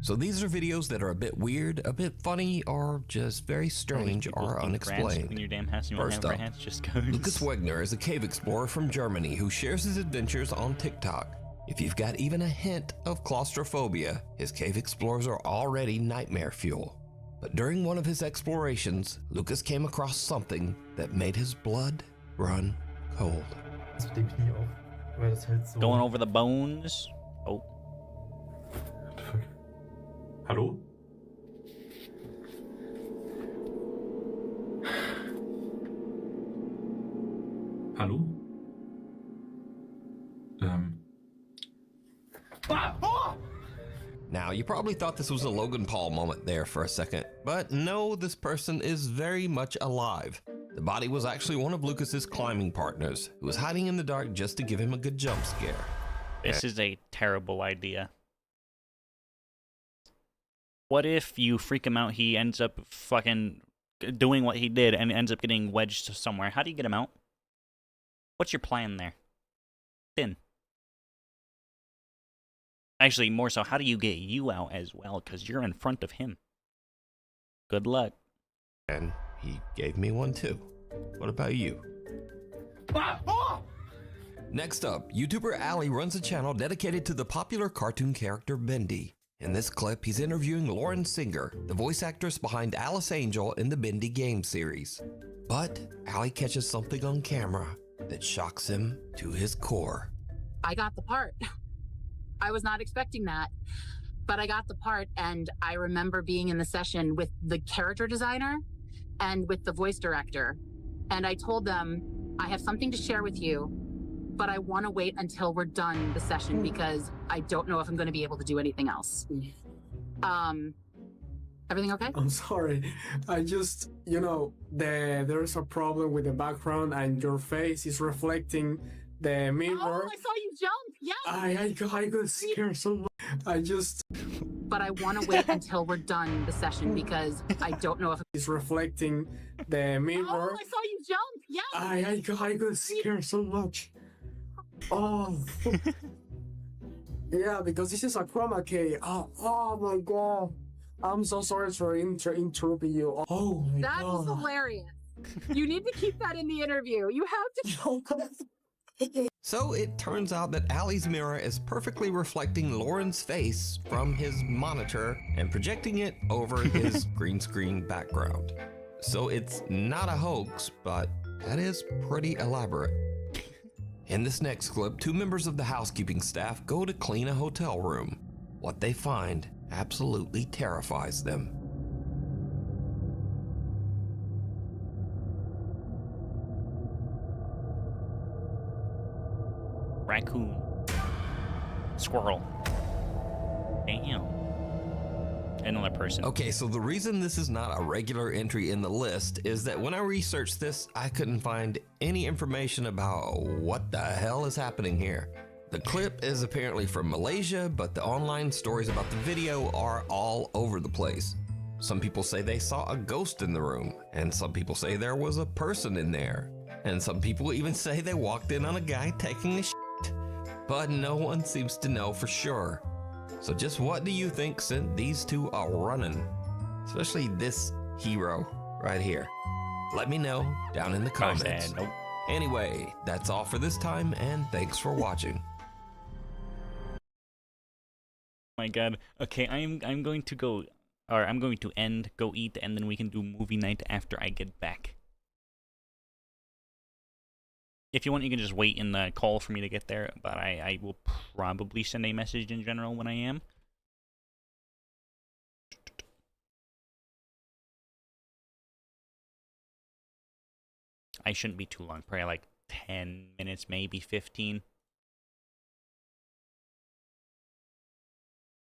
So these are videos that are a bit weird, a bit funny, or just very strange or unexplained. In your damn house, you won't First have up, rats, just goes. Lucas Wegner is a cave explorer from Germany who shares his adventures on TikTok. If you've got even a hint of claustrophobia, his cave explorers are already nightmare fuel. But during one of his explorations, Lucas came across something that made his blood run cold. Going over the bones. Oh. Hallo? Hallo? Now, you probably thought this was a Logan Paul moment there for a second, but no, this person is very much alive. The body was actually one of Lucas's climbing partners, who was hiding in the dark just to give him a good jump scare. This is a terrible idea. What if you freak him out, he ends up fucking doing what he did and ends up getting wedged somewhere? How do you get him out? What's your plan there? Thin. Actually, more so, how do you get you out as well? Because you're in front of him. Good luck. And he gave me one too. What about you? Next up, YouTuber Ali runs a channel dedicated to the popular cartoon character Bendy. In this clip, he's interviewing Lauren Singer, the voice actress behind Alice Angel in the Bendy game series. But Ali catches something on camera that shocks him to his core. I got the part. I was not expecting that, but I got the part, and I remember being in the session with the character designer and with the voice director, and I told them, I have something to share with you, but I want to wait until we're done the session because I don't know if I'm going to be able to do anything else. Everything okay? I'm sorry. I just, there's a problem with the background and your face is reflecting the mirror. Oh, I saw you jump. Yes. I got scared so much. But I want to wait until we're done the session because I don't know if it's reflecting the mirror. Oh, I saw you jump. Yes. I got scared so much. Oh. Yeah, because this is a chroma key. Oh my god. I'm so sorry for interrupting you. Oh my That god. is hilarious. You need to keep that in the interview. You have to. So it turns out that Ali's mirror is perfectly reflecting Lauren's face from his monitor and projecting it over his green screen background. So it's not a hoax, but that is pretty elaborate. In this next clip, two members of the housekeeping staff go to clean a hotel room. What they find absolutely terrifies them. Raccoon. Squirrel. Damn. Another person. Okay, so the reason this is not a regular entry in the list is that when I researched this, I couldn't find any information about what the hell is happening here. The clip is apparently from Malaysia, but the online stories about the video are all over the place. Some people say they saw a ghost in the room, and some people say there was a person in there, and some people even say they walked in on a guy taking a shit. But no one seems to know for sure. So just what do you think sent these two a running? Especially this hero right here. Let me know down in the comments. Nope. Anyway, that's all for this time, and thanks for watching. My god. Okay, I'm going to go, or I'm going to go eat, and then we can do movie night after I get back. If you want, you can just wait in the call for me to get there, but I will probably send a message in general when I am. I shouldn't be too long, probably like 10 minutes, maybe 15.